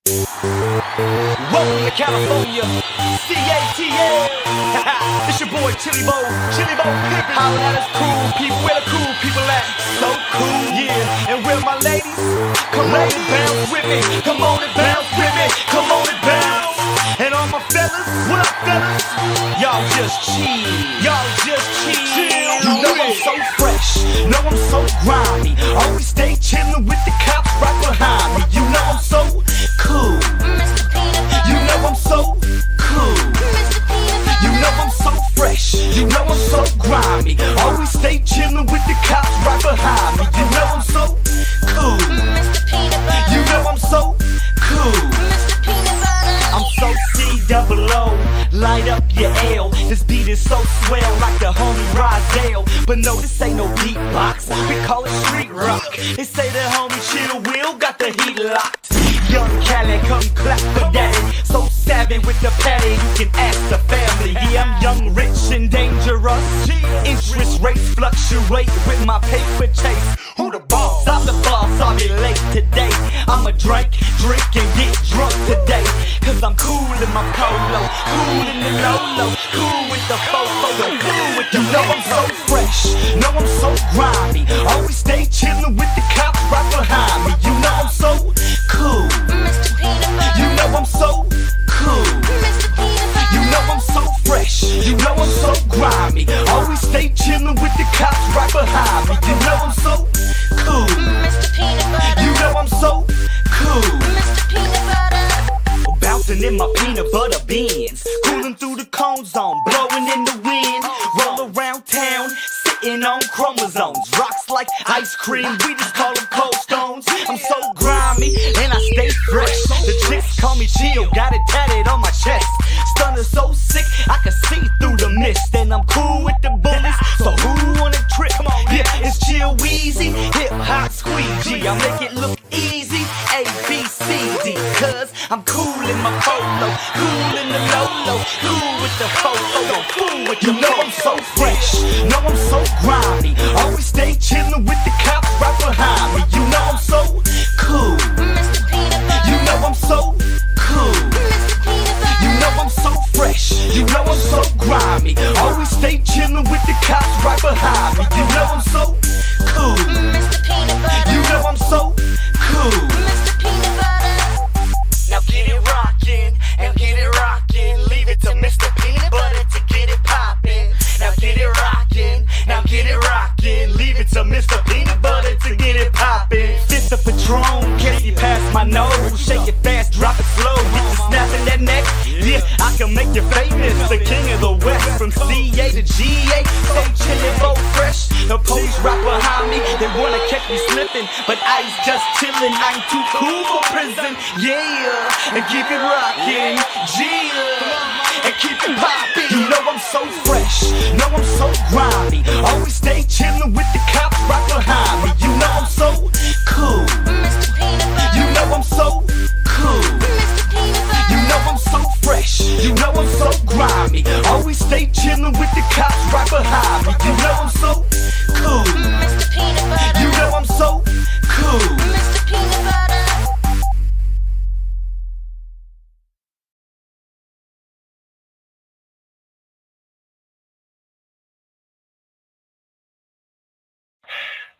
Welcome to California, CATA. It's your boy Chili Bo Pimpin'. Holla at us cool people, where the cool people at? So cool, yeah. And where my ladies? Come on and bounce with me. Come on and bounce with me. Come on and bounce. And all my fellas, what up fellas? Y'all just chill. Y'all just chill. You know I'm so fresh. Know I'm so grimy. Always stay chillin' with the cops right behind me. You know I'm so cool. You know I'm so cool. You know I'm so fresh. You know I'm so grimy. Always stay chillin' with the cops right behind me. You know I'm so cool. You know I'm so cool. I'm so C-double-O, light up your L. This beat is so swell like the homie Rozelle. But no, this ain't no beatbox, we call it street rock. They say the homie Chill Will got the heat locked. Young Cali, come clap for daddy. So savvy with the patty, you can ask the family. Yeah, I'm young, rich, and dangerous. Interest rates fluctuate with my paper chase. Who the boss? I'm the boss, I'll be late today. I'ma drink, and get drunk today. Cause I'm cool in my polo, cool in the Lolo, cool with the fofo, cool with the. You know I'm so fresh, know I'm so grimy. Always stay chillin' with the cops right behind me. You know I'm so cool. You know I'm so cool. You know I'm so fresh. You know I'm so grimy. Always stay chillin' with the cops right behind me. You know I'm so cool. You know I'm so cool. Bouncing in my peanut butter beans, cooling through the cone zone, blowing in the wind. Roll around town, sitting on chromosomes. Rocks like ice cream, we just call them cold stones. I'm so grimy and I stay fresh. The chicks call me Chill, got it tatted on my chest. Stunner so sick, I can see through the mist. And I'm cool with the bullies, so who wanna trip? Yeah, it's Chill Weezy, hip hop squeegee. I make it look easy, A, B, C, D. Cause I'm cool in my polo, cool in the Lolo, cool with the fofo, cool with the. You know I'm so fresh, know I'm so grimy. Always stay chillin' with the cops right behind me. You know I'm so cool. You know I'm so cool. You know I'm so fresh. You know I'm so grimy. Always stay chillin' with the cops right behind me. You know I'm so cool. You know I'm so cool. Now get it rockin', and get it rockin'. Leave it to Mr. Peanut Butter to get it poppin'. Now get it rockin', now get it rockin'. Leave it to Mr. Peanut Butter to get it poppin'. Fist of Patron, Casey past my nose. Shake it fast, drop it slow. Get you snapping that neck, yeah, I can make you famous. The king of the West, from CA to GA. So chillin', Bo fresh. The police right behind me, they wanna catch me slippin', but I's just chillin'. I'm too cool for prison, yeah. And keep it rockin', yeah. And keep it poppin'. You know I'm so fresh, know I'm so grimy. Always stay chillin' with the cops right behind me. You know I'm so cool. You know I'm so cool. You know I'm so fresh. You know I'm so grimy. Always stay chillin' with the cops right behind me. You know I'm so cool. You know I'm so cool.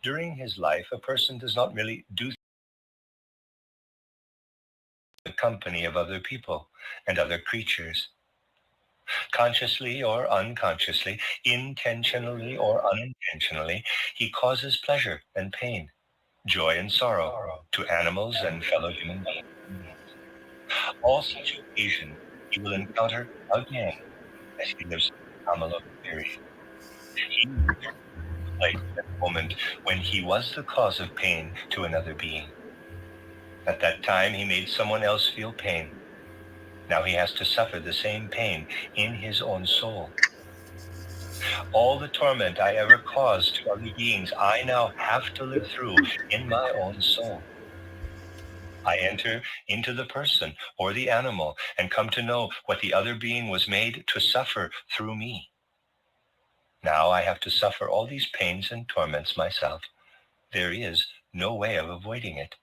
During his life, a person does not really do the company of other people and other creatures. Consciously or unconsciously, intentionally or unintentionally, he causes pleasure and pain, joy and sorrow to animals and fellow human beings. All such occasions he will encounter again as he lives in the Kamala period. He realized that moment when he was the cause of pain to another being. At that time, he made someone else feel pain. Now he has to suffer the same pain in his own soul. All the torment I ever caused to other beings, I now have to live through in my own soul. I enter into the person or the animal and come to know what the other being was made to suffer through me. Now I have to suffer all these pains and torments myself. There is no way of avoiding it.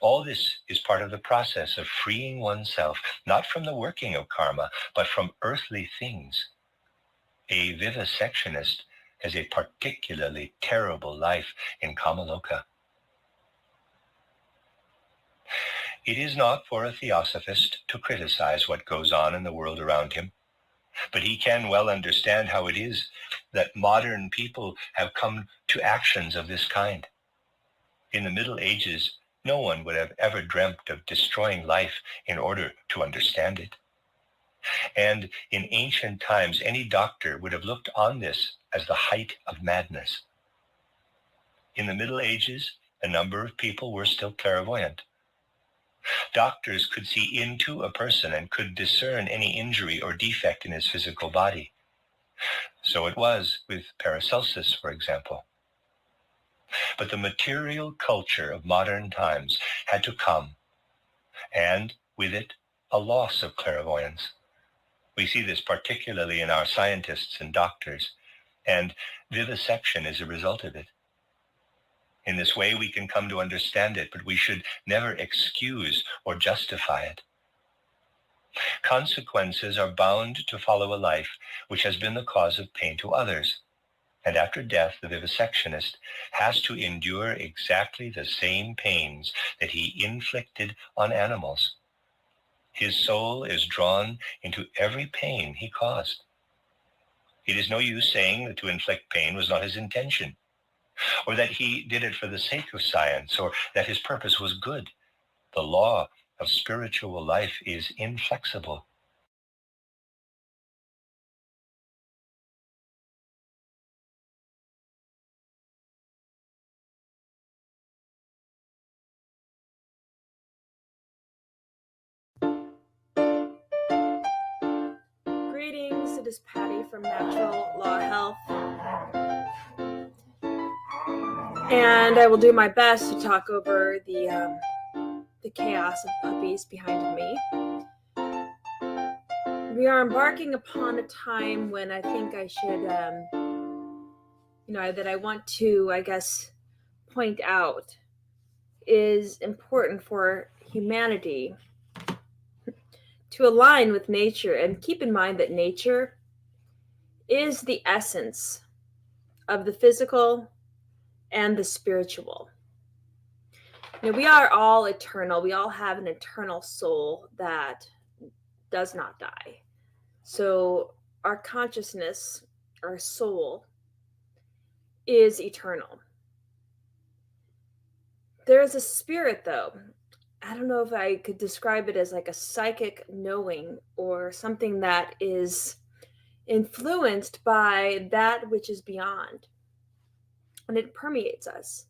All this is part of the process of freeing oneself, not from the working of karma, but from earthly things. A vivisectionist has a particularly terrible life in Kamaloka. It is not for a theosophist to criticize what goes on in the world around him, but he can well understand how it is that modern people have come to actions of this kind. In the Middle Ages, no one would have ever dreamt of destroying life in order to understand it. And in ancient times, any doctor would have looked on this as the height of madness. In the Middle Ages, a number of people were still clairvoyant. Doctors could see into a person and could discern any injury or defect in his physical body. So it was with Paracelsus, for example. But the material culture of modern times had to come, and with it, a loss of clairvoyance. We see this particularly in our scientists and doctors, and vivisection is a result of it. In this way, we can come to understand it, but we should never excuse or justify it. Consequences are bound to follow a life which has been the cause of pain to others. And after death, the vivisectionist has to endure exactly the same pains that he inflicted on animals. His soul is drawn into every pain he caused. It is no use saying that to inflict pain was not his intention, or that he did it for the sake of science, or that his purpose was good. The law of spiritual life is inflexible. Greetings, it is Patty from Natural Law Health, and I will do my best to talk over the chaos of puppies behind me. We are embarking upon a time when I think I should, that I want to, point out is important for humanity to align with nature and keep in mind that nature is the essence of the physical and the spiritual. We are all eternal. We all have an eternal soul that does not die. So our consciousness, our soul, is eternal. There is a spirit, though. I don't know if I could describe it as like a psychic knowing or something that is influenced by that which is beyond. And it permeates us.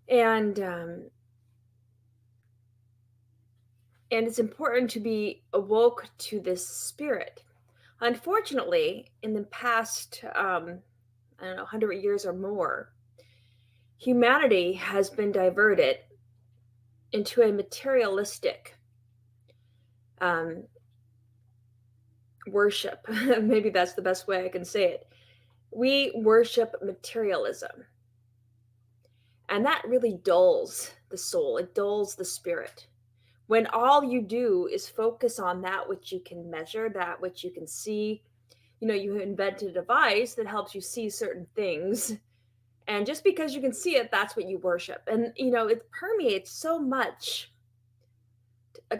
And it's important to be awoke to this spirit. Unfortunately, in the past, 100 years or more, humanity has been diverted into a materialistic worship. Maybe that's the best way I can say it. We worship materialism. And that really dulls the soul. It dulls the spirit. When all you do is focus on that which you can measure, that which you can see, you invent a device that helps you see certain things. And just because you can see it, that's what you worship. And, it permeates so much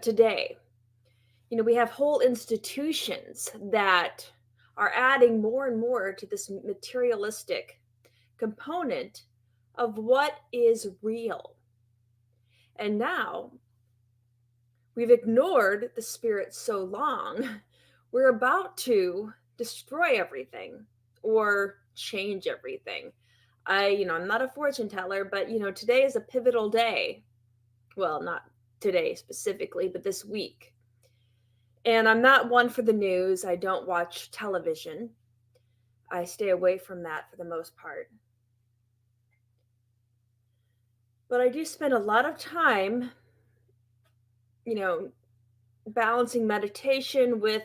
today. We have whole institutions that are adding more and more to this materialistic component of what is real. And now we've ignored the spirit so long, we're about to destroy everything or change everything. I'm not a fortune teller, but, today is a pivotal day. Well, not today specifically, but this week. And I'm not one for the news. I don't watch television. I stay away from that for the most part. But I do spend a lot of time, balancing meditation with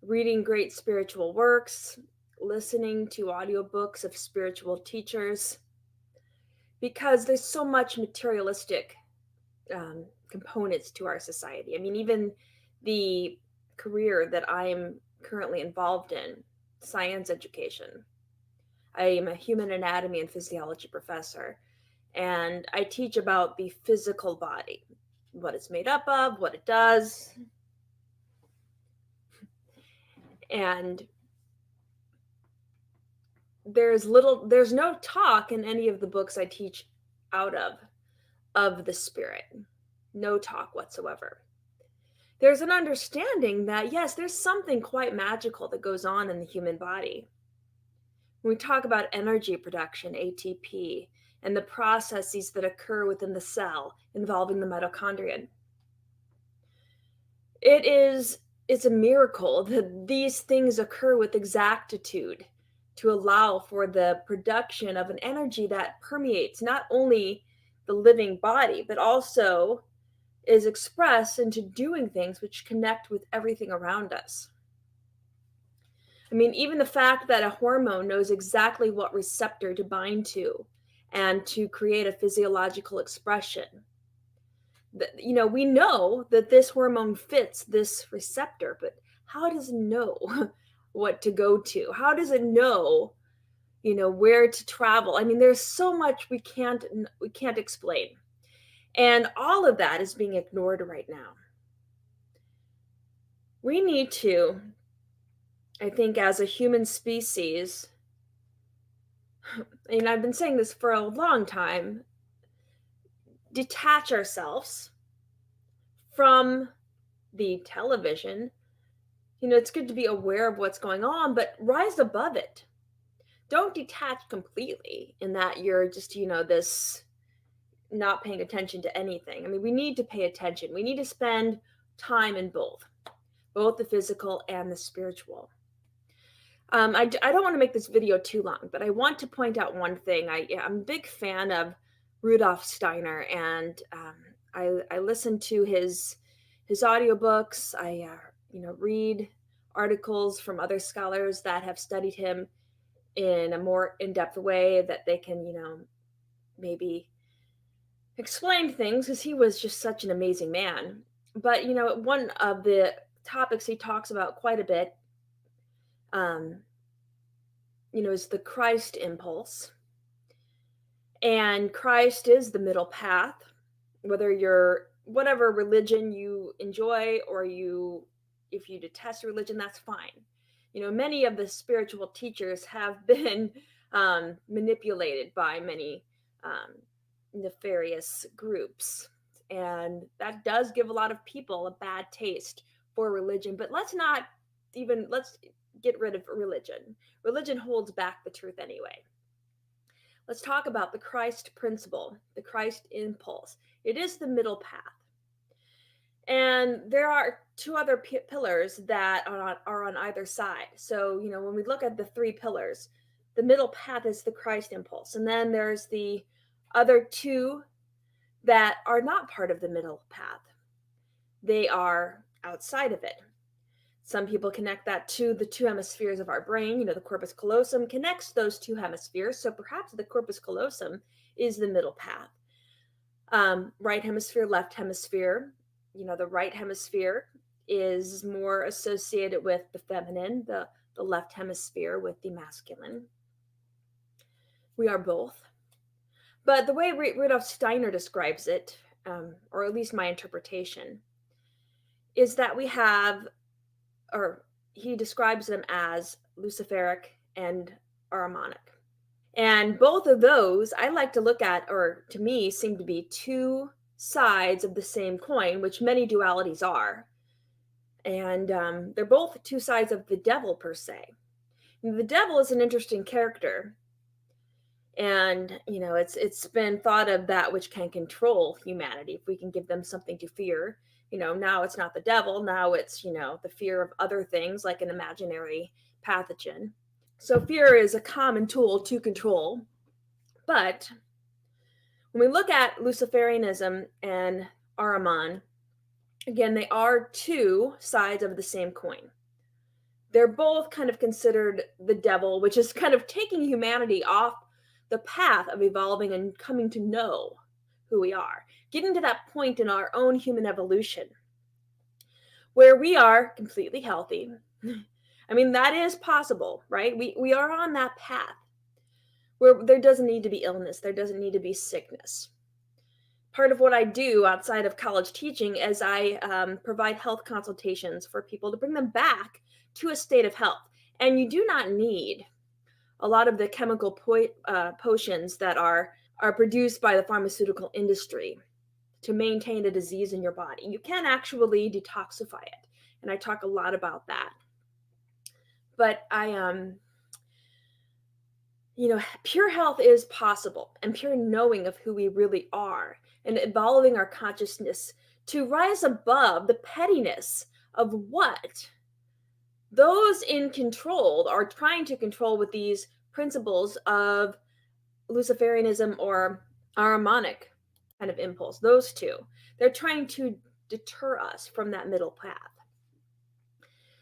reading great spiritual works, listening to audiobooks of spiritual teachers, because there's so much materialistic components to our society. I mean, even the career that I'm currently involved in, science education. I am a human anatomy and physiology professor, and I teach about the physical body, what it's made up of, what it does. And there's no talk in any of the books I teach out of the spirit. No talk whatsoever. There's an understanding that, yes, there's something quite magical that goes on in the human body. When we talk about energy production, ATP, and the processes that occur within the cell involving the mitochondria, it's a miracle that these things occur with exactitude to allow for the production of an energy that permeates not only the living body, but also is expressed into doing things which connect with everything around us. I mean, even the fact that a hormone knows exactly what receptor to bind to and to create a physiological expression. We know that this hormone fits this receptor, but how does it know what to go to? How does it know, where to travel? I mean, there's so much we can't explain. And all of that is being ignored right now. We need to, I think, as a human species, and I've been saying this for a long time, detach ourselves from the television. It's good to be aware of what's going on, but rise above it. Don't detach completely in that you're just, this not paying attention to anything. I mean, we need to pay attention. We need to spend time in both the physical and the spiritual. I don't want to make this video too long, but I want to point out one thing. I'm a big fan of Rudolf Steiner, and I listen to his audiobooks. I read articles from other scholars that have studied him in a more in-depth way that they can maybe explain things, because he was just such an amazing man. But one of the topics he talks about quite a bit is the Christ impulse. And Christ is the middle path, whether you're whatever religion you enjoy, or if you detest religion, that's fine. Many of the spiritual teachers have been manipulated by many nefarious groups, and that does give a lot of people a bad taste for religion. But let's get rid of religion. Religion holds back the truth anyway. Let's talk about the Christ principle, the Christ impulse. It is the middle path. And there are two other pillars that are on either side. So, when we look at the three pillars, the middle path is the Christ impulse. And then there's the other two that are not part of the middle path. They are outside of it. Some people connect that to the two hemispheres of our brain. The corpus callosum connects those two hemispheres. So perhaps the corpus callosum is the middle path. Right hemisphere, left hemisphere. The right hemisphere is more associated with the feminine, the left hemisphere with the masculine. We are both. But the way Rudolf Steiner describes it, or at least my interpretation, is that we have, or he describes them as Luciferic and Ahrimanic. And both of those I like to look at, or to me, seem to be two sides of the same coin, which many dualities are. And they're both two sides of the devil, per se. And the devil is an interesting character. And, it's been thought of that which can control humanity, if we can give them something to fear. Now it's not the devil. Now it's, the fear of other things like an imaginary pathogen. So fear is a common tool to control. But when we look at Luciferianism and Ahriman, again, they are two sides of the same coin. They're both kind of considered the devil, which is kind of taking humanity off the path of evolving and coming to know who we are, getting to that point in our own human evolution where we are completely healthy. I mean, that is possible, right? We are on that path where there doesn't need to be illness, there doesn't need to be sickness. Part of what I do outside of college teaching is I provide health consultations for people to bring them back to a state of health. And you do not need a lot of the chemical potions that are produced by the pharmaceutical industry to maintain a disease in your body. You can actually detoxify it. And I talk a lot about that. But pure health is possible, and pure knowing of who we really are and evolving our consciousness to rise above the pettiness of what those in control are trying to control with these principles of Luciferianism or Ahrimanic kind of impulse. Those two, they're trying to deter us from that middle path.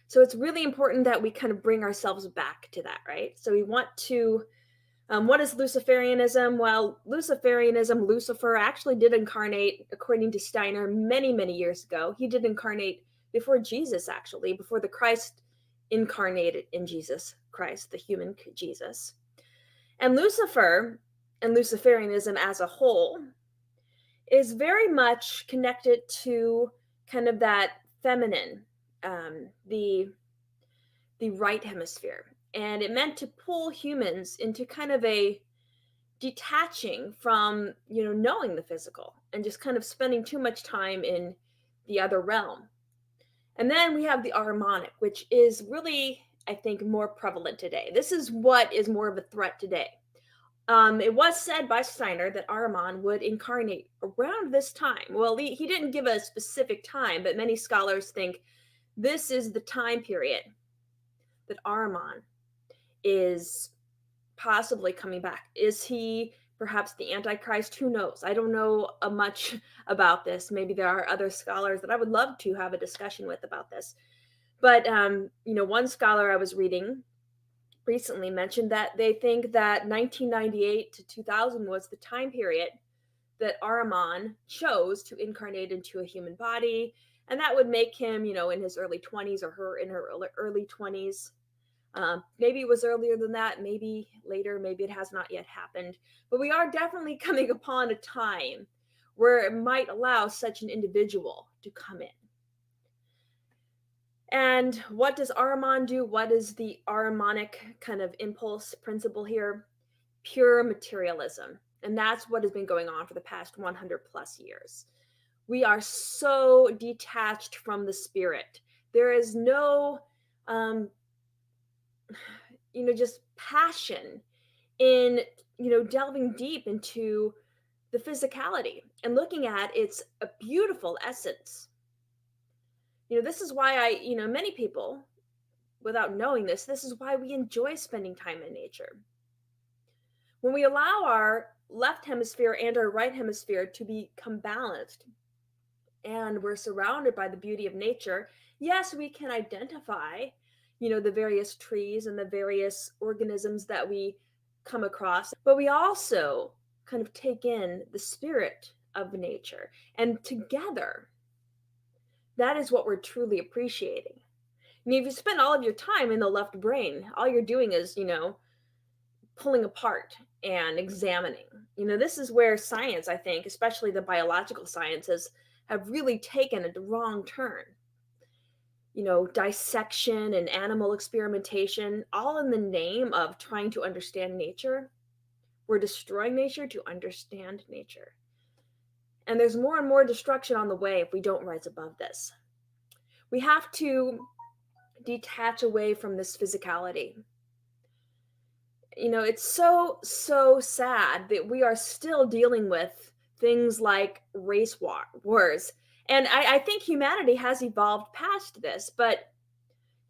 So it's really important that we kind of bring ourselves back to that, right? So we want to what is Luciferianism? Well, Luciferianism, Lucifer actually did incarnate, according to Steiner, many, many years ago. He did incarnate before Jesus, actually, before the Christ incarnated in Jesus Christ, the human Jesus. And Lucifer and Luciferianism as a whole is very much connected to kind of that feminine, the right hemisphere. And it meant to pull humans into kind of a detaching from, knowing the physical and just kind of spending too much time in the other realm. And then we have the Ahrimanic, which is really, I think, more prevalent today. This is what is more of a threat today. It was said by Steiner that Ahriman would incarnate around this time. Well, he didn't give a specific time, but many scholars think this is the time period that Ahriman is possibly coming back. Is he perhaps the Antichrist? Who knows? I don't know much about this. Maybe there are other scholars that I would love to have a discussion with about this. But, one scholar I was reading recently mentioned that they think that 1998 to 2000 was the time period that Ahriman chose to incarnate into a human body. And that would make him, in his early 20s or her in her early 20s. Maybe it was earlier than that, maybe later, maybe it has not yet happened. But we are definitely coming upon a time where it might allow such an individual to come in. And what does Ahriman do? What is the Ahrimanic kind of impulse principle here? Pure materialism. And that's what has been going on for the past 100 plus years. We are so detached from the spirit. There is no just passion in, delving deep into the physicality and looking at its a beautiful essence. This is why many people, without knowing this is why we enjoy spending time in nature. When we allow our left hemisphere and our right hemisphere to become balanced and we're surrounded by the beauty of nature, yes, we can identify the various trees and the various organisms that we come across, but we also kind of take in the spirit of nature. And together, that is what we're truly appreciating. I mean, if you spend all of your time in the left brain, all you're doing is, pulling apart and examining. This is where science, I think, especially the biological sciences, have really taken a wrong turn. Dissection and animal experimentation, all in the name of trying to understand nature. We're destroying nature to understand nature. And there's more and more destruction on the way if we don't rise above this. We have to detach away from this physicality. It's so sad that we are still dealing with things like race wars. And I think humanity has evolved past this, but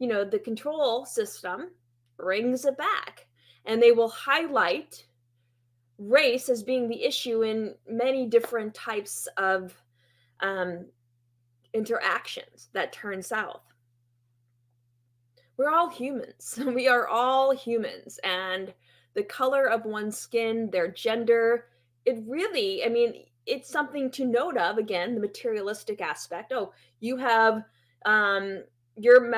the control system brings it back, and they will highlight race as being the issue in many different types of interactions that turn south. We're all humans. We are all humans, and the color of one's skin, their gender. It really, I mean, it's something to note of, again, the materialistic aspect. Oh, you have your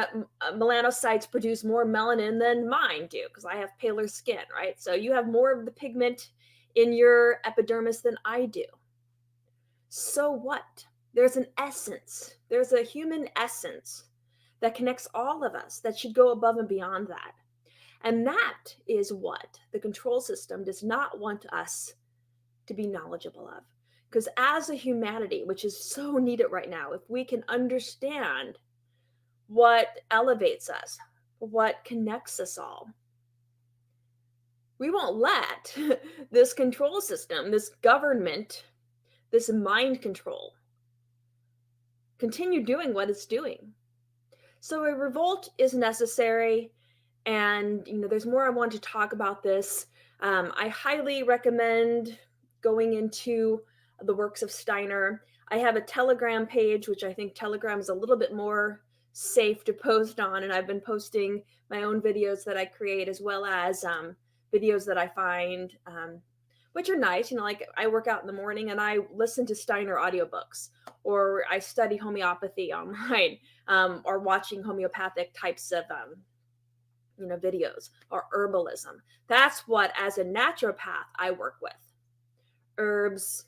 melanocytes produce more melanin than mine do because I have paler skin, right? So you have more of the pigment in your epidermis than I do. So what? There's an essence, there's a human essence that connects all of us that should go above and beyond that. And that is what the control system does not want us to be knowledgeable of. Because as a humanity, which is so needed right now, if we can understand what elevates us, what connects us all, we won't let this control system, this government, this mind control continue doing what it's doing. So a revolt is necessary. And, there's more I want to talk about this. I highly recommend going into the works of Steiner. I have a Telegram page, which I think Telegram is a little bit more safe to post on. And I've been posting my own videos that I create, as well as videos that I find, which are nice. Like I work out in the morning and I listen to Steiner audiobooks, or I study homeopathy online, or watching homeopathic types of videos, or herbalism. That's what, as a naturopath, I work with. Herbs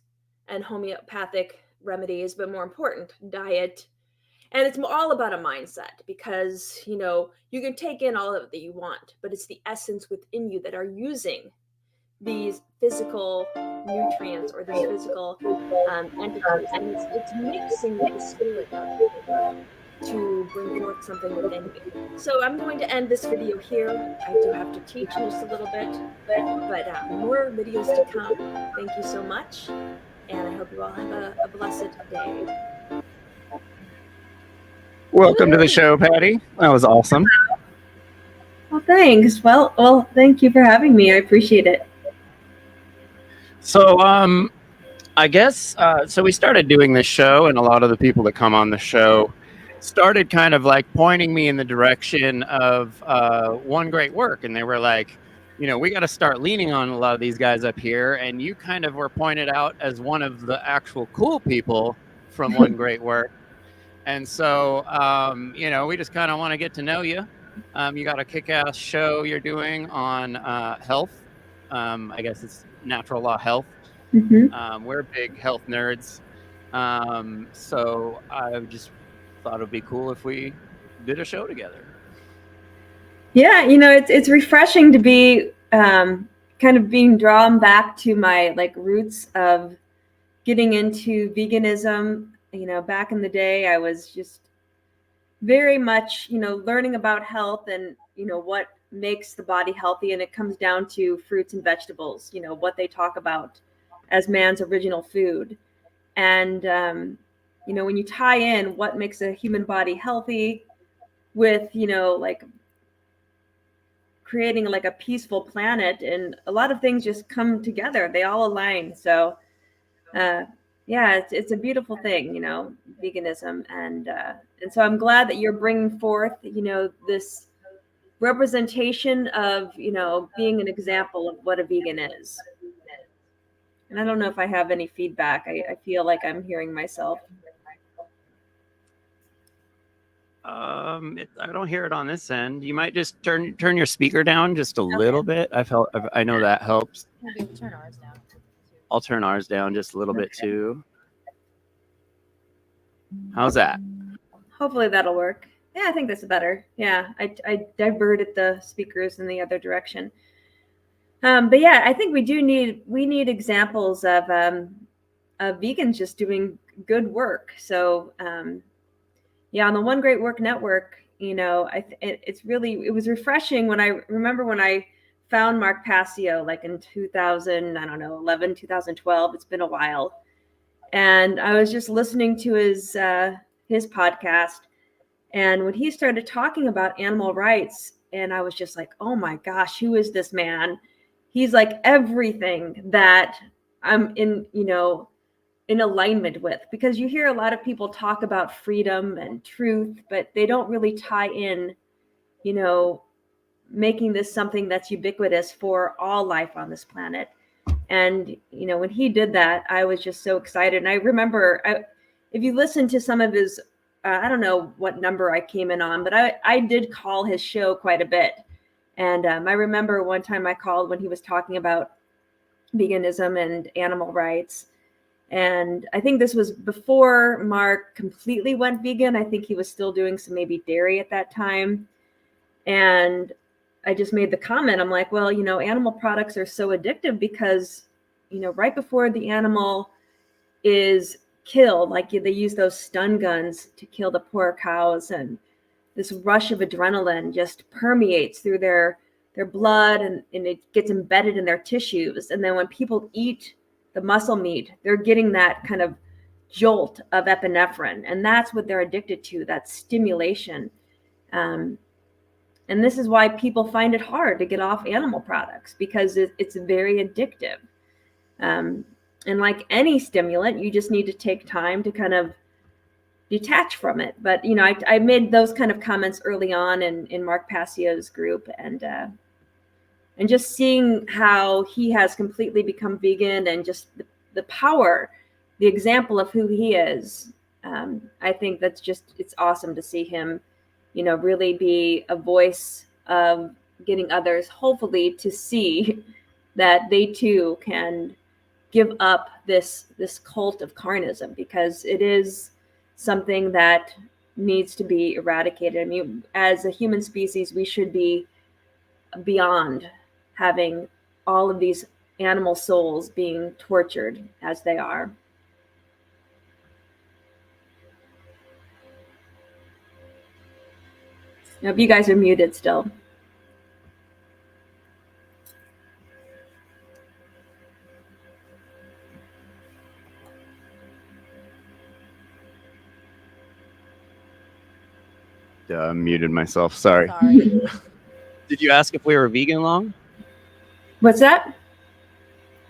and homeopathic remedies, but more important, diet. And it's all about a mindset, because, you can take in all of it that you want, but it's the essence within you that are using these physical nutrients or these physical entities. And it's mixing with the spirit to bring forth something within you. So I'm going to end this video here. I do have to teach in just a little bit, but more videos to come. Thank you so much, and I hope you all have a blessed day. Welcome to the show, Patty. That was awesome. Well, thanks. Well, thank you for having me. I appreciate it. So, I guess, so we started doing this show, and a lot of the people that come on the show started kind of like pointing me in the direction of one great work. And they were like, we got to start leaning on a lot of these guys up here. And you kind of were pointed out as one of the actual cool people from one great work. And so, we just kind of want to get to know you. You got a kick-ass show you're doing on health. I guess it's natural law health. Mm-hmm. We're big health nerds. So I just thought it would be cool if we did a show together. Yeah, it's refreshing to be kind of being drawn back to my roots of getting into veganism. Back in the day, I was just very much, learning about health and, what makes the body healthy. And it comes down to fruits and vegetables, what they talk about as man's original food. And, when you tie in what makes a human body healthy with, creating a peaceful planet, and a lot of things just come together. They all align. So, yeah, it's a beautiful thing, veganism. And so I'm glad that you're bringing forth, this representation of, being an example of what a vegan is. And I don't know if I have any feedback. I feel like I'm hearing myself. I don't hear it on this end. You might just turn your speaker down just a little bit. I know that helps. We'll turn ours down. I'll turn ours down just a little bit too. How's that? Hopefully that'll work. Yeah, I think that's better. Yeah, I diverted the speakers in the other direction. But yeah, I think we need examples of vegans just doing good work. So yeah, on the One Great Work Network, it was refreshing when I found Mark Passio in 2011, 2012. It's been a while. And I was just listening to his podcast. And when he started talking about animal rights, and I was just like, oh my gosh, who is this man? He's like everything that I'm in alignment with, because you hear a lot of people talk about freedom and truth, but they don't really tie in, making this something that's ubiquitous for all life on this planet. And, you know, when he did that, I was just so excited. And I remember, if you listen to some of his, I don't know what number I came in on, but I did call his show quite a bit. And I remember one time I called when he was talking about veganism and animal rights. And I think this was before Mark completely went vegan. I think he was still doing some maybe dairy at that time. And I just made the comment, I'm like, well, you know, animal products are so addictive because, you know, right before the animal is killed, like they use those stun guns to kill the poor cows, and this rush of adrenaline just permeates through their blood, and it gets embedded in their tissues. And then when people eat the muscle meat, they're getting that kind of jolt of epinephrine, and that's what they're addicted to, that stimulation. And this is why people find it hard to get off animal products, because it's very addictive. And like any stimulant, you just need to take time to kind of detach from it. But, you know, I made those kind of comments early on in Mark Passio's group, and just seeing how he has completely become vegan, and just the power, the example of who he is. I think that's just, it's awesome to see him, you know, really be a voice of getting others, hopefully, to see that they too can give up this cult of carnism, because it is something that needs to be eradicated. I mean, as a human species, we should be beyond having all of these animal souls being tortured as they are. Now, if you guys are muted still. Muted myself. Sorry. Did you ask if we were vegan long? What's that?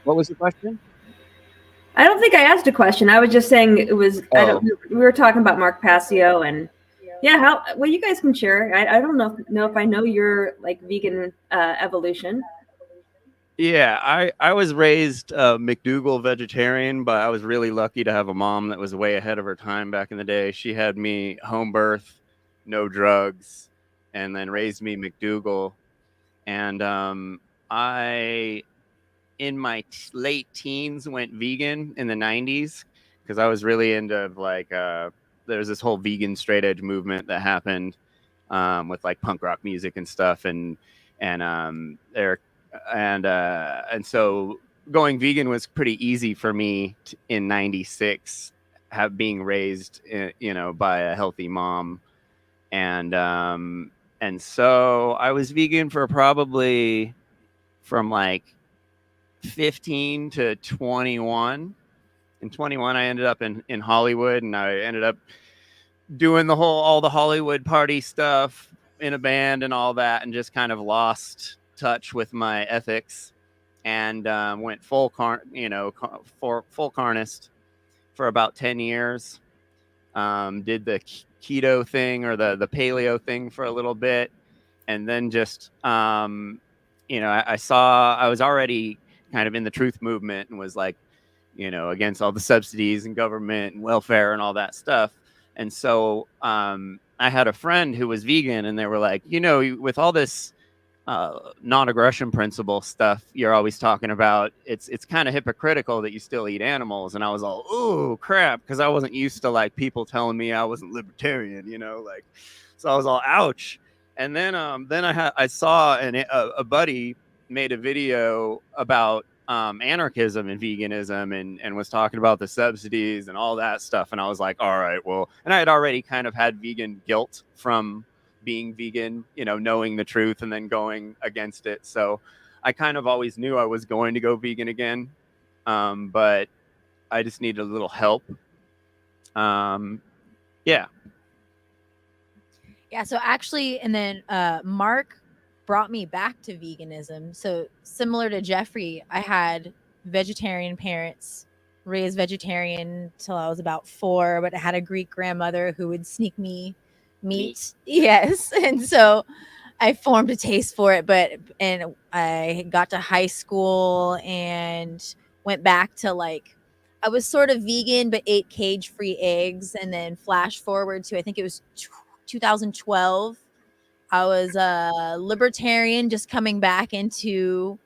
What was the question? I don't think I asked a question. I was just saying it was. Oh. We were talking about Mark Passio, and yeah, well, you guys can share. I don't know if I know your like vegan evolution. Yeah, I was raised McDougal vegetarian, but I was really lucky to have a mom that was way ahead of her time back in the day. She had me home birth, no drugs, and then raised me McDougal. And I, in my late teens, went vegan in the 90s because I was really into like, there's this whole vegan straight edge movement that happened with like punk rock music and stuff. And so going vegan was pretty easy for me in 96, being raised, you know, by a healthy mom. And so I was vegan for probably from like 15 to 21. In 21, I ended up in Hollywood, and I ended up doing all the Hollywood party stuff in a band and all that, and just kind of lost touch with my ethics, and went full carnist for about 10 years. Did the keto thing or the paleo thing for a little bit, and then just I was already kind of in the truth movement and was like, you know, against all the subsidies and government and welfare and all that stuff. And so I had a friend who was vegan, and they were like, you know, with all this non-aggression principle stuff you're always talking about, it's kind of hypocritical that you still eat animals. And I was all, ooh, crap, because I wasn't used to like people telling me I wasn't libertarian, you know, like, so I was all, ouch. And then I saw a buddy made a video about anarchism and veganism, and was talking about the subsidies and all that stuff. And I was like, all right, well, and I had already kind of had vegan guilt from being vegan, you know, knowing the truth and then going against it. So I kind of always knew I was going to go vegan again. But I just needed a little help. Yeah. Yeah. So actually, and then Mark brought me back to veganism. So similar to Jeffrey, I had vegetarian parents, raised vegetarian till I was about 4, but I had a Greek grandmother who would sneak me meat. Yes. And so I formed a taste for it, and I got to high school and went back to like I was sort of vegan but ate cage-free eggs, and then flash forward to I think it was 2012. I was a libertarian just coming back into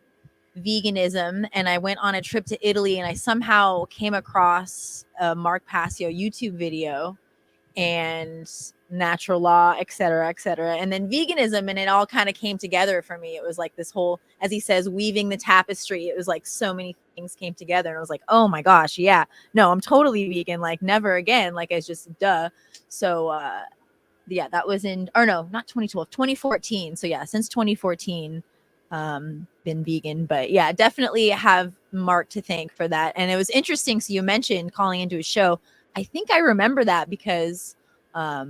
veganism, and I went on a trip to Italy, and I somehow came across a Mark Passio YouTube video and natural law, et cetera, et cetera. And then veganism, and it all kind of came together for me. It was like this whole, as he says, weaving the tapestry. It was like so many things came together. And I was like, oh my gosh, yeah, no, I'm totally vegan. Like never again. Like it's just duh. So yeah, that was or no, not 2012, 2014. So yeah, since 2014, been vegan. But yeah, definitely have Mark to thank for that. And it was interesting. So you mentioned calling into a show. I think I remember that because I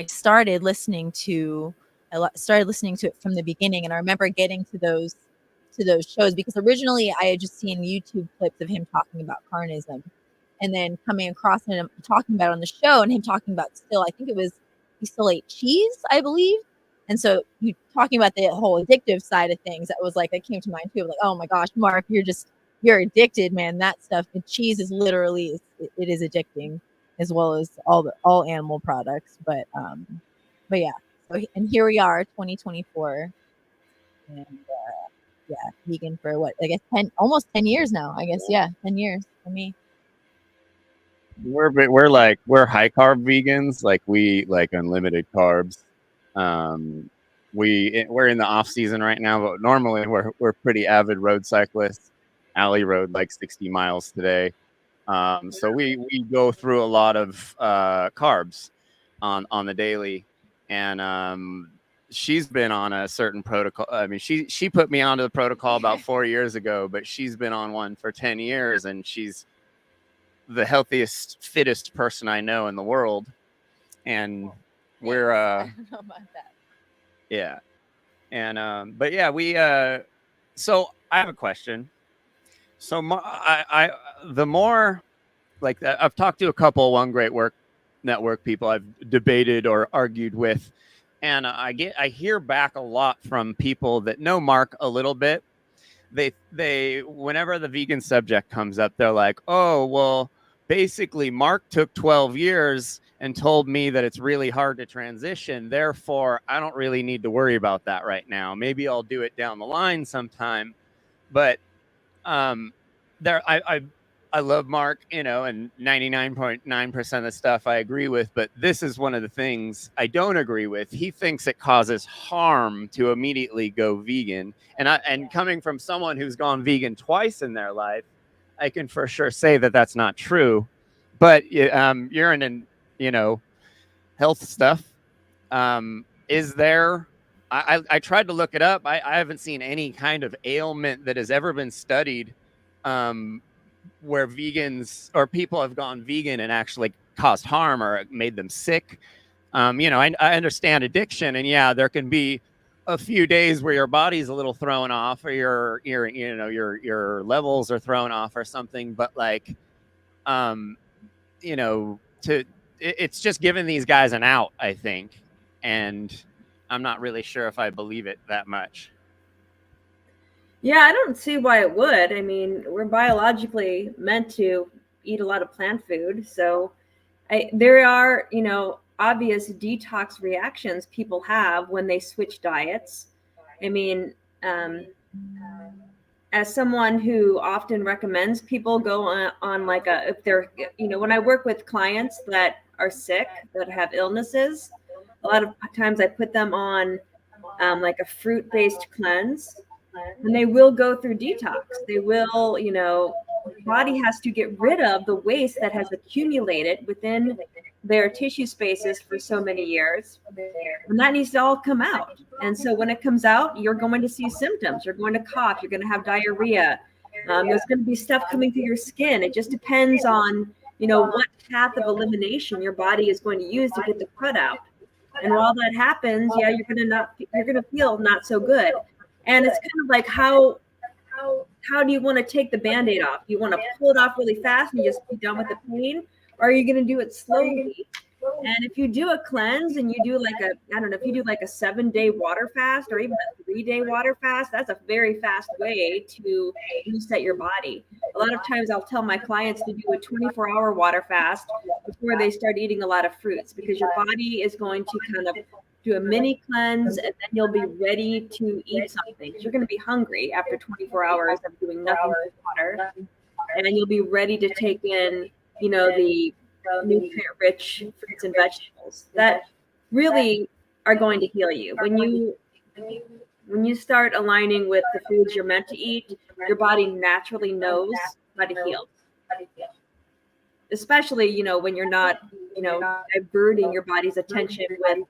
started listening to it from the beginning, and I remember getting to those shows because originally I had just seen YouTube clips of him talking about carnism, and then coming across him talking about it on the show, and him talking about I think it was he still ate cheese, I believe. And so you talking about the whole addictive side of things, that was like that came to mind too. Like, oh my gosh, Mark, you're addicted, man. That stuff, the cheese is literally it is addicting, as well as all animal products. But yeah. So and here we are, 2024, and yeah, vegan for what I guess almost 10 years now. I guess 10 years for me. We're high carb vegans. Like we like unlimited carbs. We're in the off season right now, but normally we're pretty avid road cyclists. Alley rode like 60 miles today. So we go through a lot of carbs on the daily, and she's been on a certain protocol. I mean, she put me onto the protocol about 4 years ago, but she's been on one for 10 years, and she's the healthiest, fittest person I know in the world. And we're I don't know about that. Yeah. And but yeah, we so I have a question. So I the more like I've talked to a couple One Great Work Network people I've debated or argued with, and I hear back a lot from people that know Mark a little bit. They whenever the vegan subject comes up, they're like, "Oh, well, basically Mark took 12 years and told me that it's really hard to transition. Therefore, I don't really need to worry about that right now. Maybe I'll do it down the line sometime." But I love Mark, and 99.9% of the stuff I agree with, but this is one of the things I don't agree with. He thinks it causes harm to immediately go vegan. And coming from someone who's gone vegan twice in their life, I can for sure say that that's not true. But you're in health stuff. Is there I tried to look it up. I haven't seen any kind of ailment that has ever been studied where vegans or people have gone vegan and actually caused harm or made them sick. I understand addiction, and yeah, there can be a few days where your body's a little thrown off, or your levels are thrown off or something. But like, it's just giving these guys an out, I think, and I'm not really sure if I believe it that much. Yeah, I don't see why it would. I mean, we're biologically meant to eat a lot of plant food. So there are, obvious detox reactions people have when they switch diets. I mean, as someone who often recommends people go on like if they're, when I work with clients that are sick, that have illnesses, a lot of times I put them on like a fruit-based cleanse. And they will go through detox. They will, the body has to get rid of the waste that has accumulated within their tissue spaces for so many years. And that needs to all come out. And so when it comes out, you're going to see symptoms. You're going to cough. You're going to have diarrhea. There's going to be stuff coming through your skin. It just depends on, what path of elimination your body is going to use to get the crud out. And while that happens, yeah, you're going to feel not so good. And it's kind of like, how do you want to take the Band-Aid off? You want to pull it off really fast and just be done with the pain? Or are you going to do it slowly And if you do a cleanse and you do like a, I don't know, if you do like a 7-day water fast or even a 3-day water fast, that's a very fast way to reset your body. A lot of times I'll tell my clients to do a 24-hour water fast before they start eating a lot of fruits, because your body is going to kind of do a mini cleanse and then you'll be ready to eat something. You're going to be hungry after 24 hours of doing nothing but water, and then you'll be ready to take in, the nutrient-rich fruits and vegetables that really are going to heal you. When you start aligning with the foods you're meant to eat, your body naturally knows how to heal. Especially, when you're not, diverting your body's attention with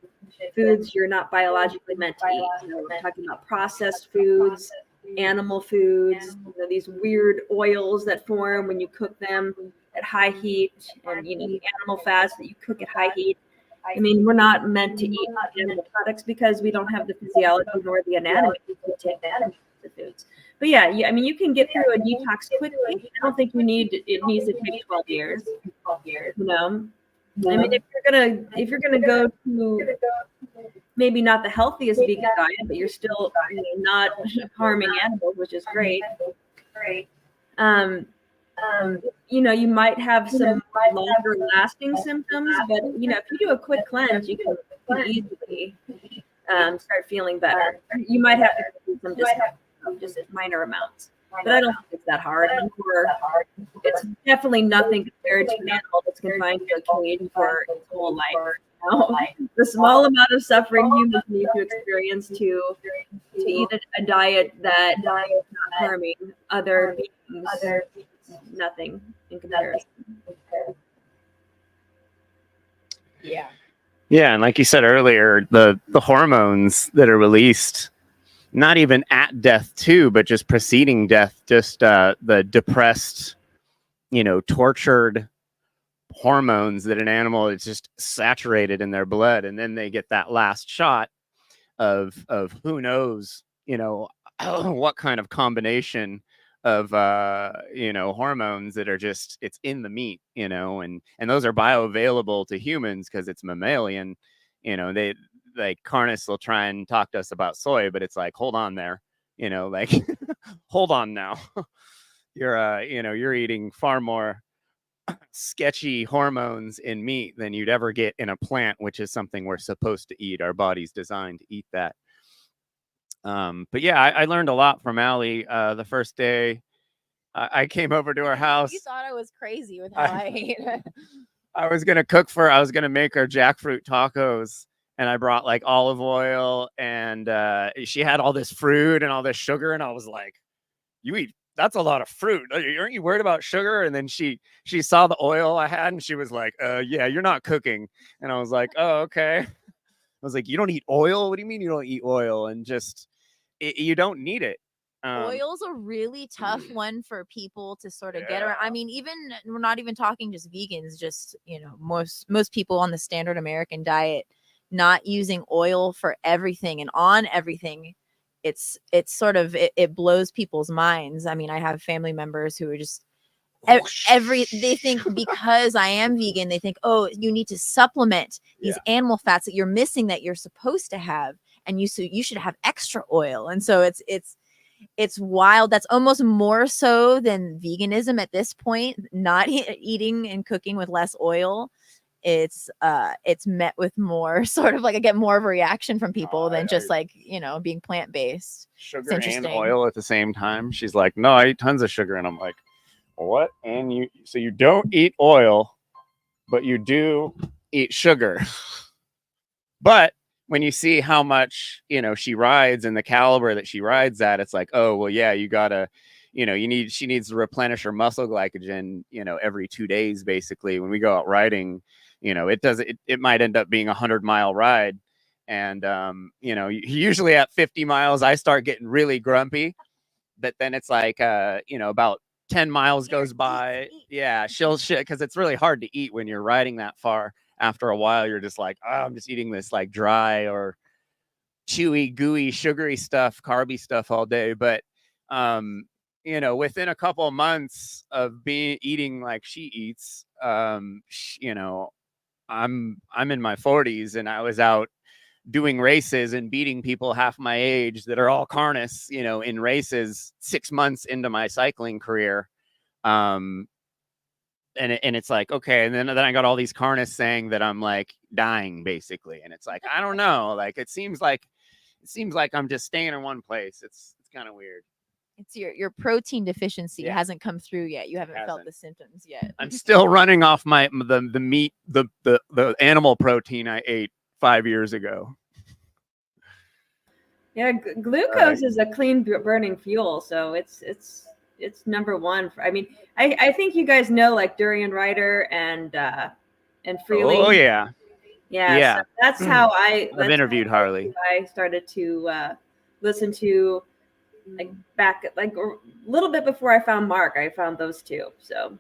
foods you're not biologically meant to eat. We're talking about processed foods, animal foods, these weird oils that form when you cook them at high heat, and the animal fats that you cook at high heat. I mean, we're not meant to eat animal products because we don't have the physiology nor the anatomy to take the foods. But yeah, I mean, you can get through a detox quickly. I don't think it needs to take 12 years. I mean, if you're gonna go to maybe not the healthiest vegan diet, but you're still not harming animals, which is great. You might have some longer lasting symptoms, but if you do a quick cleanse, you can easily start feeling better. You might have to do some just minor amounts, but I don't think it's that hard. It's definitely nothing compared to an animal that's confined to a cage for its whole life. The small amount of suffering humans need to experience to eat a diet that is not harming other beings, nothing in comparison. Yeah, and like you said earlier, the hormones that are released, not even at death too, but just preceding death, just the depressed, tortured hormones that an animal is just saturated in their blood, and then they get that last shot of who knows, what kind of combination of hormones that are just, it's in the meat, and those are bioavailable to humans because it's mammalian. They, like, Carnus will try and talk to us about soy, but it's like, hold on there, like hold on now. You're eating far more sketchy hormones in meat than you'd ever get in a plant, which is something we're supposed to eat. Our body's designed to eat that. But yeah, I learned a lot from Allie the first day I came over to her house. You thought I was crazy with how I ate it. I was gonna make her jackfruit tacos, and I brought like olive oil, and she had all this fruit and all this sugar, and I was like, that's a lot of fruit. Aren't you worried about sugar? And then she saw the oil I had, and she was like, yeah, you're not cooking. And I was like, oh, okay. I was like, you don't eat oil? What do you mean you don't eat oil? And just, you don't need it. Oil's a really tough one for people to sort of get around. I mean, even, we're not even talking just vegans, just, most people on the standard American diet, not using oil for everything and on everything. It's sort of, it blows people's minds. I mean, I have family members who are just they think because I am vegan, they think, oh, you need to supplement these animal fats that you're missing that you're supposed to have, and you should have extra oil. And so it's wild. That's almost more so than veganism at this point, not eating and cooking with less oil. It's met with more sort of like, I get more of a reaction from people than just like, being plant-based. Sugar and oil at the same time. She's like, no, I eat tons of sugar. And I'm like, what? And you don't eat oil, but you do eat sugar. But when you see how much, she rides and the caliber that she rides at, it's like, oh, well, yeah, you gotta, she needs to replenish her muscle glycogen, every 2 days, basically. When we go out riding, it might end up being 100-mile ride. And, usually at 50 miles, I start getting really grumpy, but then it's like, about 10 miles goes by. Yeah, because it's really hard to eat when you're riding that far. After a while, you're just like, oh, I'm just eating this like dry or chewy, gooey, sugary stuff, carby stuff all day. But, within a couple of months of eating like she eats, I'm in my 40s and I was out doing races and beating people half my age that are all carnus, you know, in races 6 months into my cycling career. And it's like, okay, and then I got all these carnists saying that I'm like dying basically, and it's like, I don't know, like it seems like I'm just staying in one place. It's kind of weird. It's your protein deficiency Yeah. hasn't come through yet. You haven't felt the symptoms yet. I'm still running off the meat, the animal protein I ate 5 years ago. Yeah, glucose is a clean burning fuel, so it's number one. I mean, I think you guys know like Durian Ryder and Freely. Oh yeah. So that's how I've interviewed Harley. I started to listen to like back like a little bit before I found Mark. I found those two. So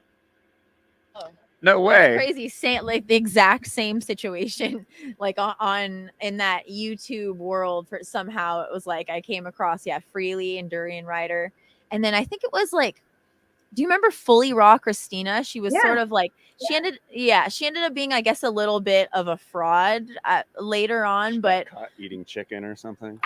no way. That's crazy. Same, like the exact same situation, like on in that YouTube world. For somehow it was like I came across Freely and Durian Ryder, and then I think it was like, do you remember Fully Raw Christina? She was sort of like she ended up being, I guess, a little bit of a fraud later on, but caught eating chicken or something.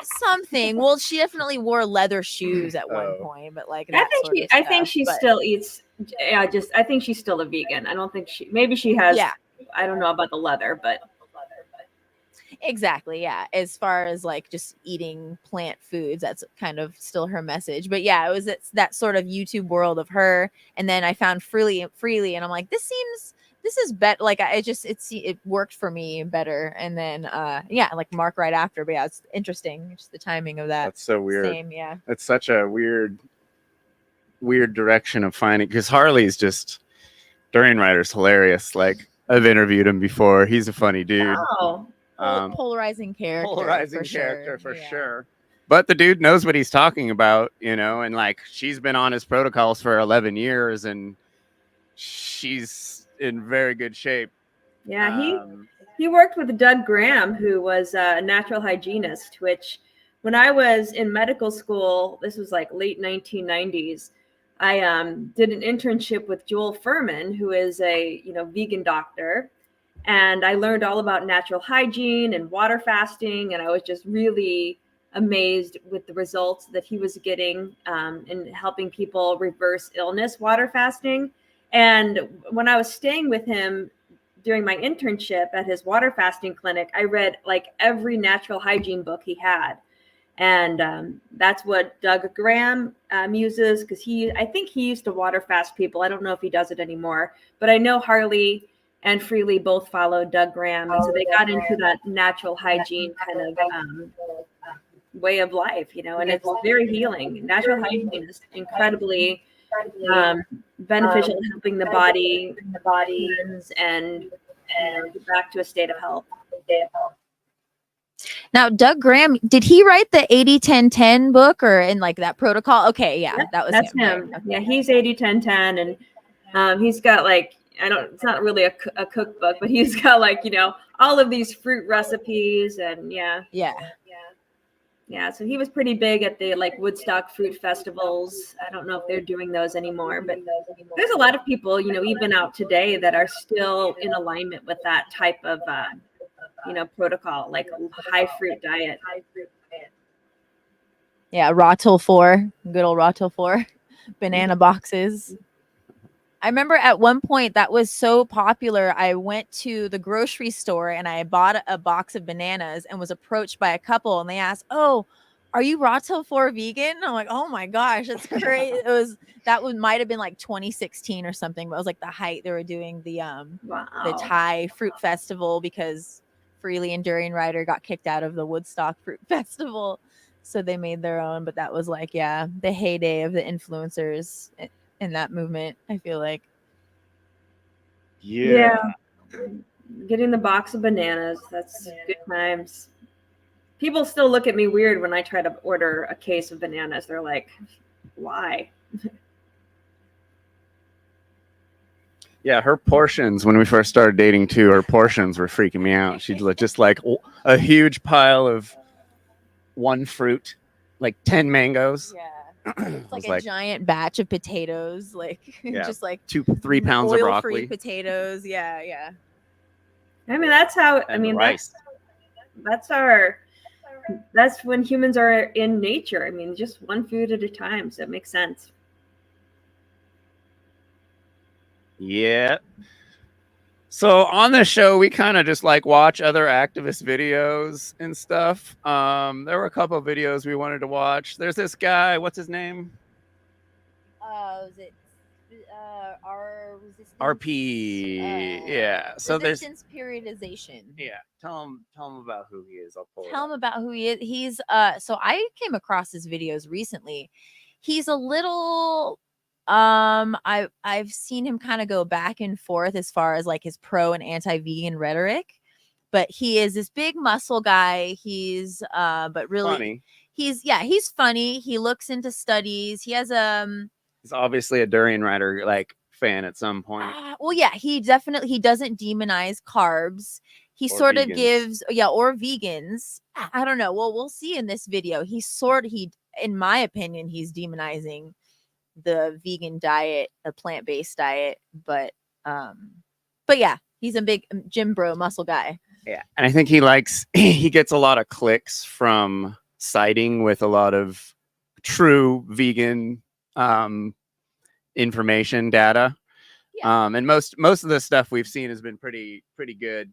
Well, she definitely wore leather shoes at one point, but like that I think she still eats. Yeah, I think she's still a vegan. I don't think maybe she has. Yeah, I don't know about the leather, but. Exactly, yeah. As far as like just eating plant foods, that's kind of still her message. But yeah, it was that sort of YouTube world of her. And then I found Freely, and I'm like, this is better. Like it worked for me better. And then like Mark right after. But yeah, it's interesting. Just the timing of that. That's so weird. Same, yeah. It's such a weird direction of finding, because Harley's just Durian Ryder's hilarious. Like I've interviewed him before. He's a funny dude. Oh. Polarizing character for sure. But the dude knows what he's talking about, you know, and like she's been on his protocols for 11 years and she's in very good shape. Yeah, he worked with Doug Graham, who was a natural hygienist, which when I was in medical school, this was like late 1990s, I did an internship with Joel Furman, who is a vegan doctor. And I learned all about natural hygiene and water fasting. And I was just really amazed with the results that he was getting in helping people reverse illness, water fasting. And when I was staying with him during my internship at his water fasting clinic, I read like every natural hygiene book he had. And that's what Doug Graham uses, because I think he used to water fast people. I don't know if he does it anymore, but I know Harley and Freely both followed Doug Graham, and so they got into that natural hygiene kind of way of life, and it's very healing. Natural hygiene is incredibly beneficial in helping the body and get back to a state of health. Now, Doug Graham, did he write the 80-10-10 book or in like that protocol? Okay, that's him. Okay. Yeah, he's 80-10-10, and he's got like, it's not really a cookbook, but he's got like, all of these fruit recipes and so he was pretty big at the like Woodstock fruit festivals. I don't know if they're doing those anymore, but there's a lot of people, even out today that are still in alignment with that type of, protocol, like high fruit diet. Yeah. Raw till 4, good old raw till 4, banana boxes. I remember at one point that was so popular, I went to the grocery store and I bought a box of bananas and was approached by a couple and they asked, "Oh, are you raw till 4 vegan?" I'm like, "Oh my gosh, that's great." Might have been like 2016 or something, but it was like the height they were doing the Thai fruit festival, because Freely and Durian Ryder got kicked out of the Woodstock fruit festival. So they made their own, but that was like, the heyday of the influencers in that movement, I feel like. Yeah. Getting the box of bananas, that's good times. People still look at me weird when I try to order a case of bananas. They're like, why? Yeah, her portions, when we first started dating too, her portions were freaking me out. She'd just like a huge pile of one fruit, like 10 mangoes. Yeah. It's like a giant batch of potatoes, like just like 2-3 pounds of broccoli. Oil-free potatoes. Yeah. I mean, that's how. I And mean, rice. that's when humans are in nature. I mean, just one food at a time. So it makes sense. Yeah. So on the show, we kind of just like watch other activist videos and stuff. There were a couple of videos we wanted to watch. There's this guy. What's his name? Was it our resistance? RP. Yeah. So resistance periodization. Yeah. Tell him about who he is. I'll pull Tell him about who he is. He's so I came across his videos recently. He's a little I've seen him kind of go back and forth as far as like his pro and anti-vegan rhetoric, but he is this big muscle guy. He's but really funny. He's funny. He looks into studies. He has He's obviously a Durian Rider like fan at some point. Well, yeah, he doesn't demonize carbs. He Or sort of vegans. gives, or vegans. I don't know. Well, we'll see in this video. In my opinion, he's demonizing the vegan diet, a plant-based diet, but yeah, he's a big gym bro muscle guy. Yeah, and I think he gets a lot of clicks from siding with a lot of true vegan information data. Yeah. And most of the stuff we've seen has been pretty good.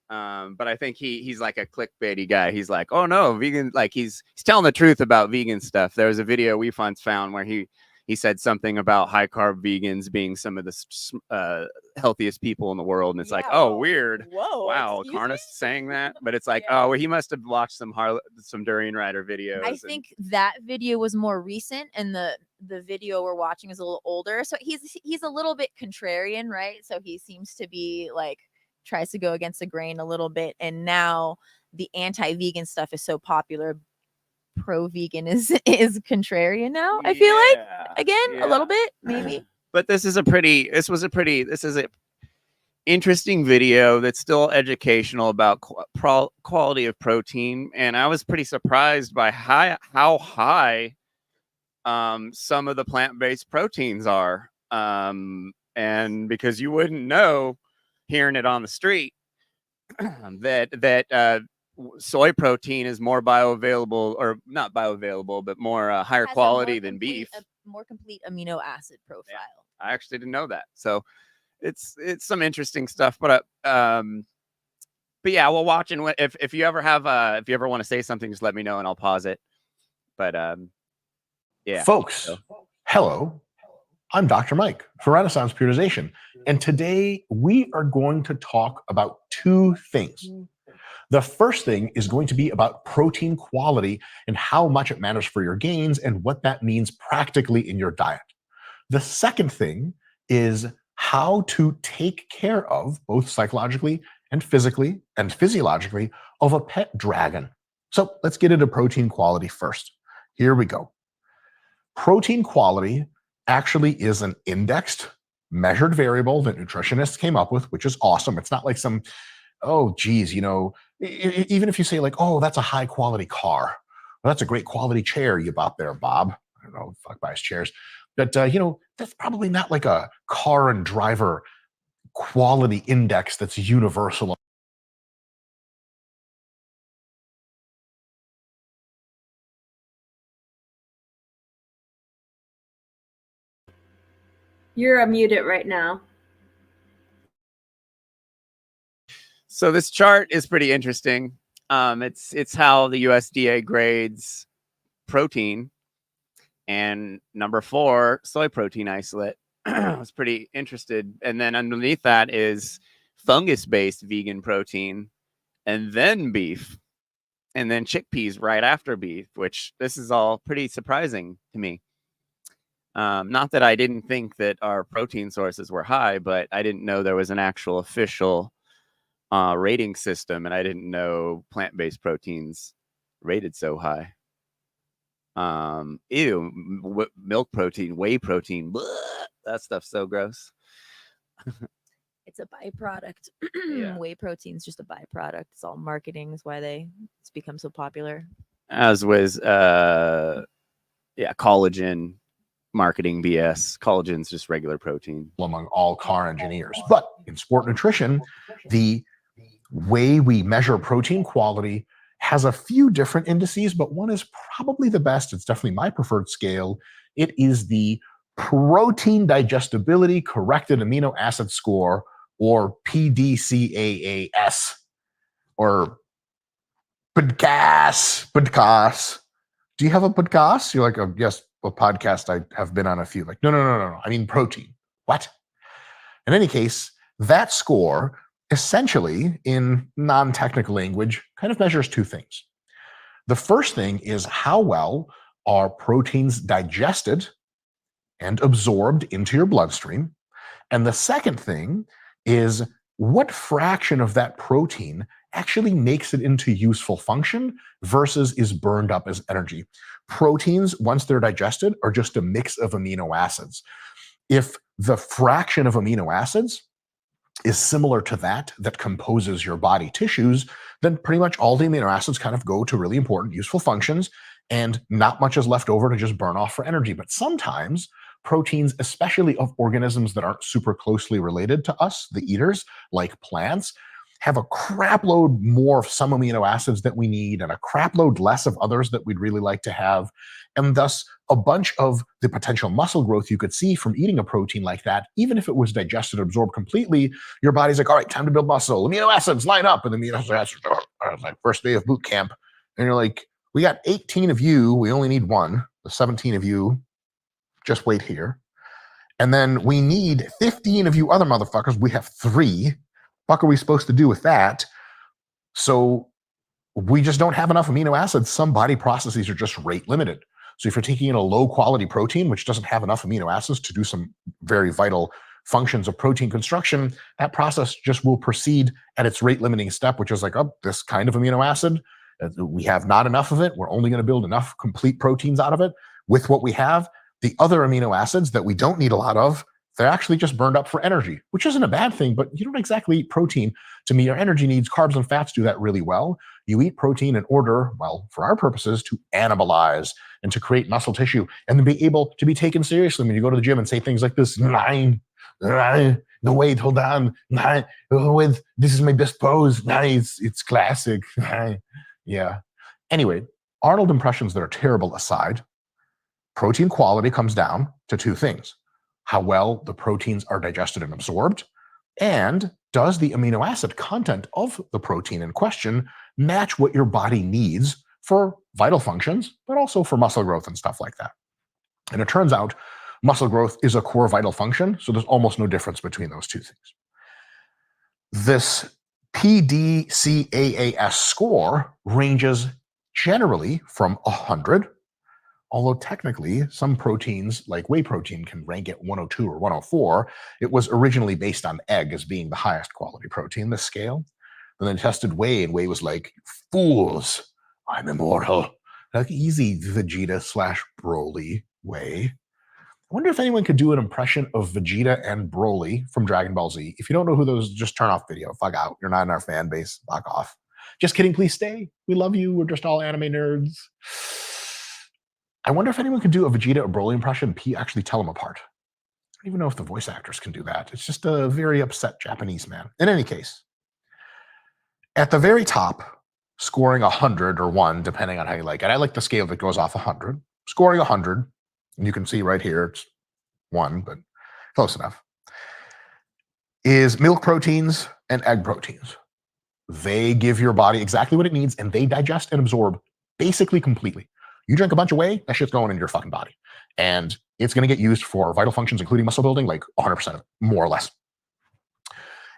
But I think he's like a clickbaity guy. He's like, oh no, vegan, like he's telling the truth about vegan stuff. There was a video we once found where he said something about high carb vegans being some of the healthiest people in the world, and it's like, oh, weird. Whoa, wow, Carnist saying that, but it's like, oh, well, he must have watched some Durian Rider videos. I think that video was more recent, and the video we're watching is a little older. So he's a little bit contrarian, right? So he seems to be like tries to go against the grain a little bit, and now the anti-vegan stuff is so popular. Pro-vegan is contrarian now. I feel like again a little bit maybe. But this is a interesting video that's still educational about quality of protein, and I was pretty surprised by how high some of the plant-based proteins are, and because you wouldn't know hearing it on the street that soy protein is more bioavailable, or not bioavailable, but more higher quality than beef. A more complete amino acid profile. Yeah, I actually didn't know that. So it's some interesting stuff. But yeah, we'll watch, and if you ever want to say something, just let me know and I'll pause it. But yeah, folks, hello. I'm Dr. Mike for Renaissance Periodization, and today we are going to talk about two things. The first thing is going to be about protein quality and how much it matters for your gains and what that means practically in your diet. The second thing is how to take care of, both psychologically and physically and physiologically, of a pet dragon. So let's get into protein quality first. Here we go. Protein quality actually is an indexed, measured variable that nutritionists came up with, which is awesome. It's not like some, oh, geez, even if you say like, oh, that's a high quality car, well, that's a great quality chair you bought there, Bob. I don't know, fuck buys chairs. But, that's probably not like a car and driver quality index that's universal. You're muted right now. So this chart is pretty interesting. It's how the USDA grades protein, and number 4, soy protein isolate. I was pretty interested. And then underneath that is fungus-based vegan protein, and then beef, and then chickpeas right after beef, which this is all pretty surprising to me. Not that I didn't think that our protein sources were high, but I didn't know there was an actual official rating system, and I didn't know plant-based proteins rated so high. Milk protein, whey protein, bleh, that stuff's so gross. It's a byproduct. Yeah. Whey protein's just a byproduct. It's all marketing is why it's become so popular. As was collagen marketing BS. Collagen's just regular protein Among all car engineers. But in sport nutrition, the way we measure protein quality has a few different indices, but one is probably the best. It's definitely my preferred scale. It is the Protein Digestibility Corrected Amino Acid Score, or PDCAAS, or podcast. Do you have a podcast? You're like, oh, yes, a podcast. I have been on a few. Like, no. I mean protein. What? In any case, that score essentially, in non-technical language, kind of measures two things. The first thing is how well are proteins digested and absorbed into your bloodstream. And the second thing is what fraction of that protein actually makes it into useful function versus is burned up as energy. Proteins, once they're digested, are just a mix of amino acids. If the fraction of amino acids is similar to that composes your body tissues, then pretty much all the amino acids kind of go to really important, useful functions, and not much is left over to just burn off for energy. But sometimes proteins, especially of organisms that aren't super closely related to us, the eaters, like plants, have a crap load more of some amino acids that we need and a crap load less of others that we'd really like to have. And thus, a bunch of the potential muscle growth you could see from eating a protein like that, even if it was digested, absorbed completely, your body's like, all right, time to build muscle. Amino acids line up. And the amino acids are like first day of boot camp. And you're like, we got 18 of you. We only need one. The 17 of you, just wait here. And then we need 15 of you other motherfuckers. We have 3. Fuck are we supposed to do with that? So we just don't have enough amino acids. Some body processes are just rate limited. So if you're taking in a low quality protein, which doesn't have enough amino acids to do some very vital functions of protein construction, that process just will proceed at its rate limiting step, which is like, oh, this kind of amino acid, we have not enough of it. We're only going to build enough complete proteins out of it with what we have. The other amino acids that we don't need a lot of, they're actually just burned up for energy, which isn't a bad thing, but you don't exactly eat protein to meet your energy needs. Carbs and fats do that really well. You eat protein in order, well, for our purposes, to anabolize and to create muscle tissue and to be able to be taken seriously when you go to the gym and say things like this, no wait, hold on, with this is my best pose, it's classic. Yeah. Anyway, Arnold impressions that are terrible aside, protein quality comes down to two things: how well the proteins are digested and absorbed, and does the amino acid content of the protein in question match what your body needs for vital functions, but also for muscle growth and stuff like that. And it turns out muscle growth is a core vital function, so there's almost no difference between those two things. This PDCAAS score ranges generally from 100, although technically some proteins like whey protein can rank at 102 or 104. It was originally based on egg as being the highest quality protein, this scale. Then they tested whey, and whey was like, fools, I'm immortal. Like, easy, Vegeta / Broly whey. I wonder if anyone could do an impression of Vegeta and Broly from Dragon Ball Z. If you don't know who those, just turn off video. Fuck out. You're not in our fan base. Fuck off. Just kidding. Please stay. We love you. We're just all anime nerds. I wonder if anyone could do a Vegeta or Broly impression and actually tell them apart. I don't even know if the voice actors can do that. It's just a very upset Japanese man. In any case, at the very top, scoring 100 or 1, depending on how you like it. I like the scale that goes off 100. Scoring 100, and you can see right here, it's 1, but close enough, is milk proteins and egg proteins. They give your body exactly what it needs, and they digest and absorb basically completely. You drink a bunch of whey, that shit's going into your fucking body. And it's going to get used for vital functions, including muscle building, like 100%, more or less.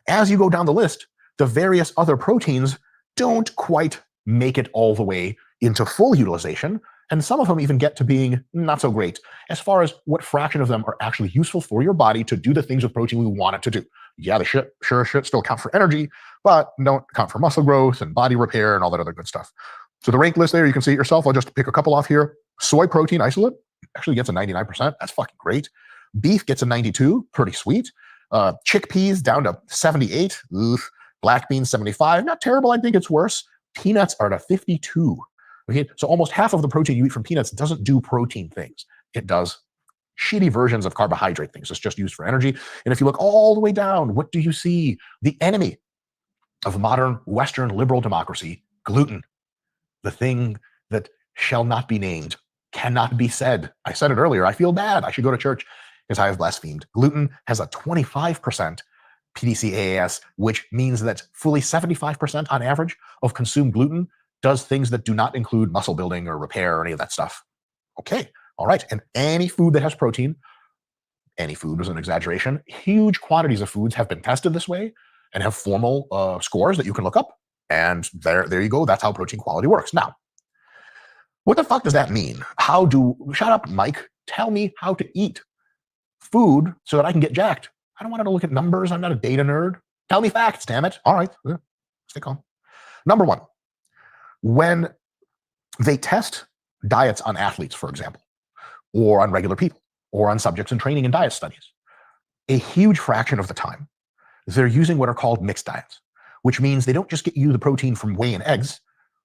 As you go down the list, the various other proteins don't quite make it all the way into full utilization, and some of them even get to being not so great as far as what fraction of them are actually useful for your body to do the things with protein we want it to do. Yeah, they sure still count for energy, but don't count for muscle growth and body repair and all that other good stuff. So the rank list there, you can see it yourself. I'll just pick a couple off here. Soy protein isolate actually gets a 99%. That's fucking great. Beef gets a 92. Pretty sweet. Chickpeas down to 78. Oof. Black beans, 75. Not terrible. I think it's worse. Peanuts are at a 52. Okay, so almost half of the protein you eat from peanuts doesn't do protein things. It does shitty versions of carbohydrate things. It's just used for energy. And if you look all the way down, what do you see? The enemy of modern Western liberal democracy, gluten, the thing that shall not be named, cannot be said. I said it earlier. I feel bad. I should go to church because I have blasphemed. Gluten has a 25% PDCAAS, which means that fully 75% on average of consumed gluten does things that do not include muscle building or repair or any of that stuff. Okay, all right. And any food that has protein, any food was an exaggeration, huge quantities of foods have been tested this way and have formal scores that you can look up. And there you go. That's how protein quality works. Now, what the fuck does that mean? Shut up, Mike. Tell me how to eat food so that I can get jacked. I don't want to look at numbers. I'm not a data nerd. Tell me facts, damn it. All right, stay calm. Number one, when they test diets on athletes, for example, or on regular people, or on subjects in training and diet studies, a huge fraction of the time, they're using what are called mixed diets, which means they don't just get you the protein from whey and eggs.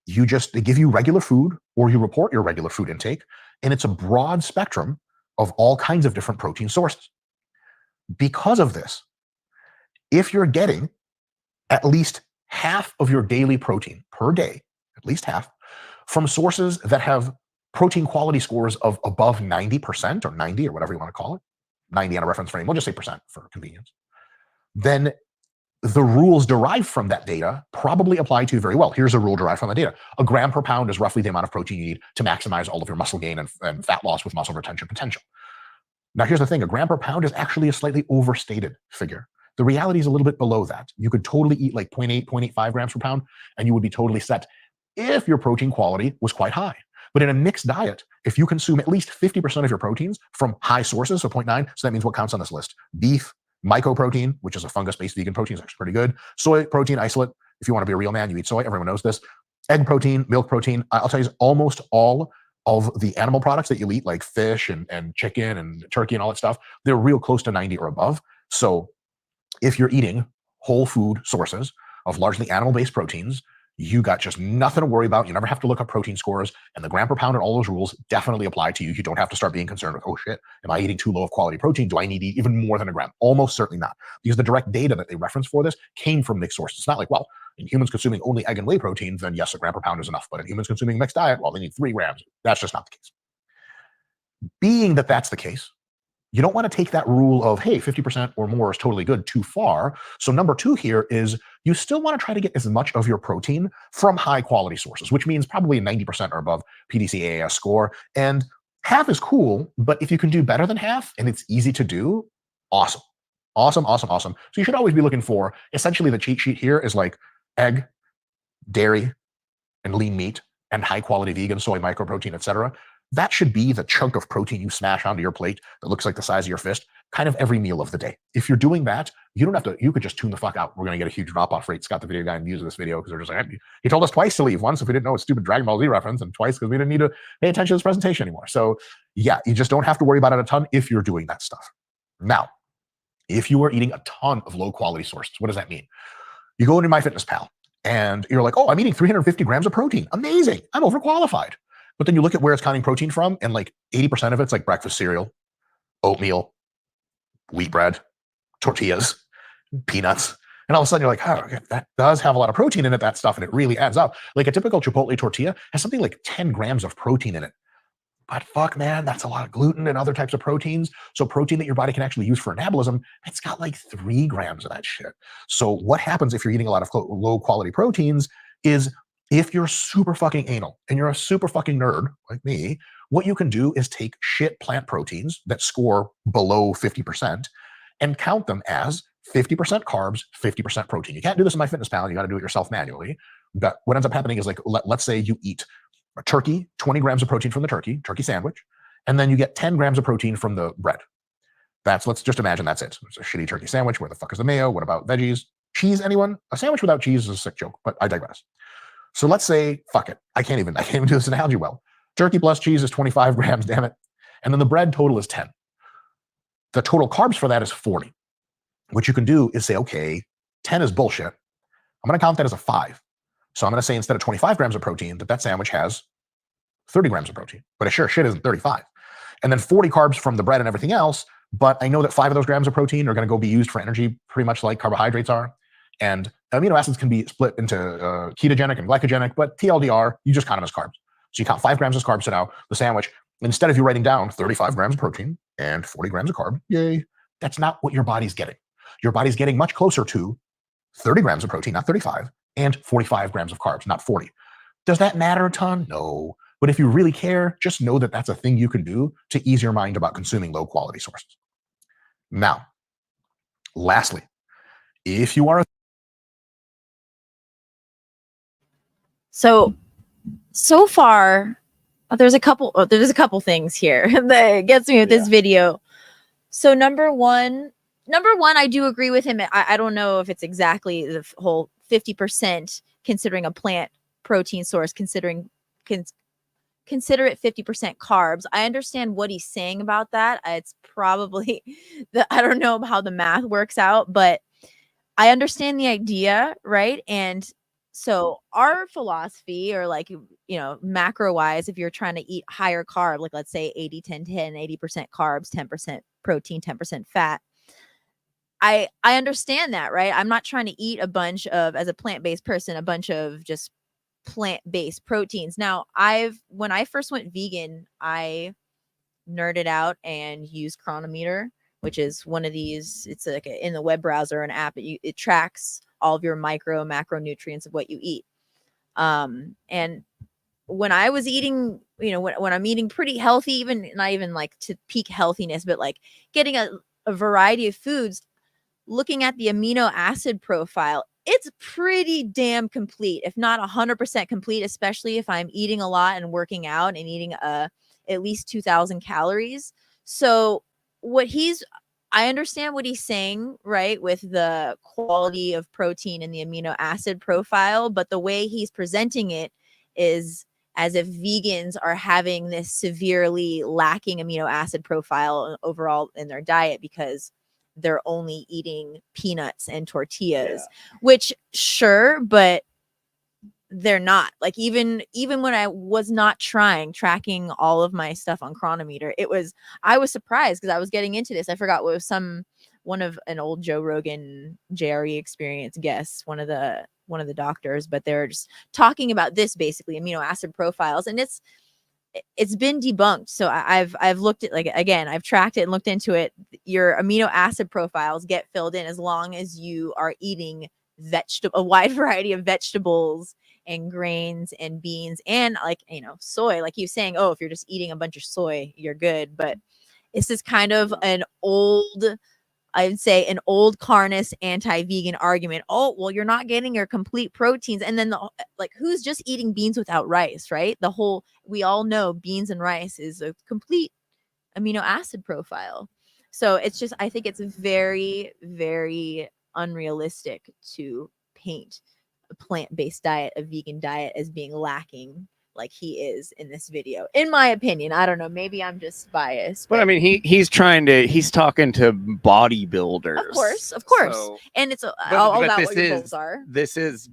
They give you regular food, or you report your regular food intake, and it's a broad spectrum of all kinds of different protein sources. Because of this, if you're getting at least half of your daily protein per day, at least half, from sources that have protein quality scores of above 90% or 90 or whatever you want to call it, 90 on a reference frame, we'll just say percent for convenience, then the rules derived from that data probably apply to you very well. Here's a rule derived from the data. A gram per pound is roughly the amount of protein you need to maximize all of your muscle gain and fat loss with muscle retention potential. Now, here's the thing. A gram per pound is actually a slightly overstated figure. The reality is a little bit below that. You could totally eat like 0.8, 0.85 grams per pound, and you would be totally set if your protein quality was quite high. But in a mixed diet, if you consume at least 50% of your proteins from high sources, so 0.9, so that means what counts on this list? Beef, mycoprotein, which is a fungus-based vegan protein, is actually pretty good. Soy protein isolate, if you want to be a real man, you eat soy. Everyone knows this. Egg protein, milk protein. I'll tell you, almost all of the animal products that you eat, like fish and chicken and turkey and all that stuff, they're real close to 90 or above. So if you're eating whole food sources of largely animal-based proteins, you got just nothing to worry about. You never have to look up protein scores, and the gram per pound and all those rules definitely apply to you. You don't have to start being concerned with, oh shit, am I eating too low of quality protein? Do I need to eat even more than a gram? Almost certainly not, because the direct data that they reference for this came from mixed sources. It's not like, well, in humans consuming only egg and whey protein, then yes, a gram per pound is enough. But in humans consuming a mixed diet, well, they need 3 grams. That's just not the case. Being that that's the case, you don't want to take that rule of, hey, 50% or more is totally good too far. So number 2 here is you still want to try to get as much of your protein from high quality sources, which means probably a 90% or above PDCAAS score. And half is cool, but if you can do better than half and it's easy to do, awesome. Awesome, awesome, awesome. So you should always be looking for, essentially the cheat sheet here is like egg, dairy, and lean meat, and high quality vegan, soy, microprotein, etc. That should be the chunk of protein you smash onto your plate that looks like the size of your fist, kind of every meal of the day. If you're doing that, you don't have to, you could just tune the fuck out. We're going to get a huge drop-off rate. Scott, the video guy, in views of this video, because they're just like, he told us twice to leave. Once if we didn't know a stupid Dragon Ball Z reference, and twice because we didn't need to pay attention to this presentation anymore. So yeah, you just don't have to worry about it a ton if you're doing that stuff. Now, if you are eating a ton of low quality sources, what does that mean? You go into MyFitnessPal and you're like, oh, I'm eating 350 grams of protein. Amazing. I'm overqualified. But then you look at where it's counting protein from, and like 80% of it's like breakfast cereal, oatmeal, wheat bread, tortillas, peanuts. And all of a sudden you're like, oh, okay, that does have a lot of protein in it, that stuff, and it really adds up. Like a typical Chipotle tortilla has something like 10 grams of protein in it. But fuck, man, that's a lot of gluten and other types of proteins. So protein that your body can actually use for anabolism, it's got like 3 grams of that shit. So what happens if you're eating a lot of low quality proteins is, if you're super fucking anal and you're a super fucking nerd like me, what you can do is take shit plant proteins that score below 50% and count them as 50% carbs, 50% protein. You can't do this in MyFitnessPal. You got to do it yourself manually. But what ends up happening is, like, let's say you eat a turkey, 20 grams of protein from the turkey sandwich, and then you get 10 grams of protein from the bread. Let's just imagine that's it. It's a shitty turkey sandwich. Where the fuck is the mayo? What about veggies? Cheese, anyone? A sandwich without cheese is a sick joke, but I digress. So let's say, fuck it. I can't even do this analogy well. Turkey plus cheese is 25 grams, damn it. And then the bread total is 10. The total carbs for that is 40. What you can do is say, okay, 10 is bullshit. I'm going to count that as a 5. So I'm going to say, instead of 25 grams of protein, that sandwich has 30 grams of protein. But it sure shit isn't 35. And then 40 carbs from the bread and everything else. But I know that 5 of those grams of protein are going to go be used for energy, pretty much like carbohydrates are. And amino acids can be split into ketogenic and glycogenic, but TLDR, you just count them as carbs. So you count 5 grams as carbs to now the sandwich. Instead of you writing down 35 grams of protein and 40 grams of carb, yay, that's not what your body's getting. Your body's getting much closer to 30 grams of protein, not 35, and 45 grams of carbs, not 40. Does that matter a ton? No. But if you really care, just know that that's a thing you can do to ease your mind about consuming low quality sources. Now, lastly, if you are So far, there's a couple things here that gets me with this video. So number one, I do agree with him. I don't know if it's exactly the whole 50% considering a plant protein source, consider it 50% carbs. I understand what he's saying about that. It's probably I don't know how the math works out, but I understand the idea, right? And so our philosophy, or like, macro wise, if you're trying to eat higher carb, like let's say 80-10-10, 80% carbs, 10% protein, 10% fat, I understand that, right? I'm not trying to eat a bunch of, as a plant-based person, a bunch of just plant-based proteins. Now, when I first went vegan, I nerded out and used Chronometer, which is one of these. It's like in the web browser, an app. It tracks all of your micro, macronutrients of what you eat. And when I was eating, when I'm eating pretty healthy, even not even like to peak healthiness, but like getting a variety of foods, looking at the amino acid profile, it's pretty damn complete, if not 100% complete, especially if I'm eating a lot and working out and eating at least 2,000 calories. So I understand what he's saying, right, with the quality of protein and the amino acid profile, but the way he's presenting it is as if vegans are having this severely lacking amino acid profile overall in their diet because they're only eating peanuts and tortillas, which sure, but they're not. Like even when I was not tracking all of my stuff on Chronometer, I was surprised because I was getting into this. I forgot what was one of an old Joe Rogan JRE experience guests, one of the doctors, but they're just talking about this, basically amino acid profiles, and it's been debunked. So I've looked at, like, again, I've tracked it and looked into it. Your amino acid profiles get filled in as long as you are eating a wide variety of vegetables and grains and beans and, like, soy. Like he was saying, oh, if you're just eating a bunch of soy, you're good. But this is kind of I'd say an old carnist anti-vegan argument. Oh, well, you're not getting your complete proteins. And then who's just eating beans without rice, right? We all know beans and rice is a complete amino acid profile. So I think it's very, very unrealistic to paint a plant-based diet, a vegan diet, as being lacking like he is in this video, in my opinion. I don't know, maybe I'm just biased, but I mean, he's talking to bodybuilders, of course, so, and it's all about what your goals are.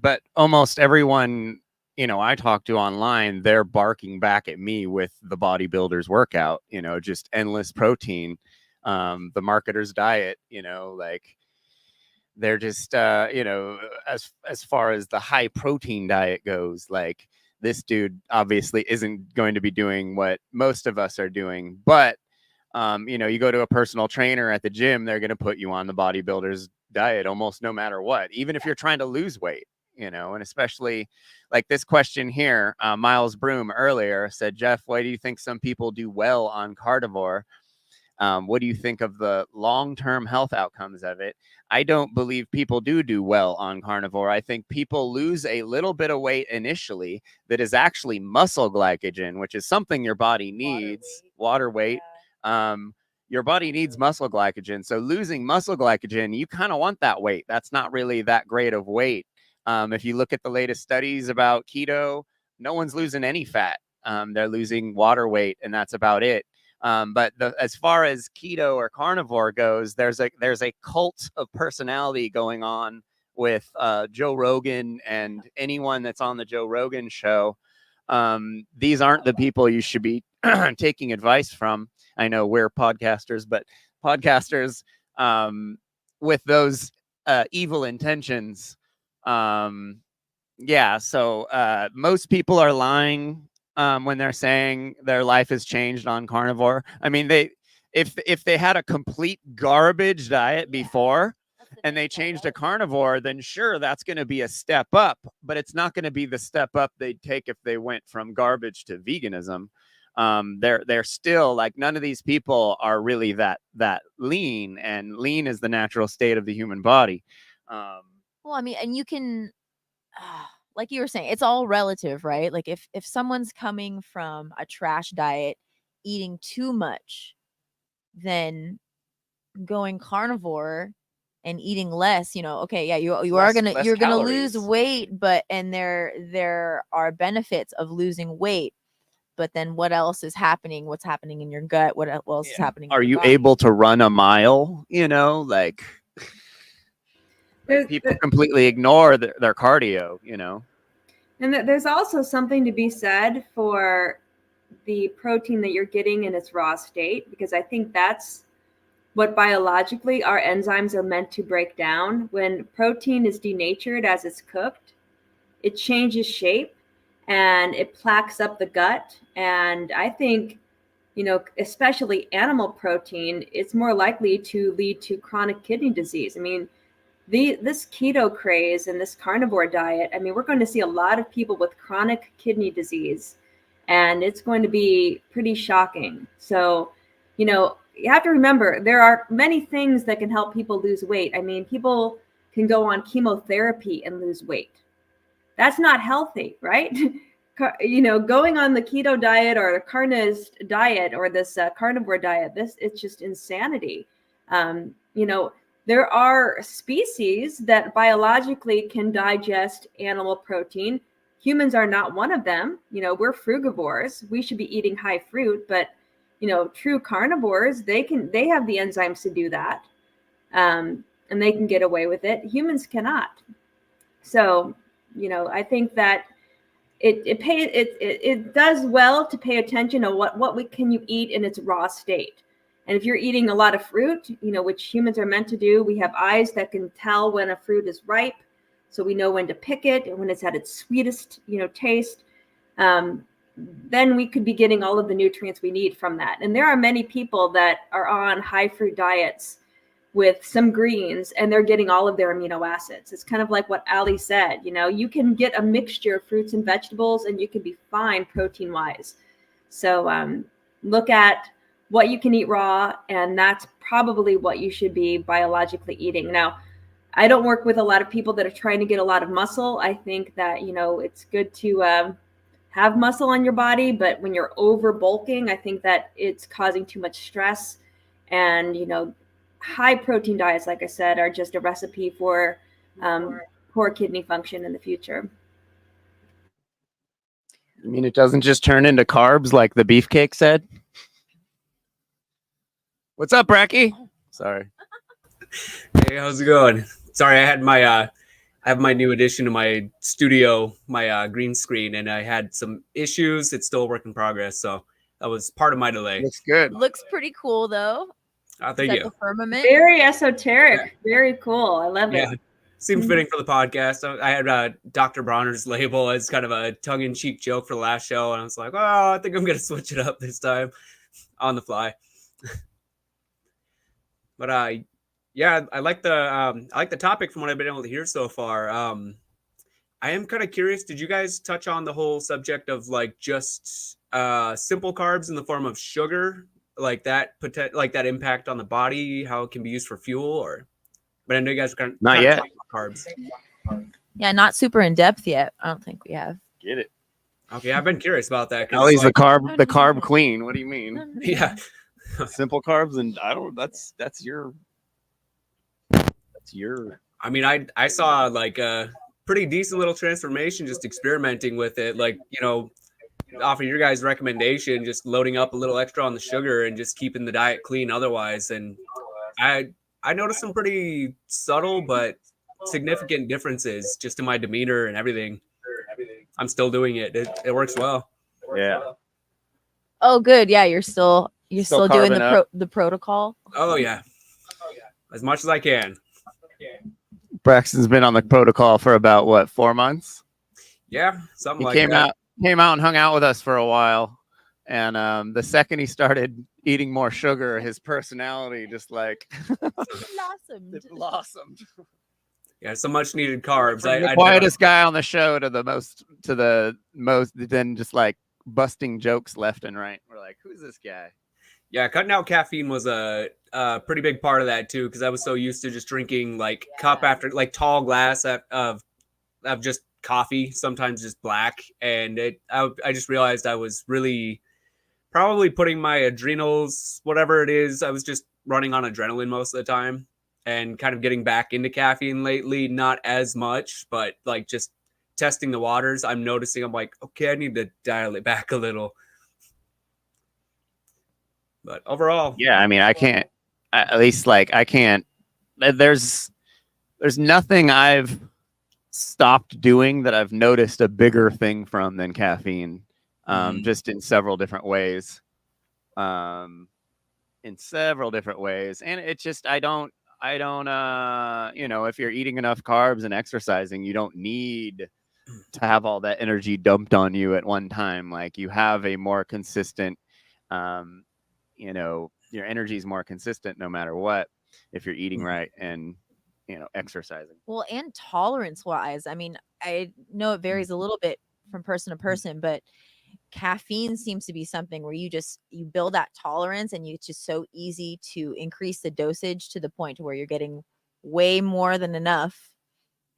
But almost everyone I talk to online, they're barking back at me with the bodybuilder's workout, just endless protein, the marketer's diet, like they're just as far as the high protein diet goes, like, this dude obviously isn't going to be doing what most of us are doing. But, you go to a personal trainer at the gym, they're going to put you on the bodybuilder's diet almost no matter what, even if you're trying to lose weight, and especially like this question here, Miles Broom earlier said, Jeff, why do you think some people do well on carnivore? What do you think of the long-term health outcomes of it? I don't believe people do well on carnivore. I think people lose a little bit of weight initially that is actually muscle glycogen, which is something your body needs. Water weight. Your body needs muscle glycogen. So losing muscle glycogen, you kind of want that weight. That's not really that great of weight. If you look at the latest studies about keto, no one's losing any fat. They're losing water weight, and that's about it. But as far as keto or carnivore goes, there's a cult of personality going on with Joe Rogan and anyone that's on the Joe Rogan show. These aren't the people you should be taking advice from. I know we're podcasters, but podcasters with those evil intentions Yeah, so most people are lying when they're saying their life has changed on carnivore. I mean, if they had a complete garbage diet before and they changed to carnivore, then sure, that's going to be a step up, but it's not going to be the step up they'd take if they went from garbage to veganism. They're still like, none of these people are really that lean, and lean is the natural state of the human body. Well, I mean, and you can, like you were saying, it's all relative, right? Like if someone's coming from a trash diet, eating too much, then going carnivore and eating less, okay, yeah, you're gonna lose weight, but and there are benefits of losing weight, but then what else is happening? What's happening in your gut? What else is happening? Are you able to run a mile? Like people completely ignore their cardio, And there's also something to be said for the protein that you're getting in its raw state, because I think that's what biologically our enzymes are meant to break down. When protein is denatured as it's cooked, it changes shape and it plaques up the gut. And I think, especially animal protein, it's more likely to lead to chronic kidney disease. I mean, this keto craze and this carnivore diet, I mean, we're going to see a lot of people with chronic kidney disease, and it's going to be pretty shocking. So, you have to remember, there are many things that can help people lose weight. I mean, people can go on chemotherapy and lose weight. That's not healthy, right? Going on the keto diet or the carnist diet or this carnivore diet, it's just insanity. There are species that biologically can digest animal protein. Humans are not one of them. We're frugivores. We should be eating high fruit, but true carnivores, they have the enzymes to do that. And they can get away with it. Humans cannot. So, I think that it does well to pay attention to what can you eat in its raw state. And if you're eating a lot of fruit, which humans are meant to do, we have eyes that can tell when a fruit is ripe, so we know when to pick it and when it's at its sweetest, taste. Then we could be getting all of the nutrients we need from that. And there are many people that are on high fruit diets with some greens, and they're getting all of their amino acids. It's kind of like what Ali said, you can get a mixture of fruits and vegetables and you can be fine protein wise. So look at what you can eat raw, and that's probably what you should be biologically eating. Now, I don't work with a lot of people that are trying to get a lot of muscle. I think that, it's good to have muscle on your body, but when you're over bulking, I think that it's causing too much stress. And, high protein diets, like I said, are just a recipe for poor kidney function in the future. I mean, it doesn't just turn into carbs like the beefcake said? What's up, Bracky? Sorry. Hey, how's it going? Sorry, I have my new addition to my studio, my green screen, and I had some issues. It's still a work in progress, so that was part of my delay. Looks good. Looks pretty cool though. Thank you. The firmament. Very esoteric. Yeah. Very cool. I love it. Seemed fitting for the podcast. I had Dr. Bronner's label as kind of a tongue-in-cheek joke for the last show, and I was like, oh, I think I'm going to switch it up this time on the fly. But I like the topic from what I've been able to hear so far. I am kind of curious. Did you guys touch on the whole subject of like just simple carbs in the form of sugar, like that impact on the body, how it can be used for fuel? Or, but I know you guys are kind of not yet carbs. Yeah, not super in depth yet. I don't think we have. Get it? Okay, I've been curious about that. Ellie's like, the carb queen. What do you mean? Yeah. Simple carbs, and I don't. That's your. I mean, I saw like a pretty decent little transformation just experimenting with it. Like, off of your guys' recommendation, just loading up a little extra on the sugar and just keeping the diet clean otherwise. And I noticed some pretty subtle but significant differences just in my demeanor and everything. I'm still doing it. It works well. Yeah. Oh, good. Yeah, you're still doing the protocol. Oh yeah, as much as I can. Braxton's been on the protocol for about what, 4 months? Yeah, something He like came that. out and hung out with us for a while, and the second he started eating more sugar, his personality just like blossomed. Yeah, some much needed carbs. From the I quietest guy on the show to the most, then just like busting jokes left and right. We're like, who's this guy? Yeah, cutting out caffeine was a pretty big part of that too, because I was so used to just drinking like cup after like tall glass of just coffee, sometimes just black, and I just realized I was really probably putting my adrenals, whatever it is, I was just running on adrenaline most of the time, and kind of getting back into caffeine lately. Not as much, but like just testing the waters, I'm noticing I'm like, okay, I need to dial it back a little. But overall, Yeah, I mean, I can't. At least, like, I can't. There's nothing I've stopped doing that I've noticed a bigger thing from than caffeine. Just in several different ways. And it's just I don't. If you're eating enough carbs and exercising, you don't need to have all that energy dumped on you at one time. Like, you have a more consistent, your energy is more consistent no matter what if you're eating right and exercising. Well, and tolerance wise, I mean, I know it varies a little bit from person to person, but caffeine seems to be something where you build that tolerance, and it's just so easy to increase the dosage to the point to where you're getting way more than enough,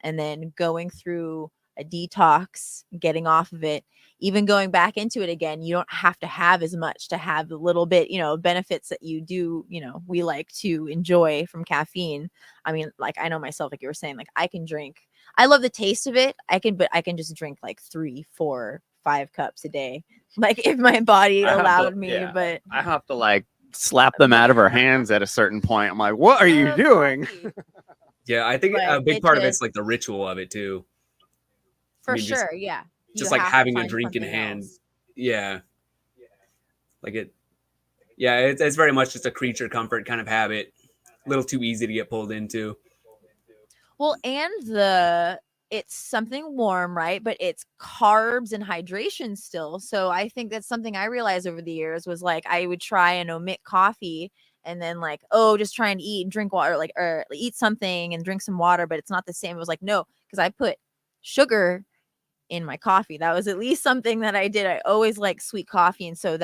and then going through a detox, getting off of it, even going back into it again. You don't have to have as much to have the little bit, benefits that you do, we like to enjoy from caffeine. I mean, like, I know myself, like you were saying, like, I love the taste of it. But I can just drink like 3, 4, 5 cups a day, like if my body allowed me. Yeah. But I have to like slap them out of her hands at a certain point. I'm like, what are you doing? yeah, I think But a big part of it's like the ritual of it too. For just- sure, yeah. Just You like have to having a find drink in something hand. else. Yeah. Like it. Yeah, it's very much just a creature comfort kind of habit. A little too easy to get pulled into. Well, and it's something warm, right? But it's carbs and hydration still. So I think that's something I realized over the years was like I would try and omit coffee and then like, just try and eat and drink water, like, or eat something and drink some water, but it's not the same. It was like, no, because I put sugar in my coffee. That was at least something that I did. I always like sweet coffee. And so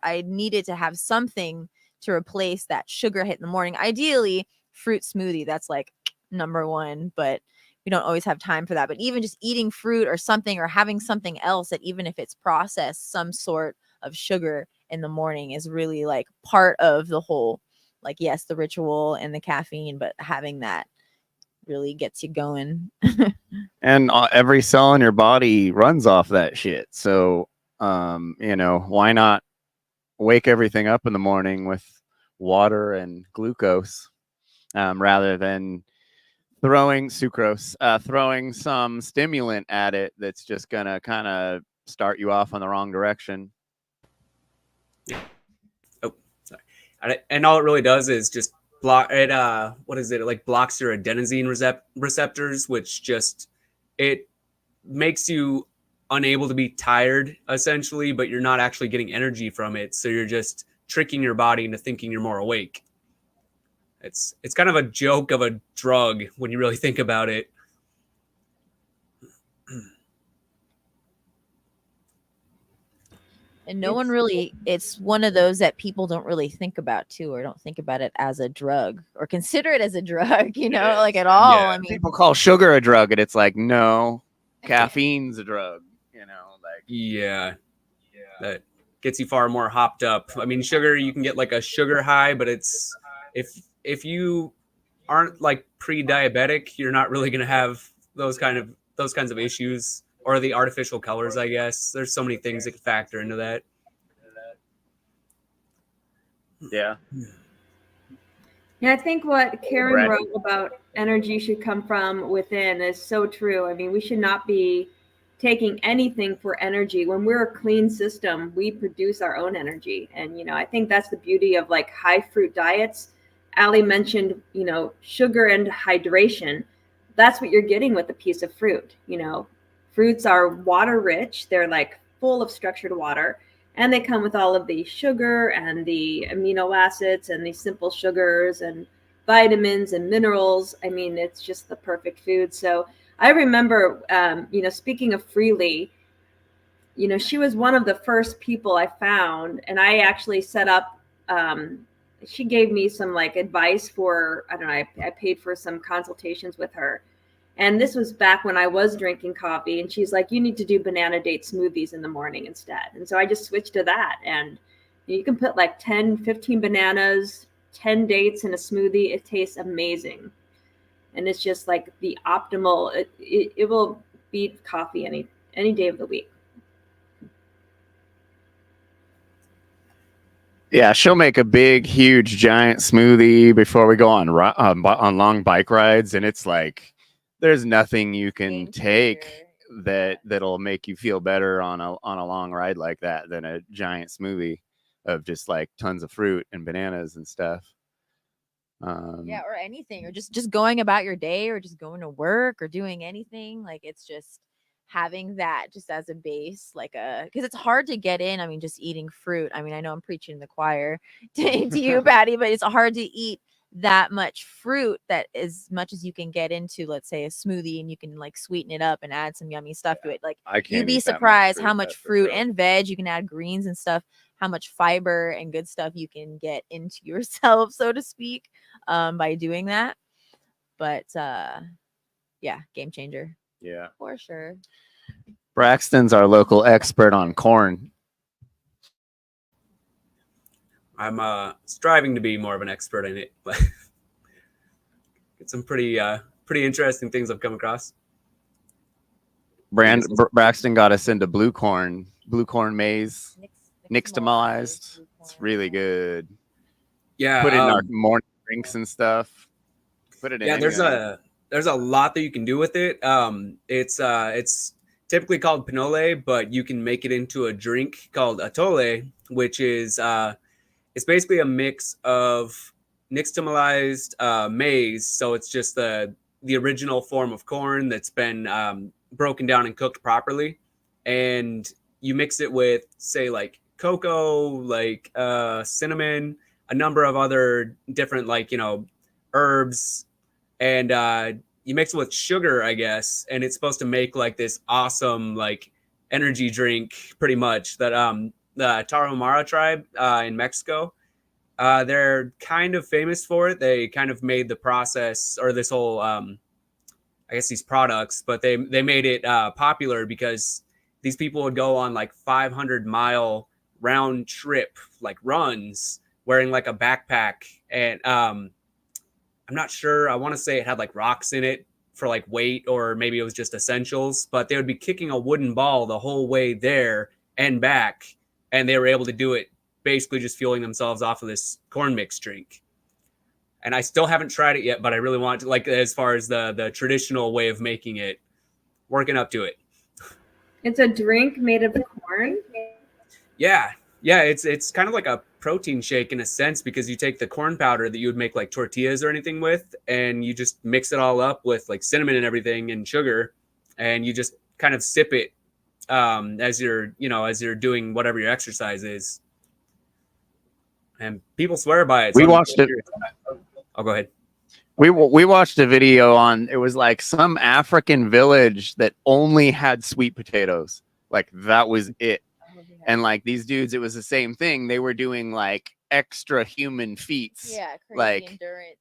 I needed to have something to replace that sugar hit in the morning. Ideally, fruit smoothie. That's like number one, but we don't always have time for that. But even just eating fruit or something, or having something else that, even if it's processed, some sort of sugar in the morning is really like part of the whole, like, yes, the ritual and the caffeine, but having that really gets you going. And every cell in your body runs off that shit. So, why not wake everything up in the morning with water and glucose, rather than throwing sucrose, throwing some stimulant at it that's just gonna kind of start you off on the wrong direction. Oh, sorry. And all it really does is just block it. What is it? It like blocks your adenosine receptors, which just it makes you unable to be tired essentially, but you're not actually getting energy from it. So you're just tricking your body into thinking you're more awake. It's kind of a joke of a drug when you really think about it. And it's one of those that people don't really think about too, or don't think about it as a drug or consider it as a drug, like at all. Yeah. I mean, People call sugar a drug, and it's like, no, caffeine's a drug, like. Yeah. That gets you far more hopped up. I mean, sugar, you can get like a sugar high, but it's if you aren't like pre-diabetic, you're not really going to have those kinds of issues, or the artificial colors, I guess. There's so many things that could factor into that. Yeah. Yeah, I think what Karen wrote about energy should come from within is so true. I mean, we should not be taking anything for energy. When we're a clean system, we produce our own energy. And, I think that's the beauty of like high fruit diets. Allie mentioned, sugar and hydration. that's what you're getting with a piece of fruit. You know, fruits are water rich. They're like full of structured water, and they come with all of the sugar and the amino acids and the simple sugars and vitamins and minerals. I mean, it's just the perfect food. So I remember, you know, speaking of Freely, you know, she was one of the first people I found, and I actually set up. She gave me some like advice for, I don't know, I paid for some consultations with her. And this was back when I was drinking coffee, and she's like, you need to do banana date smoothies in the morning instead. And so I just switched to that. And you can put like 10, 15 bananas, 10 dates in a smoothie. It tastes amazing. And it's just like the optimal, it will beat coffee any day of the week. Yeah, she'll make a big, huge, giant smoothie before we go on long bike rides, and it's like there's nothing you can Game take changer. that'll make you feel better on a long ride like that than a giant smoothie of just like tons of fruit and bananas and stuff. Yeah, or anything, or just going about your day, or just going to work, or doing anything. Like, it's just having that just as a base, like because it's hard to get in. I mean, just eating fruit. I mean, I know I'm preaching to the choir to you, Patty, but it's hard to eat that much fruit, that as much as you can get into, let's say, a smoothie, and you can like sweeten it up and add some yummy stuff to it. Like, I can't you'd be eat that much surprised fruit, how much that's for fruit sure. and veg you can add, greens and stuff, how much fiber and good stuff you can get into yourself, so to speak, by doing that. But yeah, game changer Yeah. for sure. Braxton's our local expert on corn. I'm striving to be more of an expert in it, but it's some pretty interesting things I've come across. Braxton got us into blue corn maize, nixtamalized. It's really good. Yeah, Put it in our morning drinks and stuff. Put it in. Yeah, anything. there's a lot that you can do with it. It's typically called pinole, but you can make it into a drink called atole, which is it's basically a mix of nixtamalized maize. So it's just the original form of corn that's been broken down and cooked properly, and you mix it with, say, like cocoa, like cinnamon, a number of other different, like, you know, herbs, and you mix it with sugar, I guess, and it's supposed to make like this awesome like energy drink, pretty much, that the Tarahumara tribe in Mexico, they're kind of famous for it. They kind of made the process, or this whole I guess these products, but they made it popular because these people would go on like 500-mile round trip like runs wearing like a backpack, and I'm not sure. I want to say it had like rocks in it for like weight, or maybe it was just essentials, but they would be kicking a wooden ball the whole way there and back. And they were able to do it basically just fueling themselves off of this corn mix drink. And I still haven't tried it yet, but I really want to, like, as far as the traditional way of making it, working up to it. It's a drink made of corn. Yeah. Yeah. It's kind of like a protein shake in a sense, because you take the corn powder that you would make like tortillas or anything with, and you just mix it all up with like cinnamon and everything and sugar, and you just kind of sip it as you're doing whatever your exercise is. And people swear by it. We watched it. I'll go ahead. We watched a video on, it was like some African village that only had sweet potatoes. Like, that was it. And like these dudes, it was the same thing. They were doing like extra human feats. Yeah,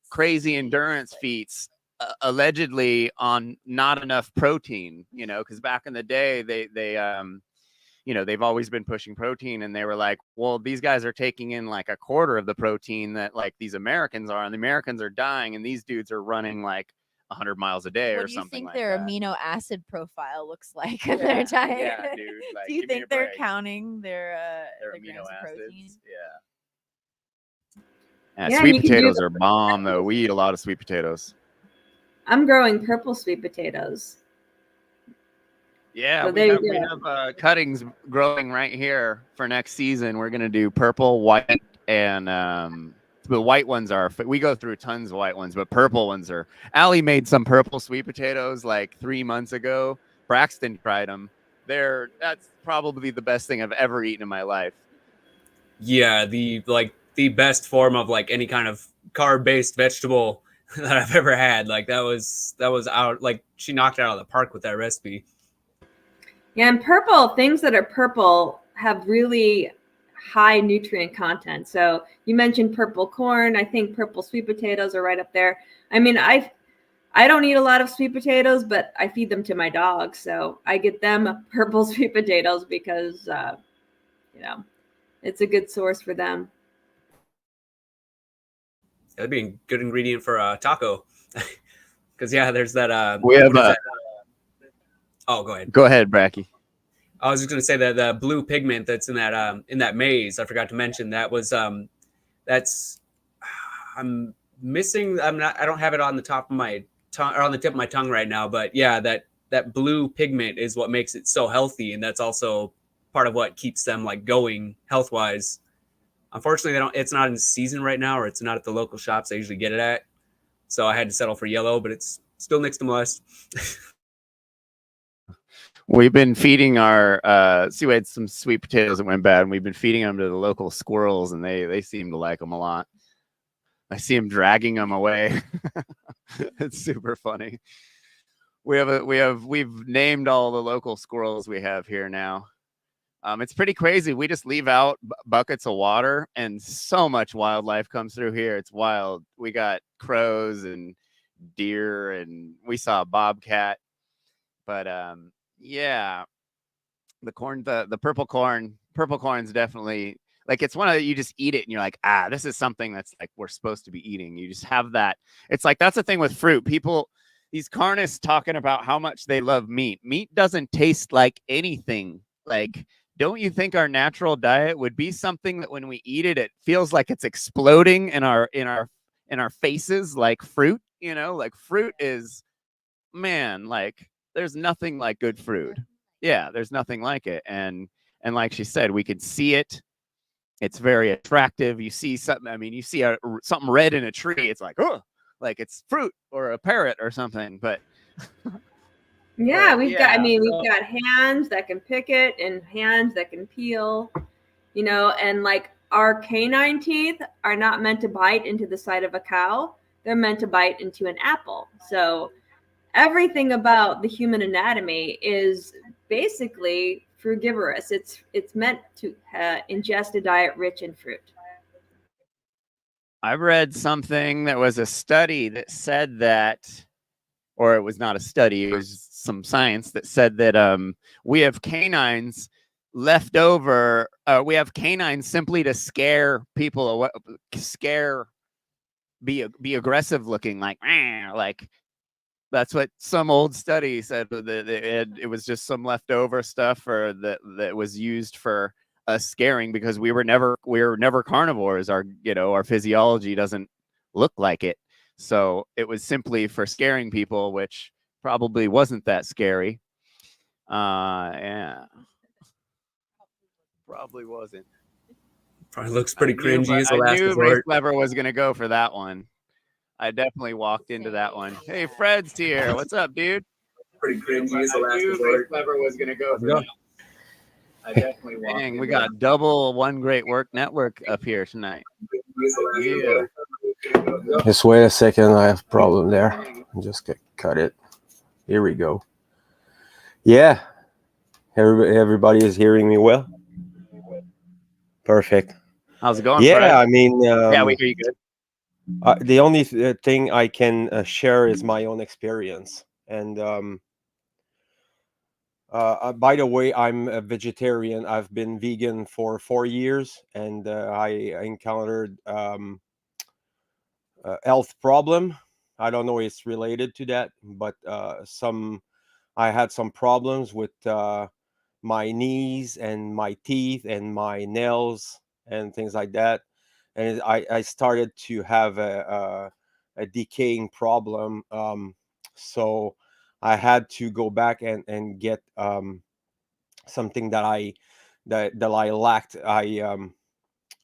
crazy endurance feats, allegedly on not enough protein, you know, because back in the day, they you know, they've always been pushing protein, and they were like, well, these guys are taking in like a quarter of the protein that like these Americans are, and the Americans are dying, and these dudes are running like 100 miles a day or something like that. What do you think their amino acid profile looks like in their diet? Yeah, dude. Like, do you think they're counting their amino acids? Yeah, sweet potatoes are bomb, though. We eat a lot of sweet potatoes. I'm growing purple sweet potatoes. Yeah, so we have cuttings growing right here for next season. We're gonna do purple, white, and the white ones are. We go through tons of white ones, but purple ones are. Allie made some purple sweet potatoes like 3 months ago. Braxton tried them. That's probably the best thing I've ever eaten in my life. Yeah, the best form of like any kind of carb-based vegetable that I've ever had. Like that was out, like she knocked it out of the park with that recipe. Yeah, and purple, things that are purple have really high nutrient content. So you mentioned purple corn. I think purple sweet potatoes are right up there. I mean, I don't eat a lot of sweet potatoes, but I feed them to my dogs. So I get them purple sweet potatoes because, it's a good source for them. That'd be a good ingredient for a taco. Because yeah, there's that. We have that? Oh, go ahead. Go ahead, Bracky. I was just gonna say that the blue pigment that's in that maize. I forgot to mention that was that's I'm missing. I don't have it on the top of my tongue or on the tip of my tongue right now. But yeah, that blue pigment is what makes it so healthy, and that's also part of what keeps them like going health wise. Unfortunately, it's not in season right now, or it's not at the local shops I usually get it at. So I had to settle for yellow, but it's still next to molest. We've been feeding our we had some sweet potatoes that went bad, and we've been feeding them to the local squirrels, and they seem to like them a lot. I see them dragging them away. It's super funny. We've named all the local squirrels we have here now. It's pretty crazy. We just leave out buckets of water, and so much wildlife comes through here. It's wild. We got crows and deer, and we saw a bobcat. But yeah, the corn, the purple corn's definitely like, it's one of you just eat it and you're like, this is something that's like we're supposed to be eating. You just have that. It's like that's the thing with fruit. People, these carnists talking about how much they love meat. Meat doesn't taste like anything. Like, don't you think our natural diet would be something that when we eat it, it feels like it's exploding in our faces, like fruit? Like fruit is, man, like there's nothing like good fruit. Yeah, there's nothing like it. And like she said, we could see it. It's very attractive. You see something. I mean, you see something red in a tree. It's like, oh, like it's fruit or a parrot or something. But yeah, we've got hands that can pick it and hands that can peel, and like our canine teeth are not meant to bite into the side of a cow. They're meant to bite into an apple. So everything about the human anatomy is basically frugivorous. It's meant to ingest a diet rich in fruit. I've read something that was a study that said that, or it was not a study, it was some science that said that we have canines left over. We have canines simply to scare people away, be aggressive looking, like that's what some old study said. That it was just some leftover stuff, or that was used for us scaring, because we were never carnivores. Our physiology doesn't look like it, so it was simply for scaring people, which probably wasn't that scary. Yeah, probably wasn't. Probably looks pretty cringy as a I last knew Ray resort. Clever was gonna go for that one. I definitely walked into that one. Hey, Fred's here. What's up, dude? Pretty cringy as a last resort. Clever was gonna go for that. I definitely walked. Dang, we got double One Great Work Network up here tonight. Yeah. Just wait a second. I have a problem there. I just cut it. Here we go. Yeah. Everybody is hearing me well? Perfect. How's it going, Yeah, Fred? I mean... yeah, we hear you good. The only thing I can share is my own experience. And by the way, I'm a vegetarian. I've been vegan for 4 years, and I encountered a health problem. I don't know if it's related to that, but I had some problems with my knees and my teeth and my nails and things like that. And I started to have a decaying problem. So I had to go back and get something that I lacked. I'm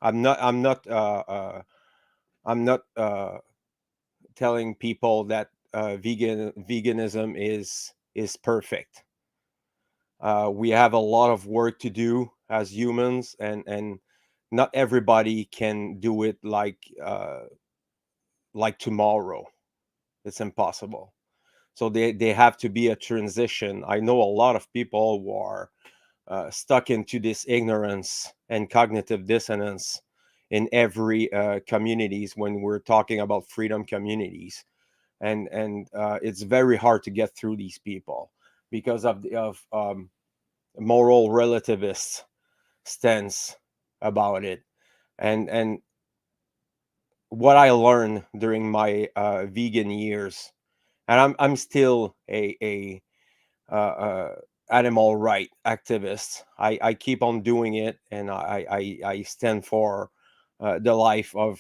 not I'm not telling people that veganism is perfect. We have a lot of work to do as humans, and not everybody can do it like tomorrow. It's impossible. So they have to be a transition. I know a lot of people who are stuck into this ignorance and cognitive dissonance in every communities when we're talking about freedom communities, and it's very hard to get through these people because of moral relativist stance about it. And what I learned during my vegan years, and I'm still a animal right activist. I keep on doing it, and I stand for the life of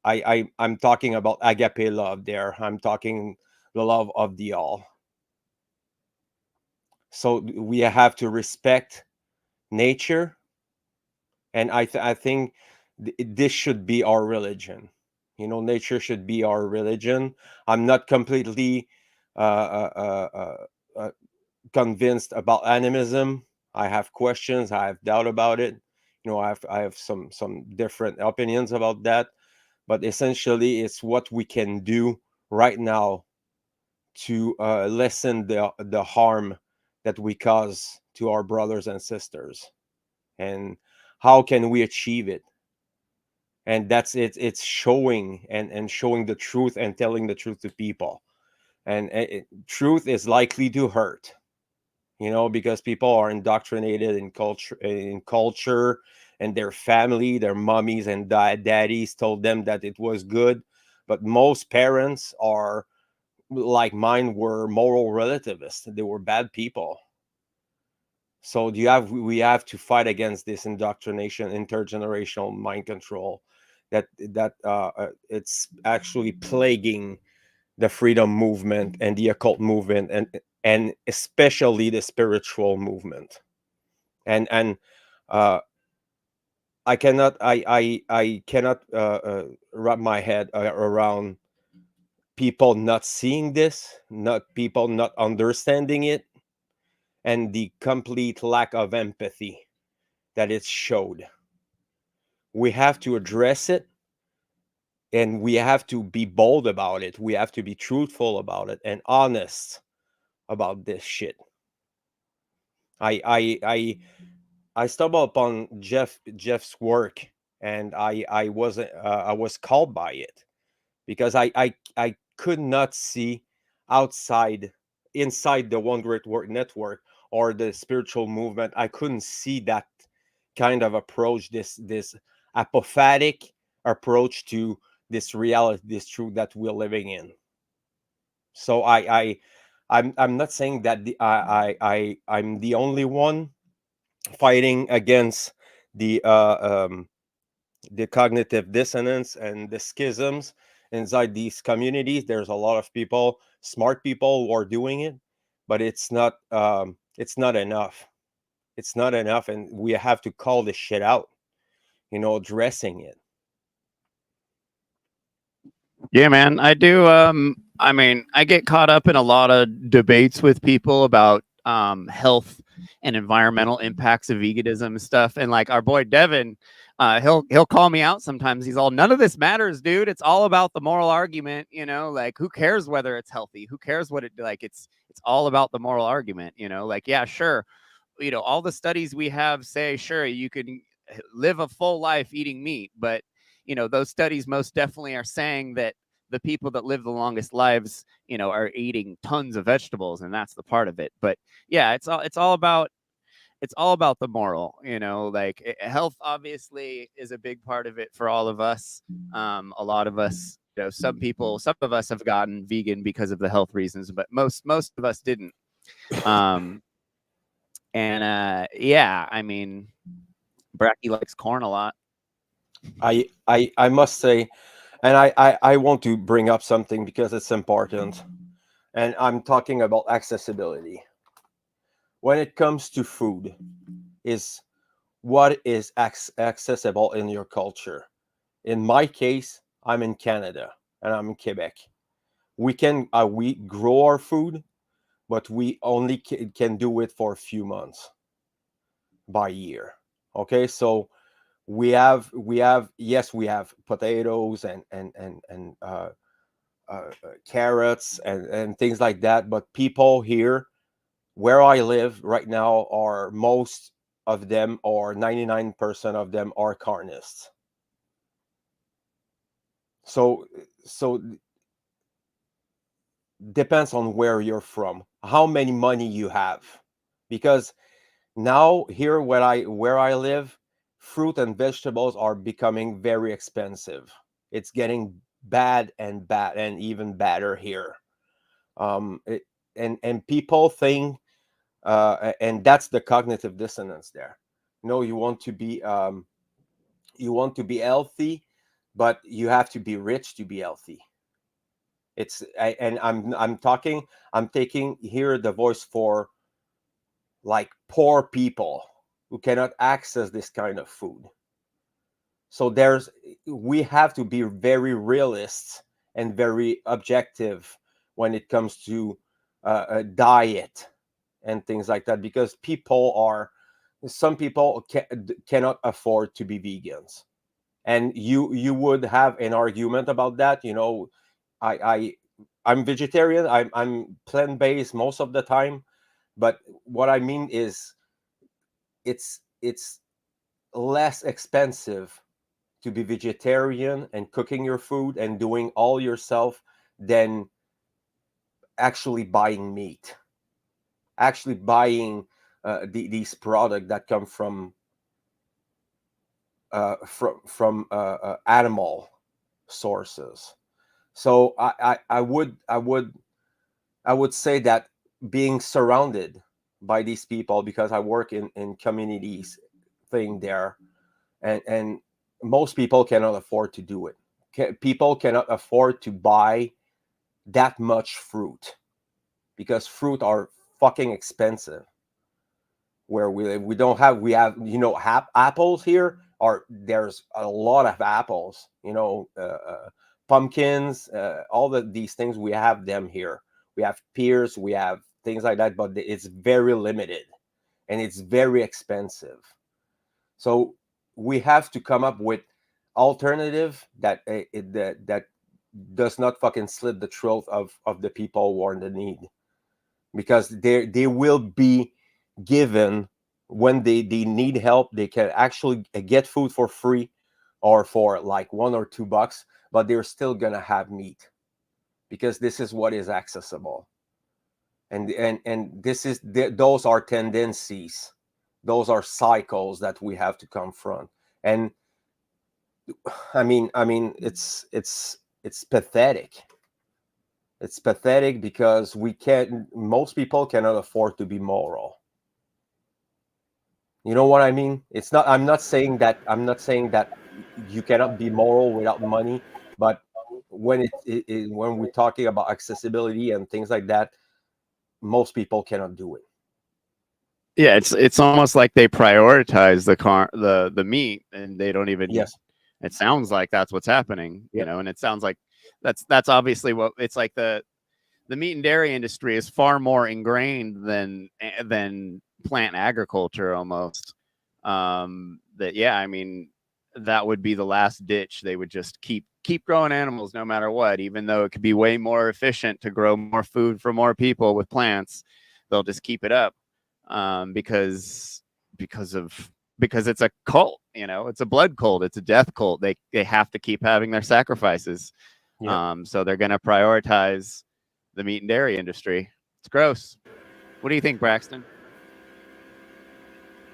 I'm talking about agape love there. I'm talking the love of the all. So we have to respect nature, and I think this should be our religion. You know, nature should be our religion. I'm not completely uh, uh, uh, uh, convinced about animism. I have questions. I have doubt about it. You know, I have some different opinions about that. But essentially, it's what we can do right now to lessen the harm that we cause to our brothers and sisters, and how can we achieve it? And that's it. It's showing and showing the truth and telling the truth to people. And truth is likely to hurt, you know, because people are indoctrinated in culture, and their family, their mummies and daddies told them that it was good. But most parents are like mine, were moral relativists. They were bad people. So we have to fight against this indoctrination, intergenerational mind control that it's actually plaguing the freedom movement and the occult movement, and especially the spiritual movement. And I cannot wrap my head around people not seeing this, not people not understanding it, and the complete lack of empathy that it showed. We have to address it, and we have to be bold about it. We have to be truthful about it and honest about this shit. I stumbled upon Jeff's work, and I was called by it because I could not see outside inside the One Great Work Network or the spiritual movement. I couldn't see that kind of approach, this apophatic approach to this reality, this truth that we're living in. So I'm not saying that I'm the only one fighting against the the cognitive dissonance and the schisms inside these communities. There's a lot of people, smart people, who are doing it, but it's not enough. It's not enough, and we have to call this shit out. You know, addressing it. Yeah, man, I do. I mean, I get caught up in a lot of debates with people about health and environmental impacts of veganism and stuff. And like our boy Devin, he'll call me out sometimes. He's all, none of this matters, dude. It's all about the moral argument. You know, like who cares whether it's healthy? Who cares what it like? It's all about the moral argument. You know, like yeah, sure. You know, all the studies we have say, sure, you can live a full life eating meat, but you know, those studies most definitely are saying that the people that live the longest lives, you know, are eating tons of vegetables, and that's the part of it. But yeah, it's all about the moral, you know, like health obviously is a big part of it for all of us. A lot of us, you know, some of us have gotten vegan because of the health reasons, but most of us didn't. And yeah, I mean, Bracky likes corn a lot. I must say, and I want to bring up something because it's important, and I'm talking about accessibility. When it comes to food, is what is accessible in your culture. in my case, I'm in Canada and I'm in Quebec. We grow our food, but we only can do it for a few months by year. Okay, so we have yes, we have potatoes and carrots and things like that, but people here where I live right now are most of them, or 99% of them, are carnists. So depends on where you're from, how many money you have, because now here where I live, fruit and vegetables are becoming very expensive. It's getting bad and even badder here. And people think, and that's the cognitive dissonance there. No, you want to be healthy, but you have to be rich to be healthy. I'm taking here the voice for like poor people who cannot access this kind of food. So we have to be very realist and very objective when it comes to a diet and things like that, because some people cannot afford to be vegans, and you would have an argument about that. I'm vegetarian, I'm plant-based most of the time, but what I mean is it's less expensive to be vegetarian and cooking your food and doing all yourself than actually buying meat, actually buying these products that come from animal sources. So I would say that being surrounded by these people, because I work in communities thing there, and most people cannot afford to do it. People cannot afford to buy that much fruit, because fruit are fucking expensive where we live. We have apples here, there's a lot of apples, pumpkins, all these things, we have them here. We have pears, we have things like that, but it's very limited and it's very expensive. So we have to come up with alternative that does not fucking slit the throat of the people who are in the need, because they will be given when they need help. They can actually get food for free or for like $1 or $2, but they're still gonna have meat because this is what is accessible. And those are tendencies, those are cycles that we have to confront. And I mean it's pathetic. It's pathetic because most people cannot afford to be moral. You know what I mean? I'm not saying that you cannot be moral without money, but when when we're talking about accessibility and things like that, most people cannot do it. Yeah, it's almost like they prioritize the meat, and they don't even. Yes. It sounds like that's what's happening, Yep. and it sounds like that's obviously what it's like. The meat and dairy industry is far more ingrained than plant agriculture almost. That would be the last ditch. They would just keep growing animals no matter what, even though it could be way more efficient to grow more food for more people with plants. They'll just keep it up because it's a cult. It's a blood cult. It's a death cult. They have to keep having their sacrifices. Yeah. So they're going to prioritize the meat and dairy industry. It's gross. What do you think, Braxton?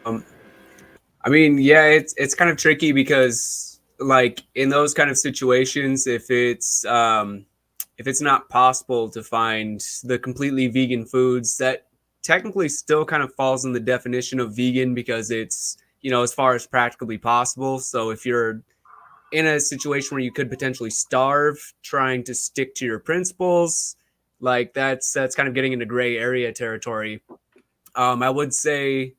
I mean, yeah, it's kind of tricky because, like, in those kind of situations, if it's not possible to find the completely vegan foods, that technically still kind of falls in the definition of vegan, because it's, as far as practically possible. So if you're in a situation where you could potentially starve, trying to stick to your principles, like that's kind of getting into gray area territory. I would say,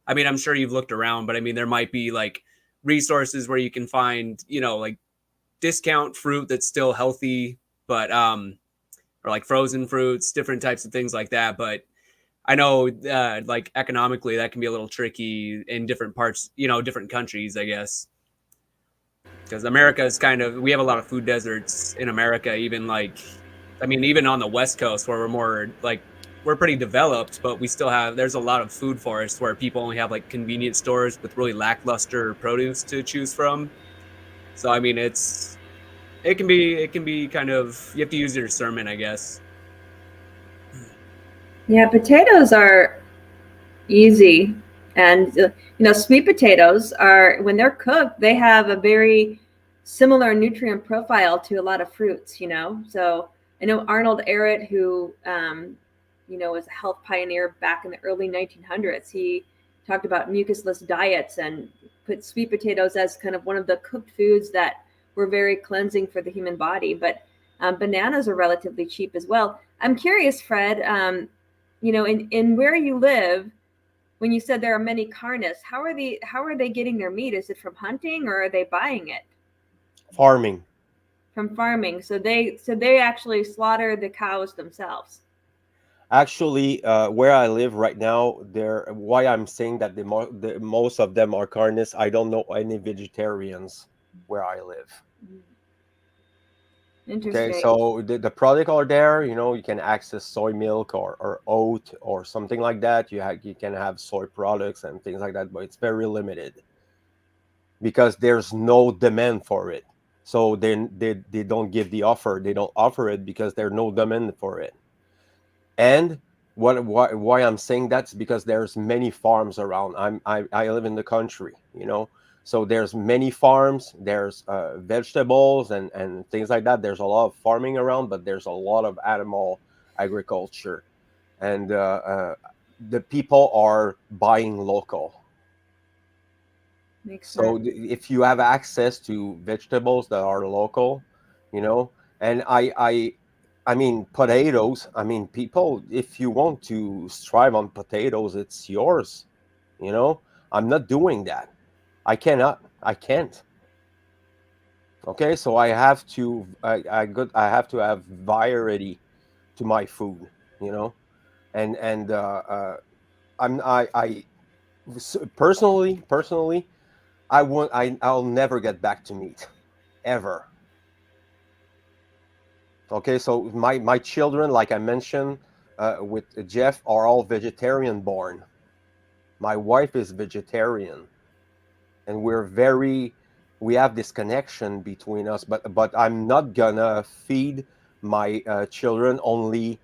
I'm sure you've looked around, but there might be like resources where you can find, like discount fruit that's still healthy, but or like frozen fruits, different types of things like that. But I know like economically that can be a little tricky in different parts, different countries, I guess. Because America is we have a lot of food deserts in America, even even on the West Coast where we're pretty developed, but there's a lot of food forests where people only have like convenience stores with really lackluster produce to choose from. So I mean, it can be kind of, you have to use your discernment, I guess. Yeah, potatoes are easy. And, sweet potatoes are, when they're cooked, they have a very similar nutrient profile to a lot of fruits, So I know Arnold Ehret, who, was a health pioneer back in the early 1900s. He talked about mucusless diets and put sweet potatoes as kind of one of the cooked foods that were very cleansing for the human body. But bananas are relatively cheap as well. I'm curious, Fred, in where you live, when you said there are many carnists, how are they getting their meat? Is it from hunting or are they buying it? Farming. From farming. So they actually slaughter the cows themselves. Actually, where I live right now, why I'm saying that the most of them are carnists, I don't know any vegetarians where I live. Interesting. Okay, so the product are there, you can access soy milk or oat or something like that. You can have soy products and things like that, but it's very limited because there's no demand for it. So then they don't give the offer. They don't offer it because there's no demand for it. And why I'm saying that's because there's many farms around. I live in the country, so there's many farms. There's vegetables and things like that. There's a lot of farming around, but there's a lot of animal agriculture, and the people are buying local. Makes So sense. if you have access to vegetables that are local, and I mean potatoes. I mean, people, if you want to strive on potatoes, it's yours. I'm not doing that. I cannot. I can't. Okay, so I have to. I have to have variety to my food. And I personally, I'll never get back to meat, ever. Okay, so my children, like I mentioned with Jeff, are all vegetarian born. My wife is vegetarian, and we have this connection between us. But I'm not gonna feed my children only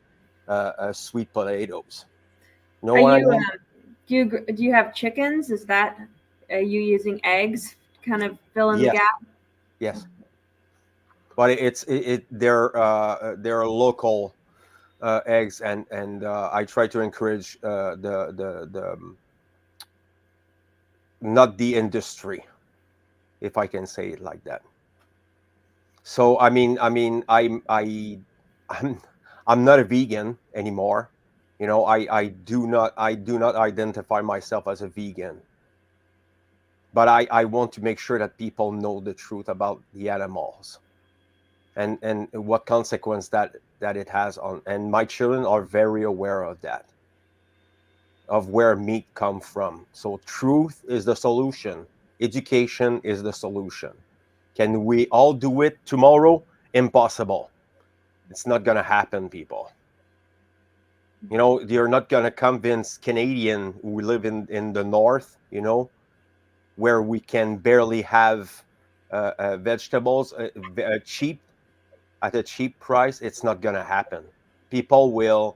sweet potatoes. Know Are what I you mean? do you have chickens? Are you using eggs to kind of fill in the Yes, gap? yes. But they're local eggs, and I try to encourage the not the industry, if I can say it like that. So I'm I'm not a vegan anymore. I do not identify myself as a vegan, but I want to make sure that people know the truth about the animals and what consequence that it has on. And my children are very aware of that, of where meat come from. So truth is the solution. Education is the solution. Can we all do it tomorrow? Impossible. It's not going to happen, people. You're not going to convince Canadian who live in the north, where we can barely have vegetables cheap at a cheap price. It's not going to happen. People will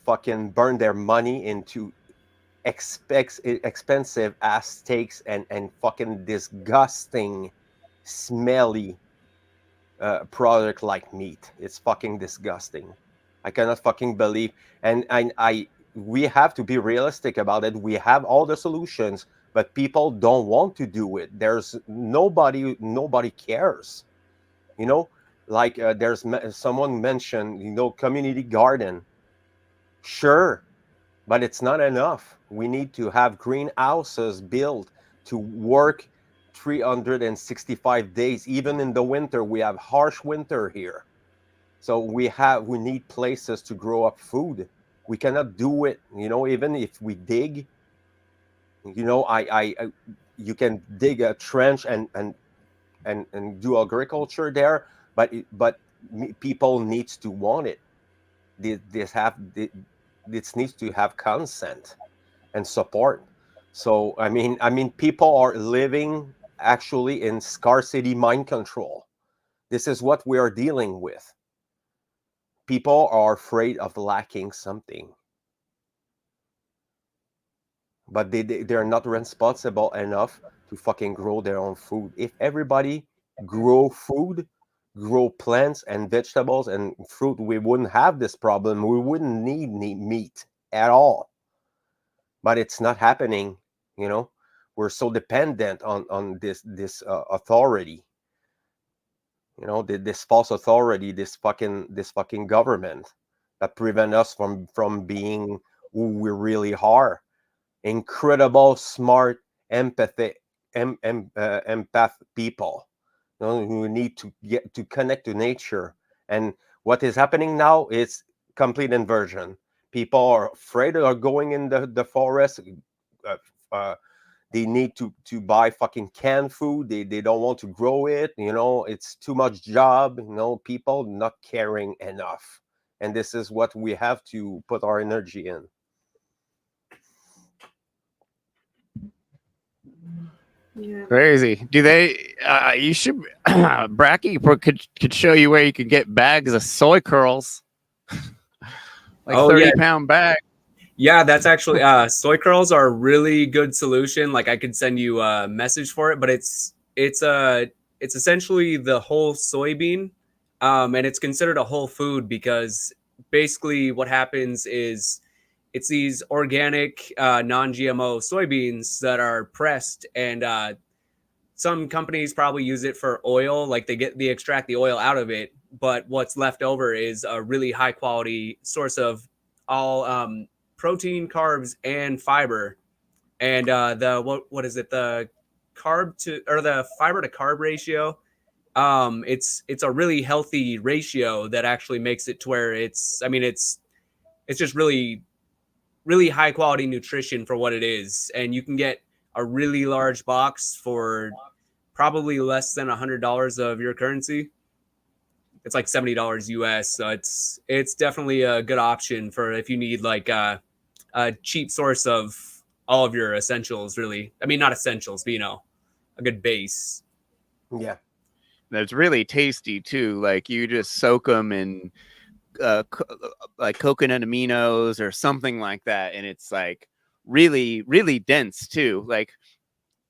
fucking burn their money into expensive ass steaks and fucking disgusting, smelly product like meat. It's fucking disgusting. I cannot fucking believe. And we have to be realistic about it. We have all the solutions, but people don't want to do it. There's nobody cares. Like someone mentioned, community garden. Sure, but it's not enough. We need to have greenhouses built to work 365 days. Even in the winter, we have harsh winter here. So we need places to grow up food. We cannot do it, even if we dig, you can dig a trench and do agriculture there, but people needs to want it. This needs to have consent and support. So I mean people are living actually in scarcity mind control. This is what we are dealing with. People are afraid of lacking something, but they're not responsible enough to fucking grow their own food. If everybody grow food, grow plants and vegetables and fruit, we wouldn't have this problem. We wouldn't need meat at all. But it's not happening. We're so dependent on this authority. This false authority, this fucking government that prevent us from being who we really are. Incredible, smart, empath people, who need to get to connect to nature. And what is happening now is complete inversion. People are afraid of going in the forest. Uh, uh, they need to buy fucking canned food. They don't want to grow it. It's too much job. People not caring enough. And this is what we have to put our energy in. Yeah. Crazy. Do they? You should. Bracky could show you where you could get bags of soy curls, like 30-pound bag. Yeah, that's actually soy curls are a really good solution. Like I could send you a message for it, but it's essentially the whole soybean, and it's considered a whole food because basically what happens is it's these organic non-GMO soybeans that are pressed, and some companies probably use it for oil, like they extract the oil out of it, but what's left over is a really high quality source of all protein, carbs, and fiber. And what is it? The fiber to carb ratio. It's a really healthy ratio that actually makes it to where it's just really, really high quality nutrition for what it is. And you can get a really large box for probably less than $100 of your currency. It's like $70 US. So it's definitely a good option for if you need like a cheap source of all of your essentials, really. I mean, not essentials, but a good base. Yeah. That's really tasty too. Like you just soak them in like coconut aminos or something like that, and it's like really, really dense too. Like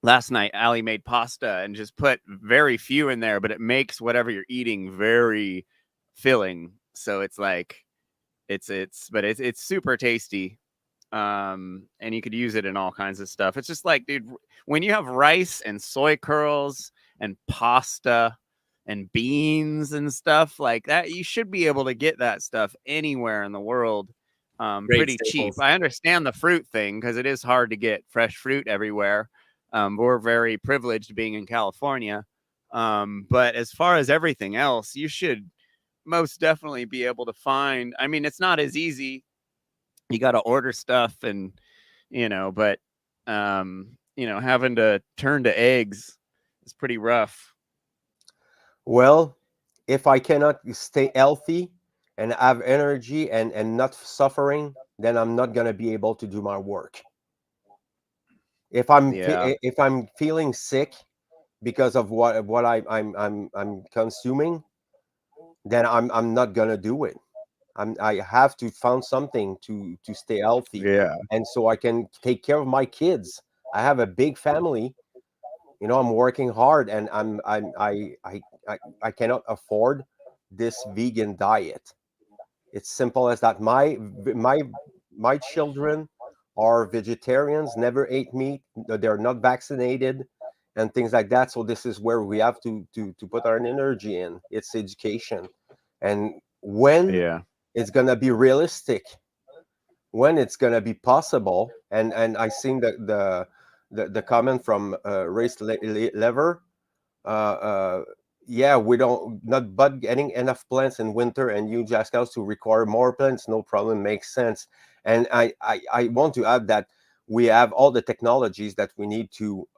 last night, Ali made pasta and just put very few in there, but it makes whatever you're eating very filling. So it's like it's super tasty. And you could use it in all kinds of stuff. It's just like, dude, when you have rice and soy curls and pasta and beans and stuff like that, you should be able to get that stuff anywhere in the world pretty cheap. I understand the fruit thing because it is hard to get fresh fruit everywhere. We're very privileged being in California. But as far as everything else, you should most definitely be able to find. I mean, it's not as easy. You got to order stuff and, but, having to turn to eggs is pretty rough. Well, if I cannot stay healthy and have energy and not suffering, then I'm not going to be able to do my work. If I'm feeling sick because of what I'm consuming, then I'm not going to do it. I have to find something to stay healthy. Yeah. And so I can take care of my kids. I have a big family. I'm working hard, and I cannot afford this vegan diet. It's simple as that. My children are vegetarians, never ate meat. They're not vaccinated, and things like that. So this is where we have to put our energy in. It's education, and when it's gonna be realistic, when it's gonna be possible, and I think that the comment from Lever. Yeah, we don't not but getting enough plants in winter and huge cows to require more plants, no problem, makes sense. And I want to add that we have all the technologies that we need to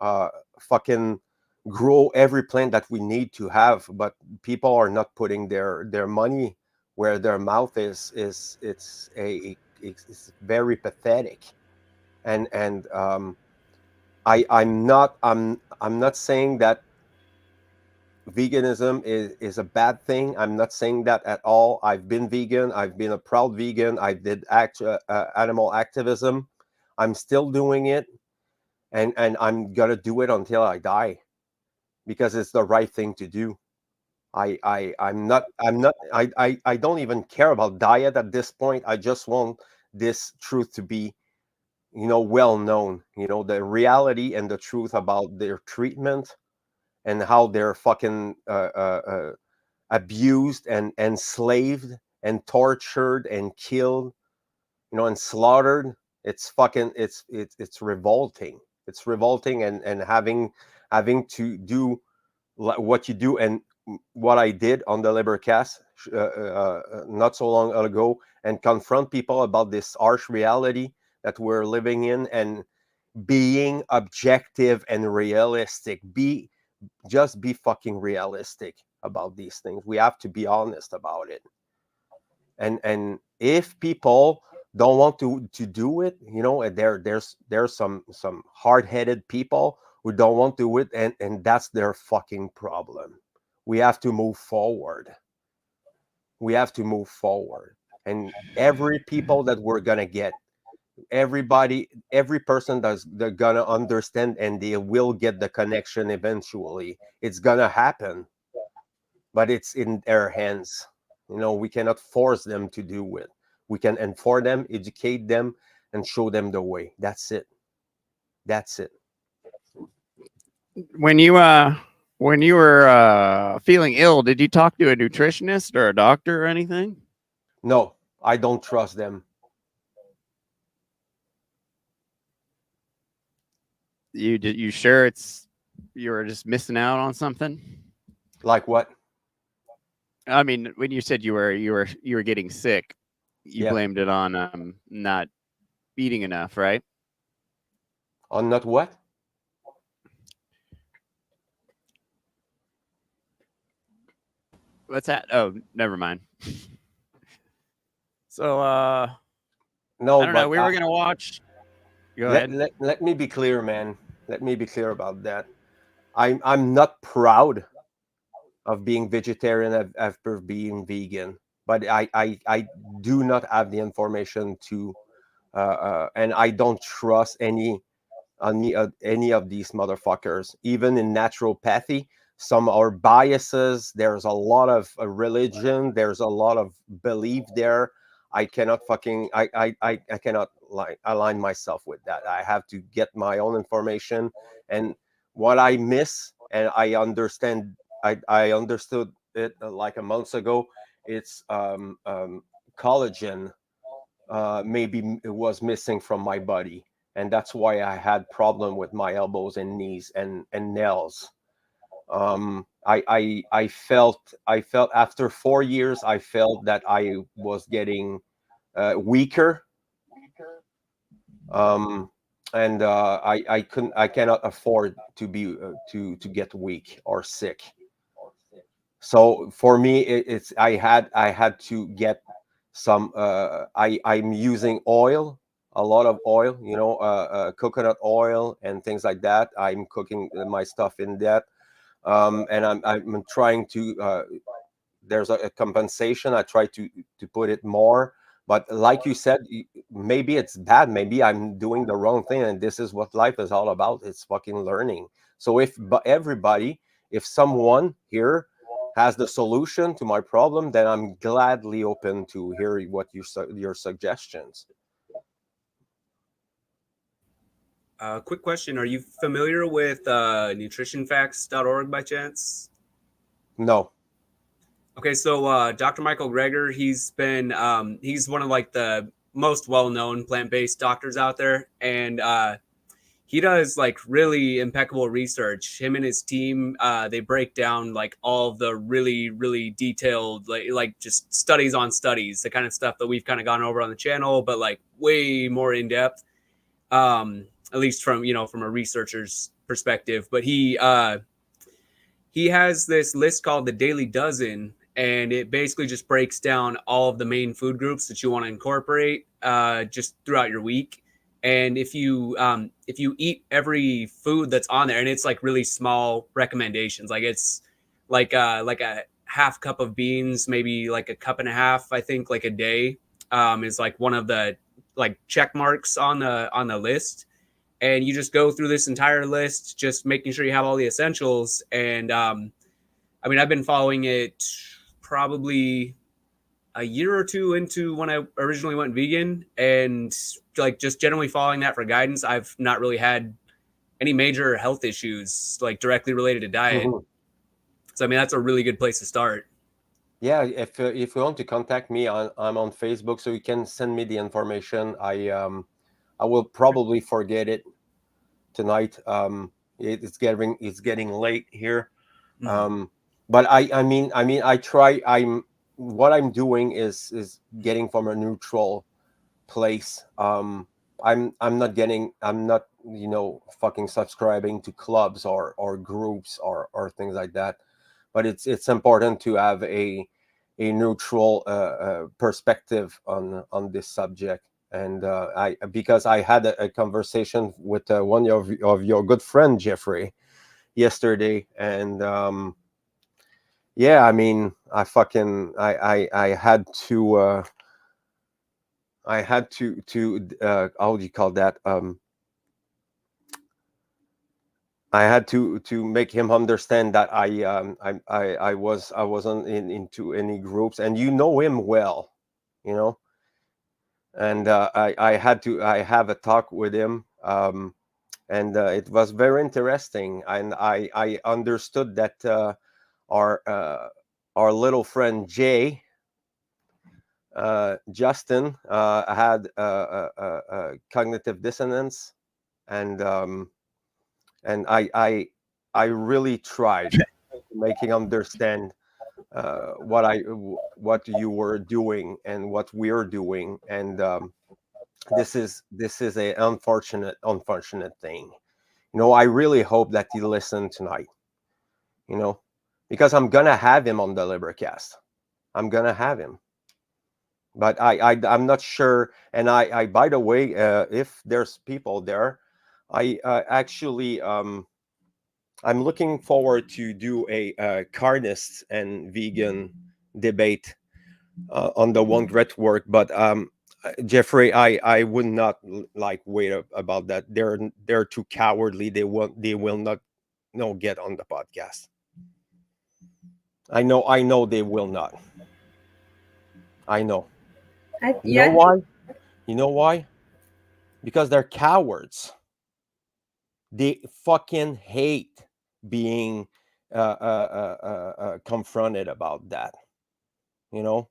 fucking grow every plant that we need to have, but people are not putting their money where their mouth is. It's very pathetic. And I'm not saying that veganism is a bad thing. I'm not saying that at all. I've been vegan. I've been a proud vegan. I did animal activism. I'm still doing it, and I'm gonna do it until I die, because it's the right thing to do. I don't even care about diet at this point. I just want this truth to be, well known. The reality and the truth about their treatment and how they're fucking abused and enslaved and tortured and killed, and slaughtered. It's fucking it's revolting. It's revolting, and having to do what you do and what I did on the Libercast not so long ago, and confront people about this harsh reality that we're living in, and being objective and realistic. Just be fucking realistic about these things. We have to be honest about it. And if people don't want to do it, there's some hard-headed people who don't want to do it, and that's their fucking problem. We have to move forward. We have to move forward. And every people that we're gonna get, every person they're gonna understand, and they will get the connection eventually. It's gonna happen, but it's in their hands. We cannot force them to do it. We can inform them, educate them, and show them the way. That's it. When you were feeling ill, did you talk to a nutritionist or a doctor or anything? No, I don't trust them. You sure you were just missing out on something? Like what? I mean, when you said you were getting sick, you blamed it on not eating enough, right? On not what? What's that? Oh, never mind. So no, I don't know. We were gonna watch. Go ahead. Let me be clear, man. Let me be clear about that. I'm not proud of being vegetarian after being vegan, but I do not have the information to, and I don't trust any of these motherfuckers. Even in naturopathy, some are biases. There's a lot of religion. There's a lot of belief there. I cannot fucking I cannot align myself with that. I have to get my own information, and what I miss, and I understand. I understood it like a month ago. It's collagen. Maybe it was missing from my body, and that's why I had problem with my elbows and knees and nails. I felt after 4 years, I felt that I was getting weaker, and I cannot afford to be to get weak or sick. So for me, I had to get some. I'm using oil, a lot of oil, coconut oil and things like that. I'm cooking my stuff in that, and I'm trying to. There's a compensation. I try to put it more, but like you said, maybe it's bad. Maybe I'm doing the wrong thing, and this is what life is all about. It's fucking learning. So if someone here has the solution to my problem, then I'm gladly open to hear what your suggestions. Quick question: are you familiar with nutritionfacts.org by chance? No. Okay, so Dr. Michael Greger, he's one of like the most well-known plant-based doctors out there, and he does like really impeccable research. Him and his team, they break down like all the really, really detailed, like just studies on studies, the kind of stuff that we've kind of gone over on the channel, but like way more in depth. At least from from a researcher's perspective. But he has this list called the Daily Dozen, and it basically just breaks down all of the main food groups that you want to incorporate just throughout your week. And if you eat every food that's on there, and it's like really small recommendations, like it's like a half cup of beans, maybe like a cup and a half, I think, like a day, is like one of the like check marks on the list. And you just go through this entire list, just making sure you have all the essentials. And I mean, I've been following it probably a year or two into when I originally went vegan, and like just generally following that for guidance. I've not really had any major health issues like directly related to diet. So I mean, that's a really good place to start. Yeah, if you want to contact me, I'm on Facebook, so you can send me the information. I will probably forget it tonight. It's getting late here. But I mean I try. What I'm doing is getting from a neutral place. I'm not fucking subscribing to clubs or groups or things like that. But it's important to have a neutral perspective on this subject. And because I had a conversation with one of your good friend Jeffrey yesterday, and yeah, I mean, I had to how do you call that? I had to make him understand that I wasn't into any groups, and you know him well, you know. And I have a talk with him, and it was very interesting, and I understood that our little friend Jay, Justin, had cognitive dissonance, and I really tried to make him understand what you were doing and what we're doing, and this is a unfortunate thing. I really hope that he listened tonight. Because I'm gonna have him on the Libercast. I'm gonna have him, but I'm not sure. And I by the way, if there's people there, I actually I'm looking forward to do a carnist and vegan debate on the One Great Work. But Jeffrey, I would not wait about that. They're too cowardly. They will not get on the podcast. I know they will not. I know. You know why? You know why? Because they're cowards. They fucking hate being confronted about that. And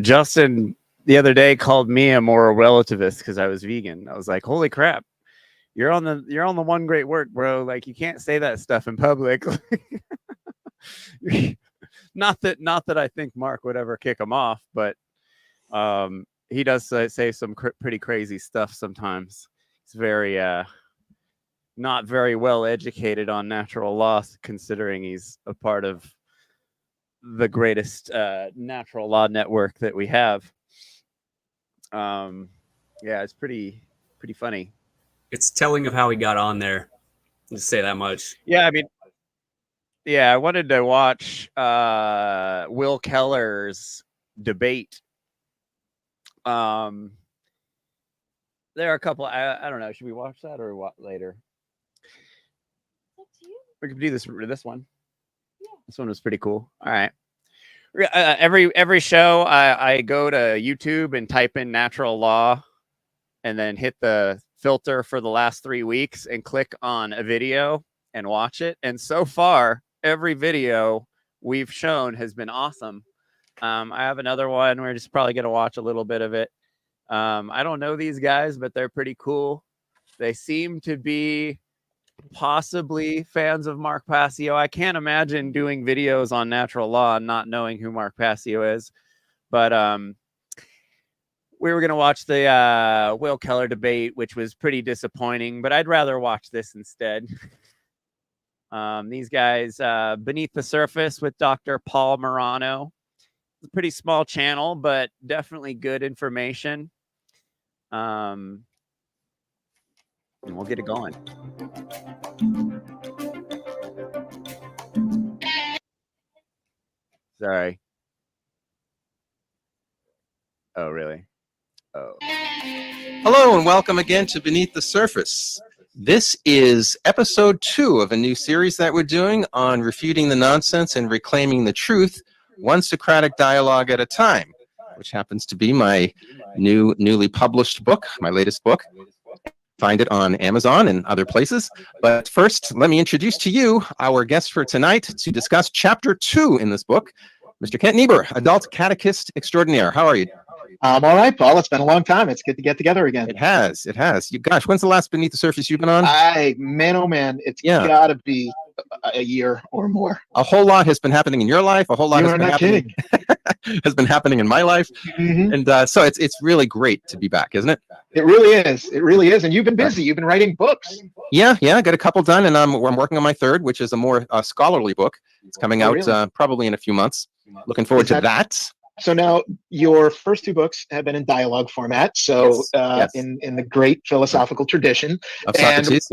Justin the other day called me a moral relativist because I was vegan. I was like, holy crap. You're on the One Great Work, bro. Like, you can't say that stuff in public. Not that I think Mark would ever kick him off, but he does say some pretty crazy stuff sometimes. He's very not very well educated on natural law, considering he's a part of the greatest natural law network that we have. Yeah, it's pretty funny. It's telling of how he got on there. Just say that much. Yeah, I mean, yeah, I wanted to watch Will Keller's debate. There are a couple. I don't know. Should we watch that or what later? We could do this one. Yeah. This one was pretty cool. All right. Every show, I go to YouTube and type in natural law, and then hit the filter for the last 3 weeks and click on a video and watch it. And so far, every video we've shown has been awesome. I have another one. We're just probably going to watch a little bit of it. I don't know these guys, but they're pretty cool. They seem to be possibly fans of Mark Passio. I can't imagine doing videos on natural law and not knowing who Mark Passio is. But we were going to watch the Will Keller debate, which was pretty disappointing, but I'd rather watch this instead. These guys, Beneath the Surface with Dr. Paul Morano. It's a pretty small channel, but definitely good information. And we'll get it going. Sorry. Oh, really? Oh. Hello and welcome again to Beneath the Surface. This is episode 2 of a new series that we're doing on refuting the nonsense and reclaiming the truth, one Socratic dialogue at a time, which happens to be my newly published book, my latest book. Find it on Amazon and other places. But first, let me introduce to you our guest for tonight to discuss chapter 2 in this book, Mr. Kent Niebuhr, adult catechist extraordinaire. How are you? I'm all right, Paul. It's been a long time. It's good to get together again. It has. Gosh, when's the last Beneath the Surface you've been on? Man, oh man, it's got to be a year or more. A whole lot has been happening in your life. A whole lot has been happening in my life. Mm-hmm. And so it's really great to be back, isn't it? It really is. It really is. And you've been busy. You've been writing books. Yeah. I got a couple done, and I'm working on my third, which is a more scholarly book. It's coming out probably in a few months. Looking forward to that. So now your first 2 books have been in dialogue format. So yes. In the great philosophical tradition of Socrates,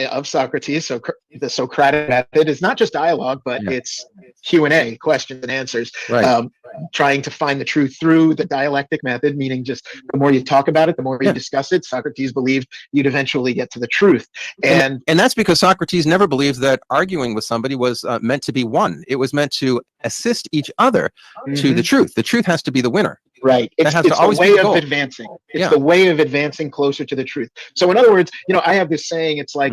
of Socrates. So the Socratic method is not just dialogue, but it's Q&A, questions and answers. Right. Trying to find the truth through the dialectic method, meaning just the more you talk about it, the more you discuss it. Socrates believed you'd eventually get to the truth. And that's because Socrates never believed that arguing with somebody was meant to be won. It was meant to assist each other to the truth. The truth has to be the winner. Right. It's the way of advancing. It's the way of advancing closer to the truth. So in other words, I have this saying, it's like,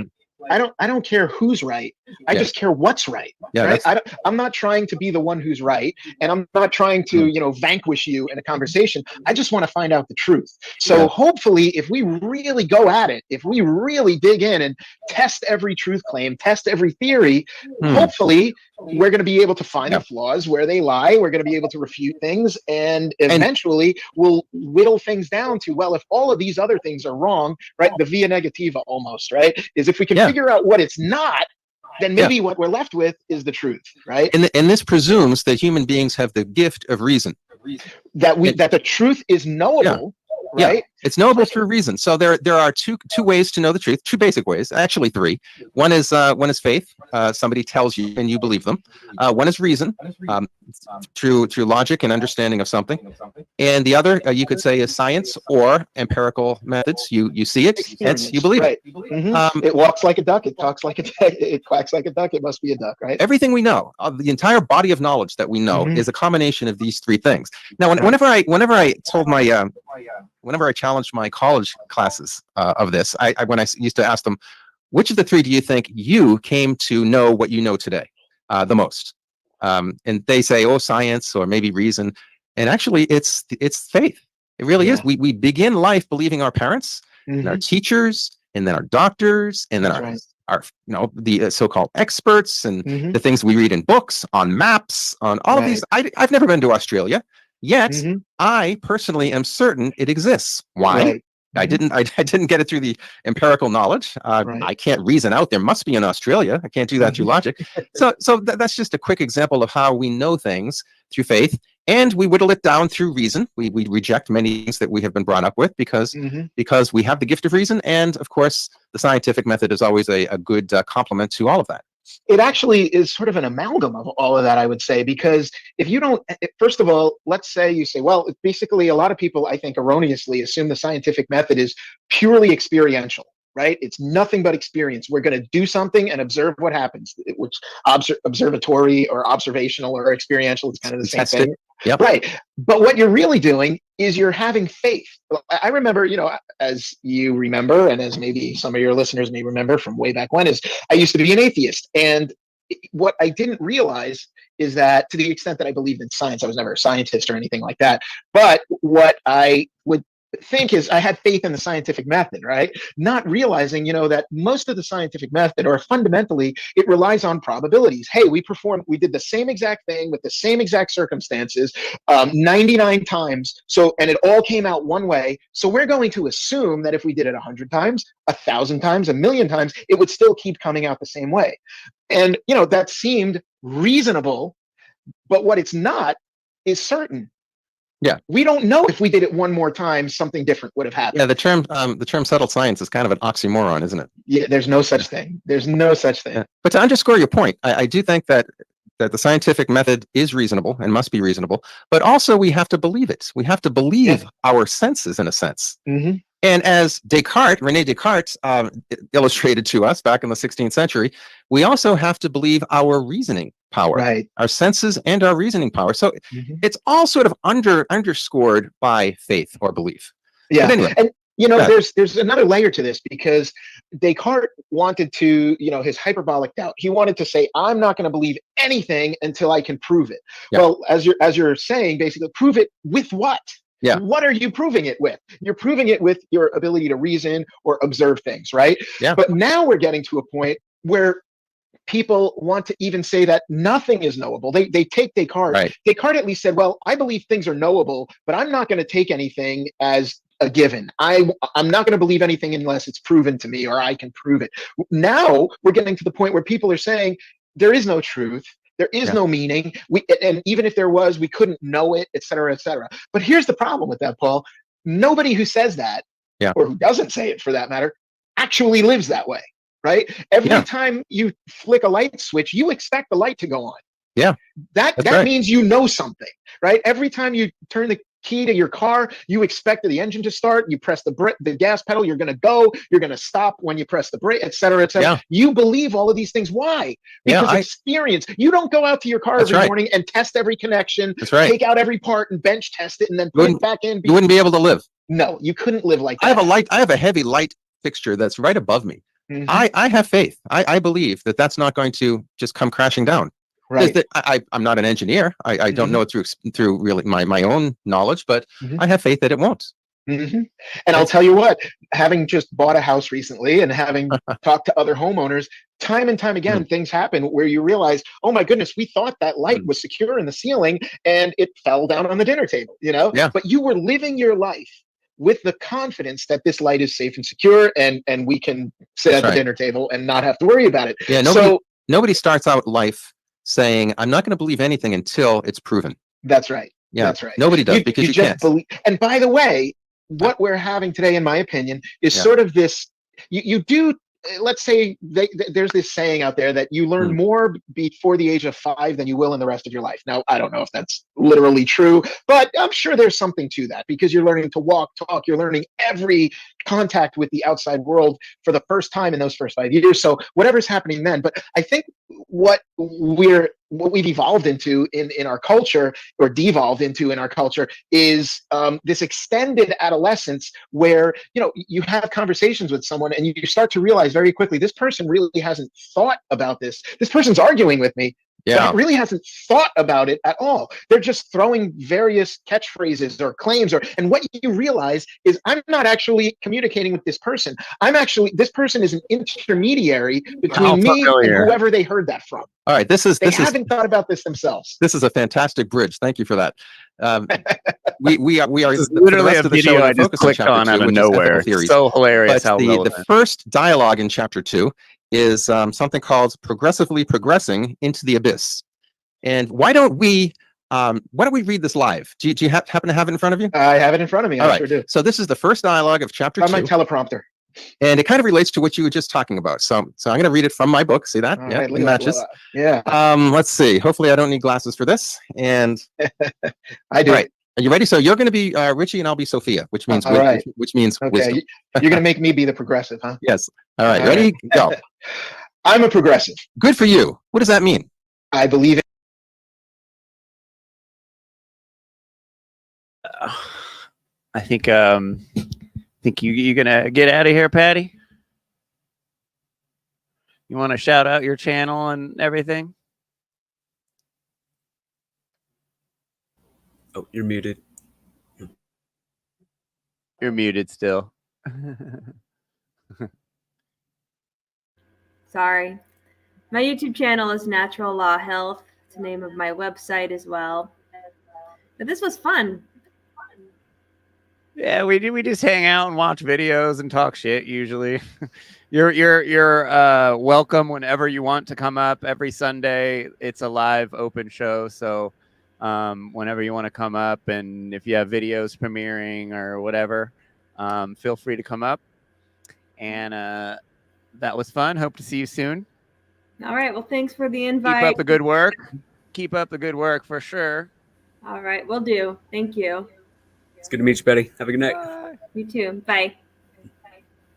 I don't care who's right. I just care what's right. Yeah, right? I'm not trying to be the one who's right, and I'm not trying to, vanquish you in a conversation. I just want to find out the truth. So hopefully, if we really go at it, if we really dig in and test every truth claim, test every theory, hopefully we're going to be able to find the flaws where they lie. We're going to be able to refute things, and eventually we'll whittle things down to, well, if all of these other things are wrong, right? The via negativa almost, right? Is if we can figure out what it's not, then maybe what we're left with is the truth, right? And this presumes that human beings have the gift of reason. That the truth is knowable, right? Yeah. It's knowable through reason. So there are two ways to know the truth, 2 basic ways, actually 3. One is faith. Somebody tells you and you believe them. One is reason, through logic and understanding of something. And the other, you could say, is science or empirical methods. You see it, hence you believe it. Mm-hmm. It walks like a duck. It talks like a duck. It quacks like a duck. It must be a duck, right? Everything we know, the entire body of knowledge that we know, is a combination of these 3 things. Now, whenever I told my whenever I challenged my college classes of this, when I used to ask them, which of the 3 do you think you came to know what you know today the most? And they say, science or maybe reason. And actually, it's faith. It really is. We begin life believing our parents and our teachers, and then our doctors, and then our the so-called experts, and the things we read in books, on maps, on all of these. I've never been to Australia. Yet, I personally am certain it exists. Why? Right. I didn't get it through the empirical knowledge. I can't reason out there must be in Australia. I can't do that through logic. So that's just a quick example of how we know things through faith, and we whittle it down through reason. We reject many things that we have been brought up with because we have the gift of reason, and of course, the scientific method is always a good complement to all of that. It actually is sort of an amalgam of all of that, I would say, because if you don't, first of all, let's say you say, well, basically a lot of people, I think, erroneously assume the scientific method is purely experiential, right? It's nothing but experience. We're going to do something and observe what happens, which observatory or observational or experiential is kind of the same thing. Yep. Right. But what you're really doing is you're having faith. I remember, as you remember, and as maybe some of your listeners may remember from way back when, is I used to be an atheist. And what I didn't realize is that to the extent that I believed in science, I was never a scientist or anything like that. But what I would think is I had faith in the scientific method, right? Not realizing, that most of the scientific method, or fundamentally, it relies on probabilities. Hey, we did the same exact thing with the same exact circumstances 99 times. So, and it all came out one way. So we're going to assume that if we did it 100 times, 1,000 times, 1,000,000 times, it would still keep coming out the same way. And, that seemed reasonable, but what it's not is certain. Yeah. We don't know if we did it one more time, something different would have happened. Yeah, the term settled science is kind of an oxymoron, isn't it? Yeah, there's no such thing. There's no such thing. Yeah. But to underscore your point, I do think that the scientific method is reasonable and must be reasonable, but also we have to believe it. We have to believe our senses, in a sense. Mm-hmm. And as Rene Descartes illustrated to us back in the 16th century, we also have to believe our reasoning power, Right. our senses and our reasoning power. So it's all sort of underscored by faith or belief. Yeah. But anyway, and there's another layer to this, because Descartes wanted to, his hyperbolic doubt. He wanted to say, I'm not going to believe anything until I can prove it. Yeah. Well, as you're saying, basically, prove it with what? Yeah. What are you proving it with? You're proving it with your ability to reason or observe things, right? Yeah. But now we're getting to a point where people want to even say that nothing is knowable. They take Descartes. Right. Descartes at least said, well, I believe things are knowable, but I'm not going to take anything as a given. I'm not going to believe anything unless it's proven to me or I can prove it. Now we're getting to the point where people are saying there is no truth. There is no meaning. And even if there was, we couldn't know it, et cetera, et cetera. But here's the problem with that, Paul. Nobody who says that, or who doesn't say it for that matter, actually lives that way, right? Every time you flick a light switch, you expect the light to go on. Yeah. That right. means you know something, right? Every time you turn the key to your car, you expect the engine to start. You press the gas pedal, you're going to go. You're going to stop when you press the brake, et cetera, et cetera. Yeah. You believe all of these things. Why? Because experience. You don't go out to your car every morning and test every connection, take out every part and bench test it, and then put it back in. You wouldn't be able to live. No, you couldn't live like that. I have a heavy light fixture that's right above me. Mhm. I have faith. I believe that that's not going to just come crashing down. Right. I'm not an engineer. I don't know it through really my own knowledge, but I have faith that it won't. And I'll tell you what, having just bought a house recently and having talked to other homeowners, time and time again, things happen where you realize, oh my goodness, we thought that light was secure in the ceiling and it fell down on the dinner table, Yeah. But you were living your life with the confidence that this light is safe and secure, and we can sit at the dinner table and not have to worry about it. Yeah. Nobody starts out life saying, I'm not going to believe anything until it's proven. That's right. Yeah. That's right. Nobody does, because you just can't. believe. And by the way, what we're having today, in my opinion, is sort of this, you do, let's say there's this saying out there that you learn more before the age of 5 than you will in the rest of your life. Now, I don't know if that's literally true, but I'm sure there's something to that, because you're learning to walk, talk, you're learning every contact with the outside world for the first time in those first 5 years. So whatever's happening then. But I think what we've evolved into in our culture, or devolved into in our culture, is this extended adolescence where, you have conversations with someone and you start to realize very quickly, this person really hasn't thought about this. This person's arguing with me. Yeah. But really hasn't thought about it at all. They're just throwing various catchphrases or claims, and what you realize is, I'm not actually communicating with this person. This person is an intermediary between me and whoever they heard that from. All right, they haven't thought about this themselves. This is a fantastic bridge. Thank you for that. We are literally a video I just clicked on out of nowhere. So hilarious. But the first dialogue in chapter 2 is something called progressively progressing into the abyss. And why don't we read this live? Do you happen to have it in front of you? I have it in front of me. I sure do. So this is the first dialogue of chapter 2. On my teleprompter. And it kind of relates to what you were just talking about. So I'm going to read it from my book. See that? Right, it matches. Yeah. Let's see. Hopefully I don't need glasses for this. And I do. All right. Are you ready? So you're going to be Richie and I'll be Sophia, which means which means wisdom. You're going to make me be the progressive, huh? Yes. All right. Ready? Go. I'm a progressive. Good for you. What does that mean? I believe it. I think you're gonna get out of here, Patty. You want to shout out your channel and everything? Oh, you're muted. You're muted still. Sorry. My YouTube channel is Natural Law Health. It's the name of my website as well. But this was fun. Yeah, we just hang out and watch videos and talk shit usually. You're welcome whenever you want to come up. Every Sunday it's a live open show, so whenever you want to come up, and if you have videos premiering or whatever, feel free to come up. And that was fun. Hope to see you soon. All right. Well, thanks for the invite. Keep up the good work. Keep up the good work for sure. All right. Will do. Thank you. It's good to meet you, Betty. Have a good night. Bye. You too. Bye.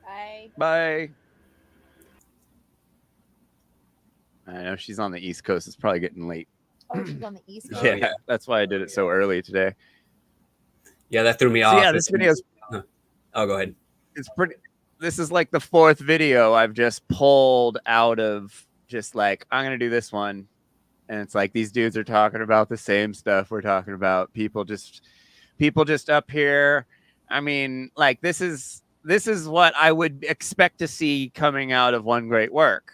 Bye. Bye. I know she's on the East Coast. It's probably getting late. Oh, she's on the East Coast. Yeah, that's why I did it so early today. Yeah, that threw me So off. yeah, this video's Oh, go ahead. it's pretty. This is like the fourth video I've just pulled out of just like, I'm gonna do this one, and it's like these dudes are talking about the same stuff we're talking about. People just up here. I mean, like this is what I would expect to see coming out of One Great Work,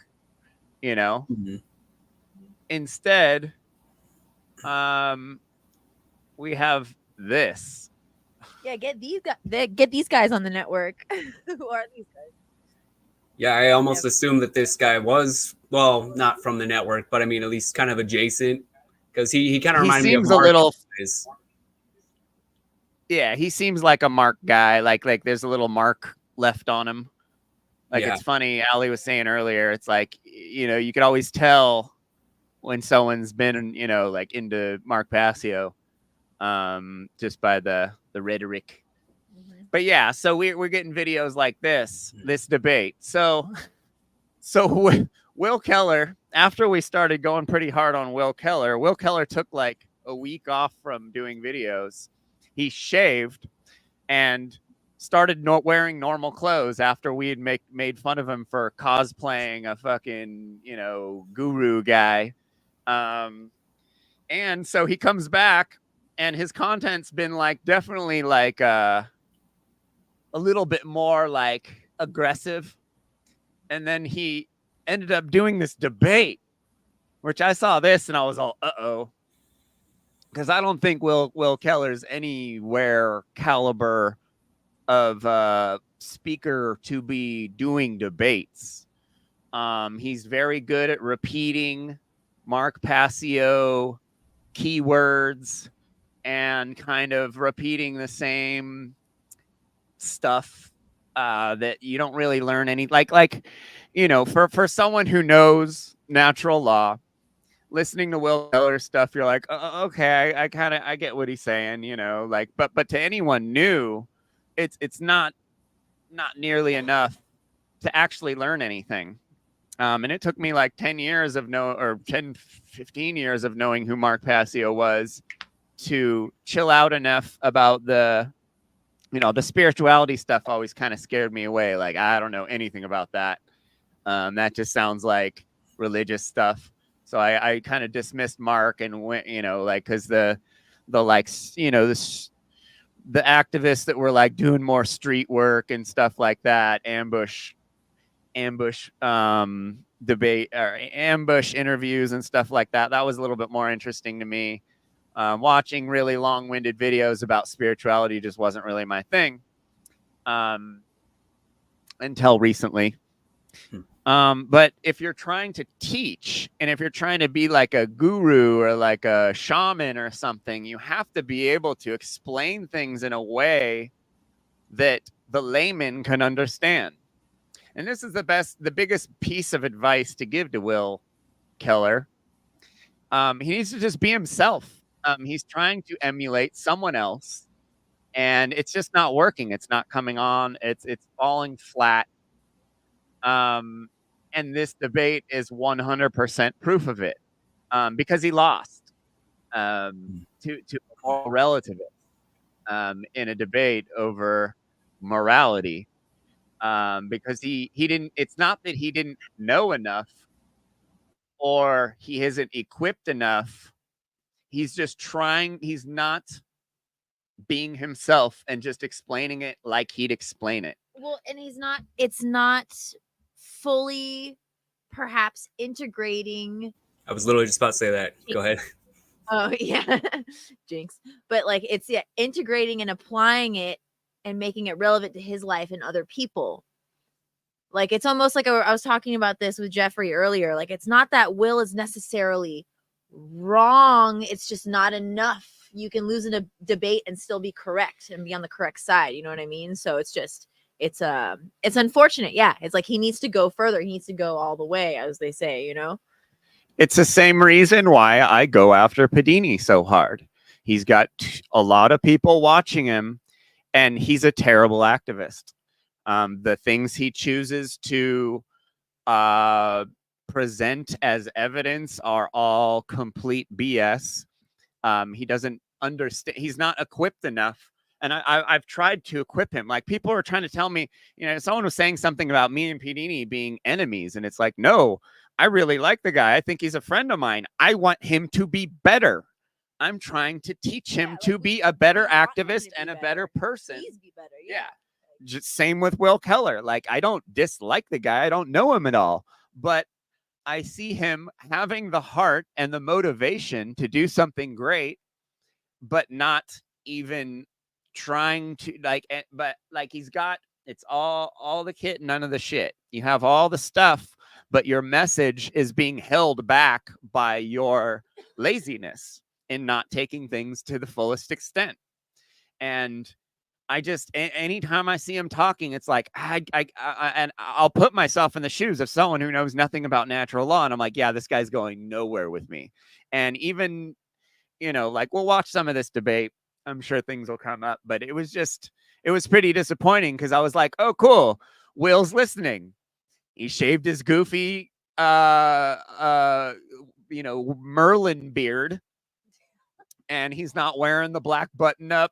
you know. Mm-hmm. Instead, we have this. Yeah, get these guys on the network. Who are these guys? Yeah, I almost assumed that this guy was, well, not from the network, but I mean, at least kind of adjacent, because he kind of reminded me of seems Mark. a little. Guys. Yeah, he seems like a Mark guy. Like there's a little mark left on him. Like Yeah. It's funny. Ali was saying earlier, it's like, you know, you could always tell when someone's been, you know, like into Mark Passio, just by the rhetoric. Mm-hmm. But yeah, so we're getting videos like this debate. So Will Keller, after we started going pretty hard on Will Keller took like a week off from doing videos. He shaved and started not wearing normal clothes after we had made fun of him for cosplaying a fucking, you know, guru guy. And so he comes back and his content's been like definitely like a little bit more like aggressive. And then he ended up doing this debate, which I saw this and I was all, uh-oh. Because I don't think Will Keller's anywhere caliber of speaker to be doing debates. He's very good at repeating Mark Passio keywords and kind of repeating the same stuff that you don't really learn any like you know, for someone who knows natural law, listening to Will Keller stuff, you're like, okay, I get what he's saying, you know, like, but to anyone new, it's not nearly enough to actually learn anything. And it took me like 10 years of 15 years of knowing who Mark Passio was to chill out enough about the, you know, the spirituality stuff always kind of scared me away. Like, I don't know anything about that. That just sounds like religious stuff. So I kind of dismissed Mark and went, you know, like, cause the like, you know, the activists that were like doing more street work and stuff like that, ambush debate or ambush interviews and stuff like that. That was a little bit more interesting to me. Watching really long-winded videos about spirituality just wasn't really my thing until recently. But if you're trying to teach and if you're trying to be like a guru or like a shaman or something, you have to be able to explain things in a way that the layman can understand. And this is the biggest piece of advice to give to Will Keller. He needs to just be himself. He's trying to emulate someone else, and it's just not working. It's not coming on. It's falling flat. And this debate is 100% proof of it, because he lost to a moral relativist in a debate over morality. Because he didn't, it's not that he didn't know enough or he isn't equipped enough. He's just trying, he's not being himself and just explaining it like he'd explain it. Well, and it's not fully perhaps integrating. I was literally just about to say that. Go ahead. Oh yeah, jinx. But like it's integrating and applying it and making it relevant to his life and other people. Like it's almost like I was talking about this with Jeffrey earlier. Like it's not that Will is necessarily wrong. It's just not enough. You can lose in a debate and still be correct and be on the correct side. You know what I mean? So it's unfortunate. Yeah. It's like he needs to go further. He needs to go all the way, as they say, you know? It's the same reason why I go after Padini so hard. He's got a lot of people watching him, and he's a terrible activist. The things he chooses to present as evidence are all complete BS. He doesn't understand. He's not equipped enough. And I've tried to equip him. Like people are trying to tell me, someone was saying something about me and Padini being enemies. And it's like, no, I really like the guy. I think he's a friend of mine. I want him to be better. I'm trying to teach him to be a better activist and a better person. Please be better. Yeah. Just same with Will Keller. Like I don't dislike the guy. I don't know him at all. But I see him having the heart and the motivation to do something great, but not even trying to but he's got, it's all the kit, none of the shit. You have all the stuff, but your message is being held back by your laziness in not taking things to the fullest extent. And I just, anytime I see him talking, it's like, and I'll put myself in the shoes of someone who knows nothing about natural law. And I'm like, yeah, this guy's going nowhere with me. And even, like we'll watch some of this debate. I'm sure things will come up, but it was pretty disappointing because I was like, oh, cool. Will's listening. He shaved his goofy, Merlin beard, and he's not wearing the black button-up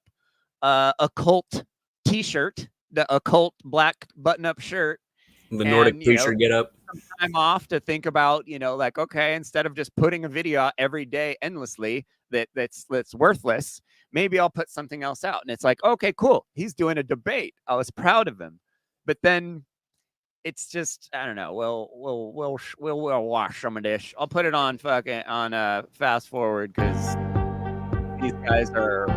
occult t-shirt, the occult black button-up shirt. The Nordic preacher get up. Some time off to think about, like, okay, instead of just putting a video out every day endlessly that's worthless, maybe I'll put something else out. And it's like, okay, cool. He's doing a debate. I was proud of him. But then it's just, I don't know. We'll watch some of this. I'll put it on fast forward because these guys are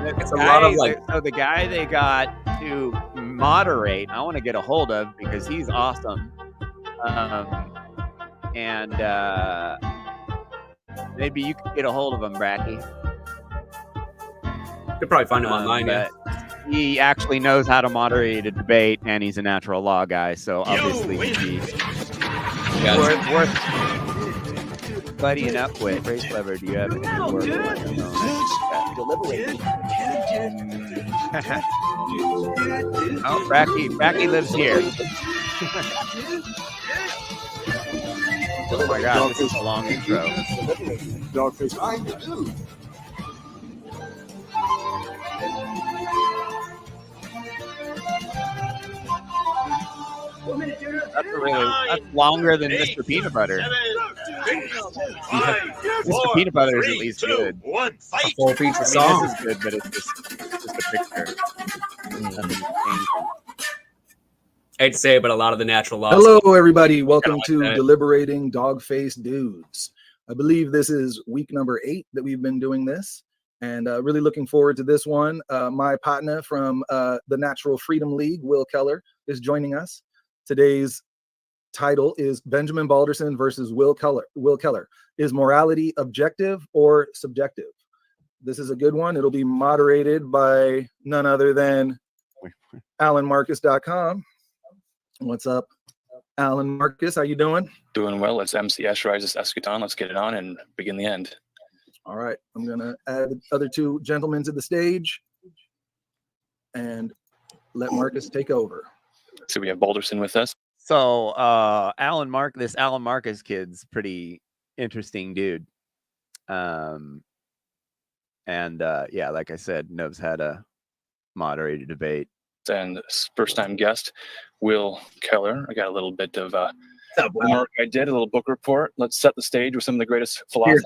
it's a lot of so the guy they got to moderate, I want to get a hold of because he's awesome. And maybe you could get a hold of him, Bracky. You could probably find him online. Yeah. He actually knows how to moderate a debate, and he's a natural law guy, so obviously he'd be worth buddying up with. Very clever. Do you have any work? Oh, Bracky lives here. Oh my God, this is a long intro. That's longer than Mr. Peanut Butter. Mr. Peanut Butter is at least good. A full feature song. This is good, but it's just a picture. I hate to say it, but a lot of the natural laws. Hello, everybody. Welcome to Deliberating Dog-Faced Dudes. I believe this is week number 8 that we've been doing this, and really looking forward to this one. My partner from the Natural Freedom League, Will Keller, is joining us. Today's title is Benjamin Balderson versus Will Keller. Will Keller. Is morality objective or subjective? This is a good one. It'll be moderated by none other than AlanMarcus.com. What's up, Alan Marcus? How you doing? Doing well. Let's MCS rise this eschaton. Let's get it on and begin the end. All right. I'm going to add the other two gentlemen to the stage and let Marcus take over. So we have Balderson with us. So this Alan Marcus kid's pretty interesting dude. And yeah, like I said, knows how to moderate a debate. And first time guest, Will Keller. I got a little bit of homework I did, a little book report. Let's set the stage with some of the greatest philosophers.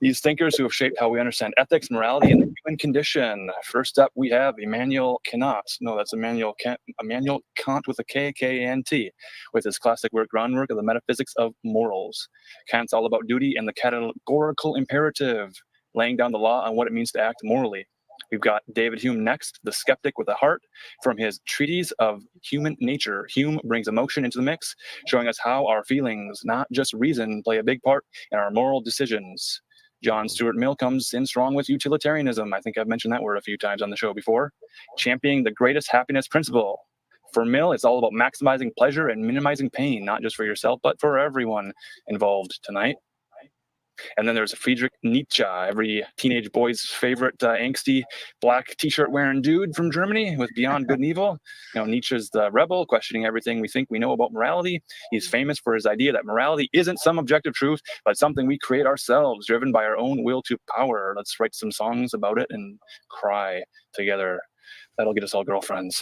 These thinkers who have shaped how we understand ethics, morality, and the human condition. First up, we have Immanuel Kant. No, that's Immanuel Kant with a K-K-A-N-T, with his classic work, Groundwork of the Metaphysics of Morals. Kant's all about duty and the categorical imperative, laying down the law on what it means to act morally. We've got David Hume next, the skeptic with a heart, from his Treatise of Human Nature. Hume brings emotion into the mix, showing us how our feelings, not just reason, play a big part in our moral decisions. John Stuart Mill comes in strong with utilitarianism. I think I've mentioned that word a few times on the show before. Championing the greatest happiness principle. For Mill, it's all about maximizing pleasure and minimizing pain, not just for yourself, but for everyone involved tonight. And then there's Friedrich Nietzsche, every teenage boy's favorite angsty black t-shirt wearing dude from Germany with Beyond Good and Evil. You know, Nietzsche's the rebel, questioning everything we think we know about morality. He's famous for his idea that morality isn't some objective truth, but something we create ourselves, driven by our own will to power. Let's write some songs about it and cry together. That'll get us all girlfriends.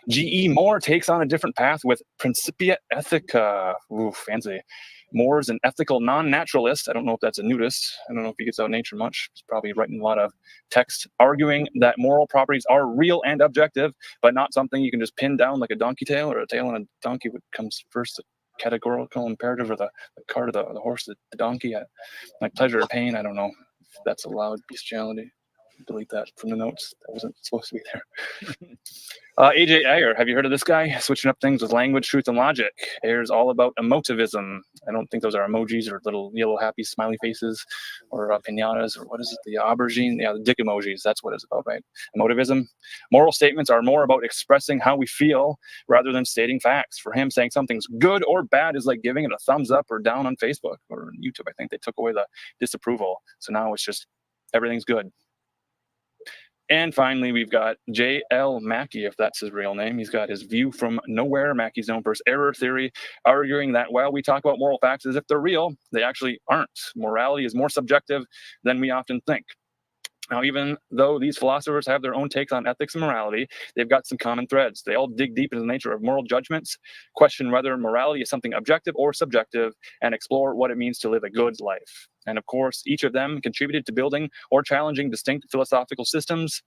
G.E. Moore takes on a different path with Principia Ethica. Ooh, fancy. Moore's an ethical non-naturalist. I don't know if that's a nudist. I don't know if he gets out in nature much. He's probably writing a lot of text arguing that moral properties are real and objective, but not something you can just pin down like a donkey tail or a tail on a donkey. What comes first, the categorical imperative or the cart or the horse, the donkey? Like pleasure or pain, I don't know if that's allowed bestiality. Delete that from the notes. That wasn't supposed to be there. AJ Ayer, have you heard of this guy? Switching up things with language, truth, and logic. Ayer's all about emotivism. I don't think those are emojis or little yellow happy smiley faces or pinatas or what is it? The aubergine? Yeah, the dick emojis. That's what it's about, right? Emotivism. Moral statements are more about expressing how we feel rather than stating facts. For him, saying something's good or bad is like giving it a thumbs up or down on Facebook or YouTube. I think they took away the disapproval. So now it's just everything's good. And finally, we've got J.L. Mackie, if that's his real name. He's got his view from nowhere. Mackie's known for his error theory, arguing that while we talk about moral facts as if they're real, they actually aren't. Morality is more subjective than we often think. Now, even though these philosophers have their own takes on ethics and morality, they've got some common threads. They all dig deep into the nature of moral judgments, question whether morality is something objective or subjective, and explore what it means to live a good life. And of course, each of them contributed to building or challenging distinct philosophical systems.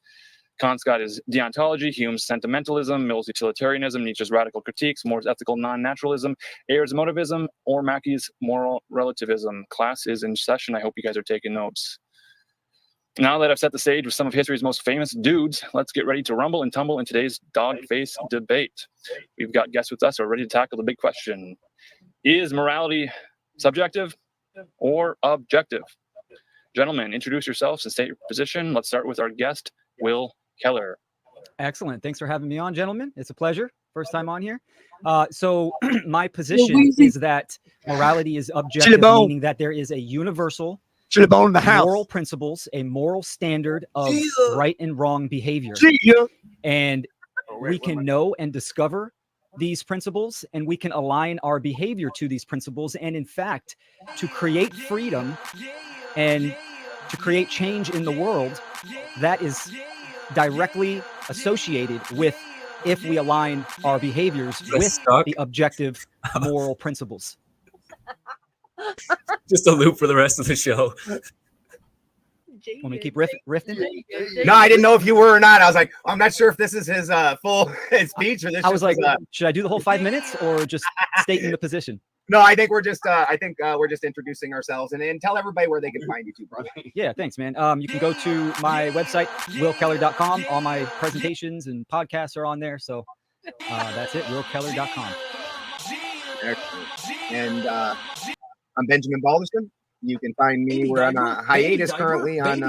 Kant's got his deontology, Hume's sentimentalism, Mill's utilitarianism, Nietzsche's radical critiques, Moore's ethical non-naturalism, Ayer's emotivism, or Mackie's moral relativism. Class is in session. I hope you guys are taking notes. Now that I've set the stage with some of history's most famous dudes, let's get ready to rumble and tumble in today's dog-face debate. We've got guests with us who are ready to tackle the big question. Is morality subjective or objective? Gentlemen, introduce yourselves and state your position. Let's start with our guest, Will Keller. Excellent. Thanks for having me on, gentlemen. It's a pleasure. First time on here. So my position is that morality is objective, meaning that there is a universal moral principles, a moral standard of right and wrong behavior. And we can know and discover these principles, and we can align our behavior to these principles. And in fact, to create freedom and to create change in the world, that is directly associated with if we align our behaviors with the objective moral principles. Just a loop for the rest of the show. Want me to keep riffing? No, I didn't know if you were or not. I was like, I'm not sure if this is his full speech or this. I was like, should I do the whole 5 minutes or just stating the position? No, I think we're just we're just introducing ourselves and tell everybody where they can find you too, brother. Yeah, thanks, man. You can go to my website, willkeller.com. All my presentations and podcasts are on there. So that's it, willkeller.com. Excellent. And I'm Benjamin Balderston. You can find me. We're on a hiatus currently on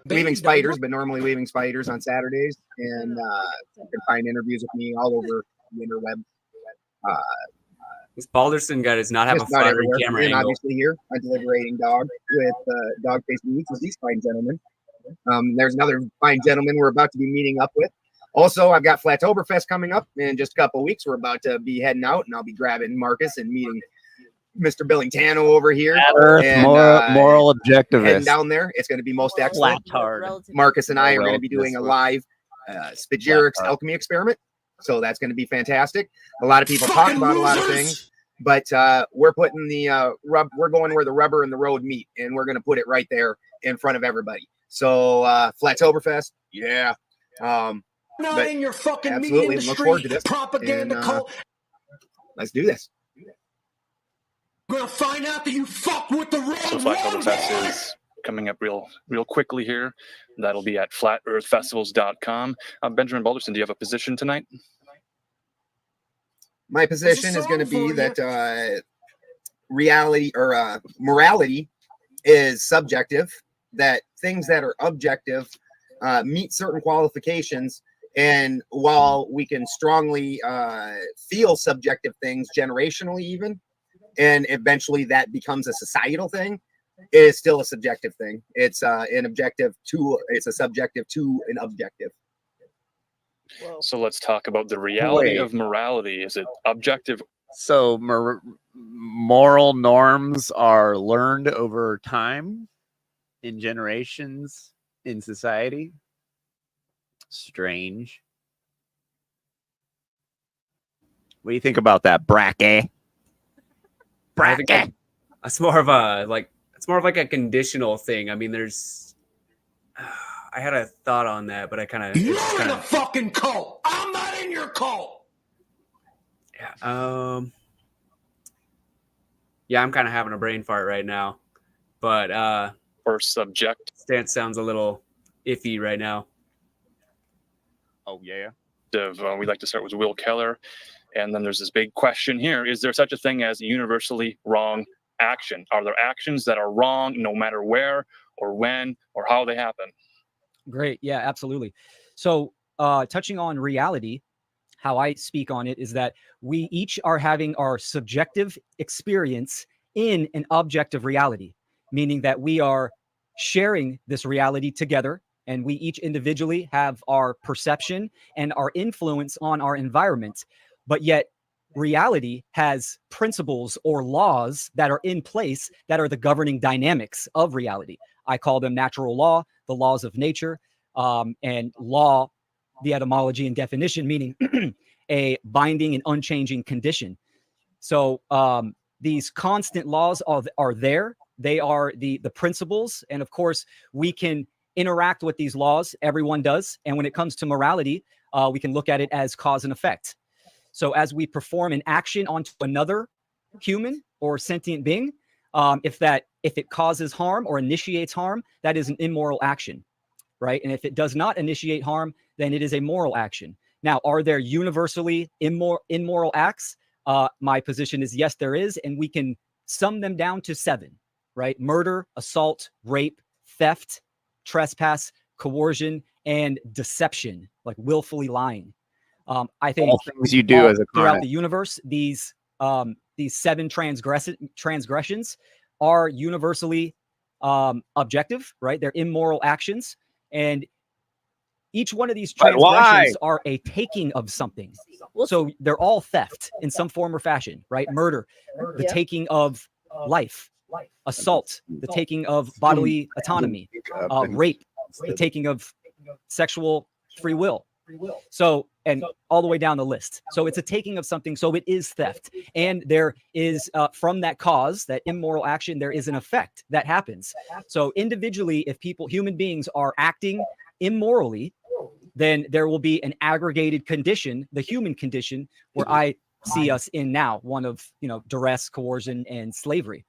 Weaving Spiders, but normally Weaving Spiders on Saturdays. And you can find interviews with me all over the interweb. This Balderston guy does not have a flattering camera and angle. Obviously here, a deliberating dog with dog face meets with these fine gentlemen. There's another fine gentleman we're about to be meeting up with. Also, I've got Flattoberfest coming up in just a couple of weeks. We're about to be heading out, and I'll be grabbing Marcus and meeting Mr. Billingtano over here. And, moral objectivist. Heading down there. It's going to be most excellent. Marcus and I are going to be doing a live Spagyrics alchemy experiment. So that's going to be fantastic. A lot of people talk about a lot of things, but we're putting the we're going where the rubber and the road meet, and we're going to put it right there in front of everybody. So Flattoberfest, yeah. Not in your fucking meat Absolutely, look forward to industry, this. propaganda And, cult. let's do this. We're gonna find out that you fuck with the wrong So one. Flattoberfest is coming up real quickly here. That'll be at flatearthfestivals.com. Benjamin Balderson, do you have a position tonight? My position is going to be that reality or morality is subjective, that things that are objective meet certain qualifications. And while we can strongly feel subjective things generationally even, and eventually that becomes a societal thing, it is still a subjective thing. It's an objective to, it's a subjective to an objective. So let's talk about the reality of morality. Is it objective? So moral norms are learned over time in generations in society. Strange. What do you think about that, Bracky? I think it's more of a it's more of like a conditional thing. I mean, there's I had a thought on that, but I kind of You're in a fucking cult. I'm not in your cult. Yeah. Yeah, I'm kind of having a brain fart right now, but or subject stance sounds a little iffy right now. Oh yeah. We'd like to start with Will Keller, and then there's this big question here: is there such a thing as universally wrong action? Are there actions that are wrong no matter where or when or how they happen? Great. Yeah, absolutely. So touching on reality, how I speak on it is that we each are having our subjective experience in an objective reality, meaning that we are sharing this reality together, and we each individually have our perception and our influence on our environment. But yet reality has principles or laws that are in place that are the governing dynamics of reality. I call them natural law, the laws of nature, and law, the etymology and definition, meaning a binding and unchanging condition. So these constant laws are there. They are the principles. And of course, we can interact with these laws. Everyone does. And when it comes to morality, we can look at it as cause and effect. So as we perform an action onto another human or sentient being, if it causes harm or initiates harm, that is an immoral action, right? And if it does not initiate harm, then it is a moral action. Now, are there universally immoral acts? My position is yes, there is, and we can sum them down to 7, right? Murder, assault, rape, theft, trespass, coercion, and deception, like willfully lying. I think all things you do as a throughout the universe, these 7 transgressions are universally objective, right? They're immoral actions, and each one of these transgressions are a taking of something. So they're all theft in some form or fashion, right? Murder, the taking of life. Assault, the taking of bodily autonomy. Rape, the taking of sexual free will. So, and all the way down the list. So it's a taking of something. So it is theft. And there is, from that cause, that immoral action, there is an effect that happens. So individually, if human beings are acting immorally, then there will be an aggregated condition, the human condition, where I see us in now, one of, duress, coercion, and slavery.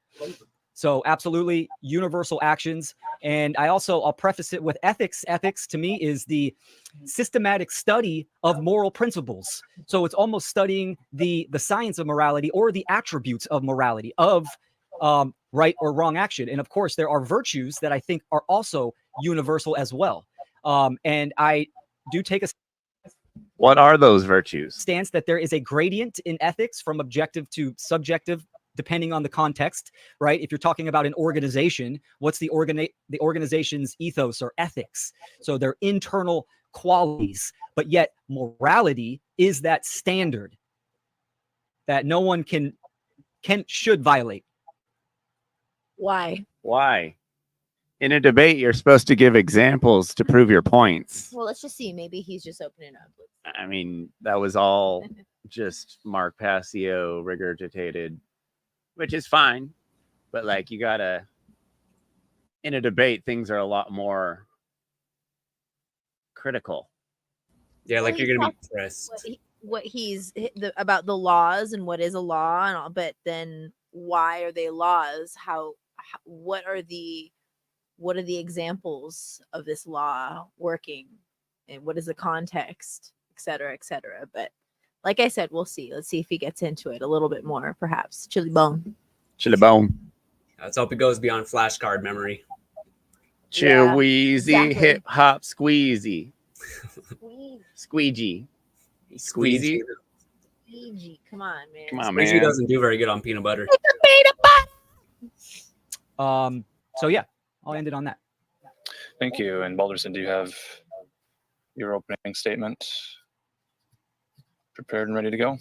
So absolutely universal actions. And I'll preface it with ethics. Ethics to me is the systematic study of moral principles. So it's almost studying the science of morality or the attributes of morality of right or wrong action. And of course, there are virtues that I think are also universal as well. And I do take a what are those virtues? Stance that there is a gradient in ethics from objective to subjective, depending on the context, right? If you're talking about an organization, what's the organization's ethos or ethics? So they're internal qualities, but yet morality is that standard that no one should violate. Why? Why? In a debate, you're supposed to give examples to prove your points. Well, let's just see. Maybe he's just opening up. I mean, that was all just Mark Passio regurgitated, which is fine. But like, you gotta, in a debate, things are a lot more critical. Yeah, like Well, you're gonna be he pressed. what about the laws and what is a law and all, but then why are they laws? What are the examples of this law working, and what is the context, et cetera, et cetera. But like I said, we'll see. Let's see if he gets into it a little bit more, perhaps. Chili bone. Chili bone. Let's hope it goes beyond flashcard memory. Cheweezy, exactly. hip hop squeezy. Squeegee. Squeezy. Squeegee. Come on, man. Come on, Squeegee man. doesn't do very good on peanut butter. So yeah, I'll end it on that. Thank you. And Balderson, do you have your opening statement prepared and ready to go?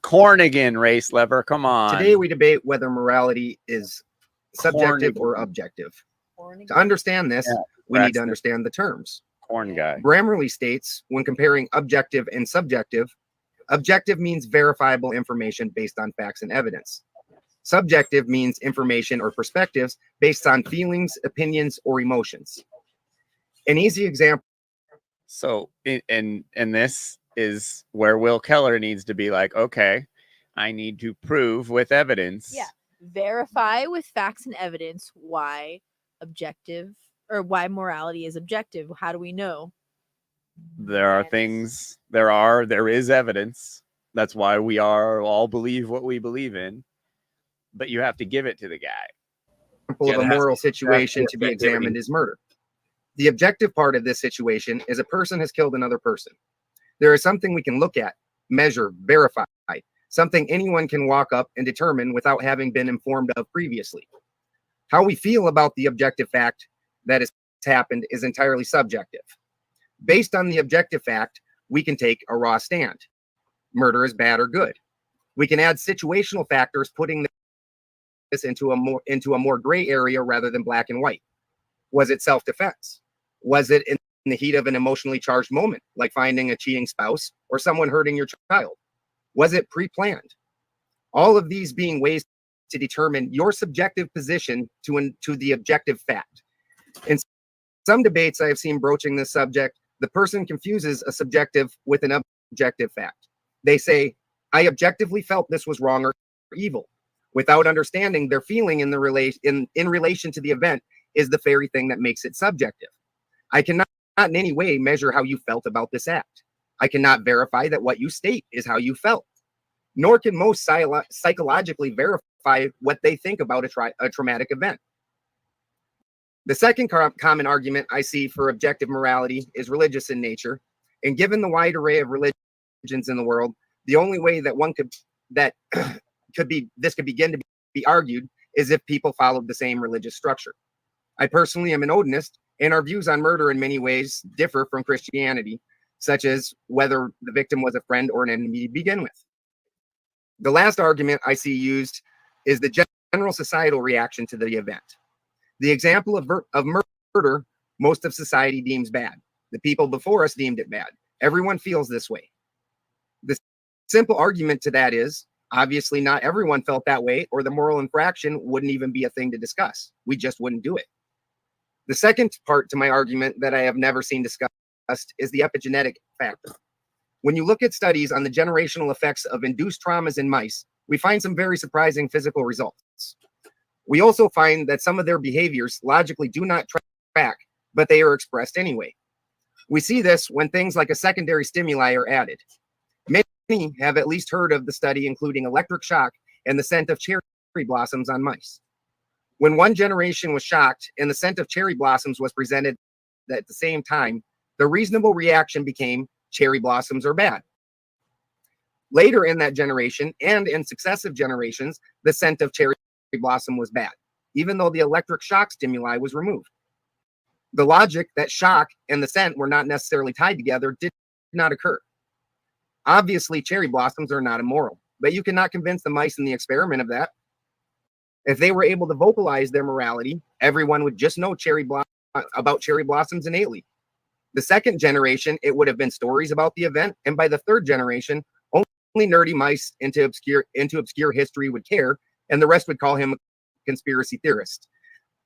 Cornigan, race lever. Come on. Today we debate whether morality is subjective or objective. To understand this, we need to understand the terms. Corn guy. Grammarly states, when comparing objective and subjective, objective means verifiable information based on facts and evidence. Subjective means information or perspectives based on feelings, opinions, or emotions. An easy example. So, and this is where Will Keller needs to be like, okay, I need to prove with evidence. Yeah. Verify with facts and evidence why objective or why morality is objective. How do we know? There are things, there is evidence. That's why we all believe what we believe in. But you have to give it to the guy. Of a moral situation to be examined is murder. The objective part of this situation is a person has killed another person. There is something we can look at, measure, verify, something anyone can walk up and determine without having been informed of previously. How we feel about the objective fact that has happened is entirely subjective. Based on the objective fact, we can take a raw stand. Murder is bad or good. We can add situational factors, putting this into a more gray area rather than black and white. Was it self-defense? Was it in the heat of an emotionally charged moment, like finding a cheating spouse or someone hurting your child? Was it pre-planned? All of these being ways to determine your subjective position to the objective fact. In some debates I have seen broaching this subject, the person confuses a subjective with an objective fact. They say, I objectively felt this was wrong or evil, without understanding their feeling in relation to the event is the very thing that makes it subjective. I cannot in any way measure how you felt about this act. I cannot verify that what you state is how you felt. Nor can most psychologically verify what they think about a traumatic event. The second common argument I see for objective morality is religious in nature. And given the wide array of religions in the world, the only way that this could begin to be argued is if people followed the same religious structure. I personally am an Odinist, and our views on murder in many ways differ from Christianity, such as whether the victim was a friend or an enemy to begin with. The last argument I see used is the general societal reaction to the event. The example of murder, most of society deems bad. The people before us deemed it bad. Everyone feels this way. The simple argument to that is, obviously not everyone felt that way, or the moral infraction wouldn't even be a thing to discuss. We just wouldn't do it. The second part to my argument that I have never seen discussed is the epigenetic factor. When you look at studies on the generational effects of induced traumas in mice, we find some very surprising physical results. We also find that some of their behaviors logically do not track, but they are expressed anyway. We see this when things like a secondary stimuli are added. Many have at least heard of the study including electric shock and the scent of cherry blossoms on mice. When one generation was shocked and the scent of cherry blossoms was presented at the same time, the reasonable reaction became cherry blossoms are bad. Later in that generation and in successive generations, the scent of cherry blossom was bad, even though the electric shock stimuli was removed. The logic that shock and the scent were not necessarily tied together did not occur. Obviously, cherry blossoms are not immoral, but you cannot convince the mice in the experiment of that. If they were able to vocalize their morality, everyone would just know about cherry blossoms innately. The second generation, it would have been stories about the event, and by the third generation, only nerdy mice into obscure history would care, and the rest would call him a conspiracy theorist.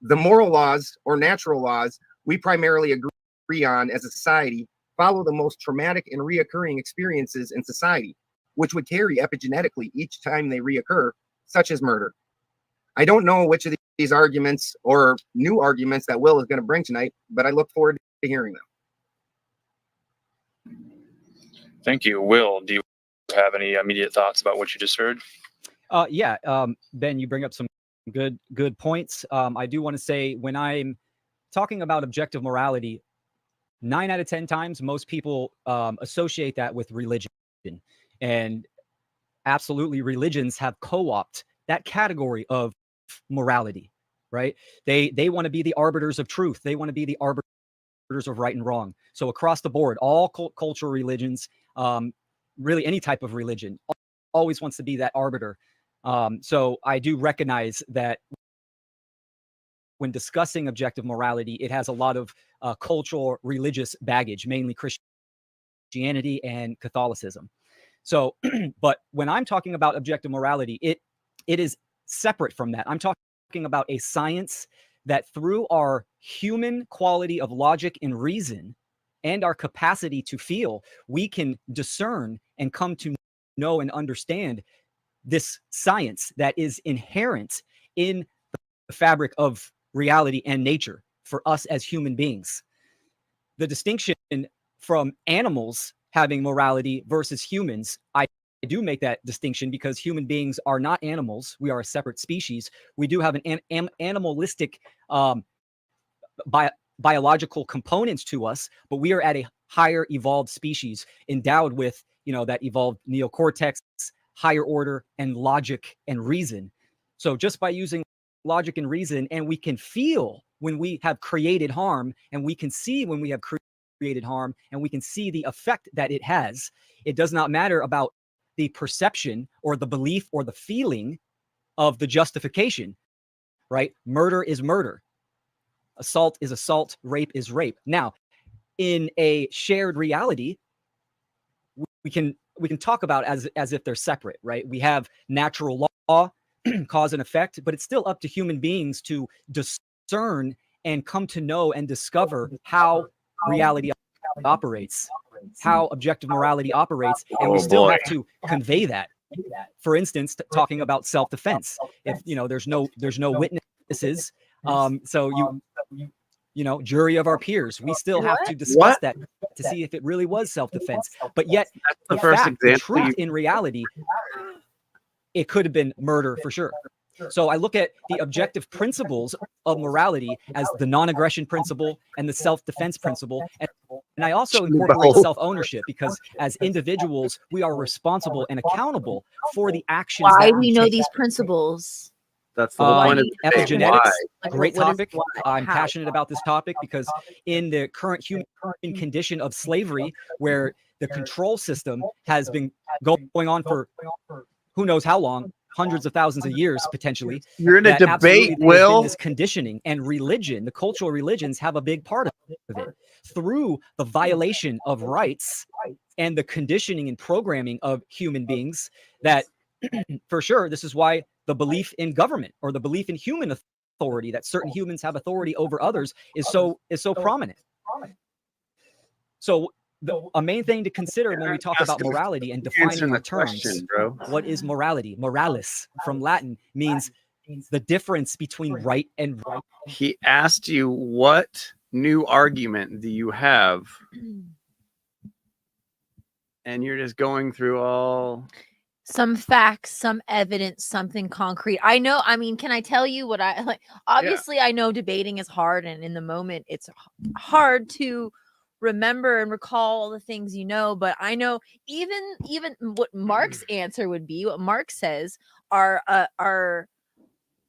The moral laws or natural laws we primarily agree on as a society follow the most traumatic and reoccurring experiences in society, which would carry epigenetically each time they reoccur, such as murder. I don't know which of these arguments or new arguments that Will is going to bring tonight, but I look forward to hearing them. Thank you. Will, do you have any immediate thoughts about what you just heard? Yeah, Ben, you bring up some good points. I do want to say, when I'm talking about objective morality, 9 out of 10 times, most people associate that with religion. And absolutely, religions have co-opted that category of morality, right? They want to be the arbiters of truth. They want to be the arbiters of right and wrong. So across the board, all cultural religions, really any type of religion, always wants to be that arbiter. So I do recognize that when discussing objective morality, it has a lot of cultural religious baggage, mainly Christianity and Catholicism. So, but when I'm talking about objective morality, it is separate from that. I'm talking about a science that, through our human quality of logic and reason and our capacity to feel, we can discern and come to know and understand this science that is inherent in the fabric of reality and nature for us as human beings. The distinction from animals having morality versus humans, I do make that distinction because human beings are not animals. We are a separate species. We do have an animalistic biological components to us, but we are at a higher evolved species endowed with, that evolved neocortex, higher order, and logic and reason. So just by using logic and reason, and we can feel when we have created harm, and we can see when we have created harm, and we can see the effect that it has. It does not matter about the perception or the belief or the feeling of the justification, right? Murder is murder. Assault is assault. Rape is rape. Now, in a shared reality, we can talk about as if they're separate, right? We have natural law, cause and effect, but it's still up to human beings to discern and come to know and discover how reality operates, how objective morality operates, and we still have to convey that. For instance, talking about self-defense, if there's no witnesses, so jury of our peers, we still have to discuss that to see if it really was self-defense. But yet, the truth in reality, it could have been murder for sure. So I look at the objective principles of morality as the non-aggression principle and the self-defense principle. And I also incorporate self-ownership, because as individuals, we are responsible and accountable for the actions. Why that we know these principles? That's the whole point of the debate. Epigenetics, Why? great topic. I'm passionate about this topic because in the current human condition of slavery, where the control system has been going on for who knows how long, hundreds of thousands of years potentially. You're in a debate, Will. This conditioning and religion, the cultural religions have a big part of it through the violation of rights and the conditioning and programming of human beings. That for sure, this is why the belief in government or the belief in human authority, that certain humans have authority over others, is so prominent. So a main thing to consider when we talk about morality and defining our terms, what is morality? Moralis from Latin means the difference between right and wrong. He asked you, what new argument do you have? And you're just going through all... Some facts, some evidence, something concrete. I know. I mean, can I tell you what I like? Obviously, I know debating is hard, and in the moment, it's hard to remember and recall all the things but I know even what Mark's answer would be, what Mark says our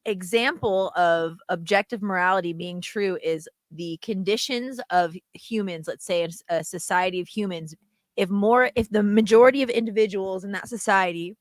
example of objective morality being true is the conditions of humans. Let's say a society of humans, if the majority of individuals in that society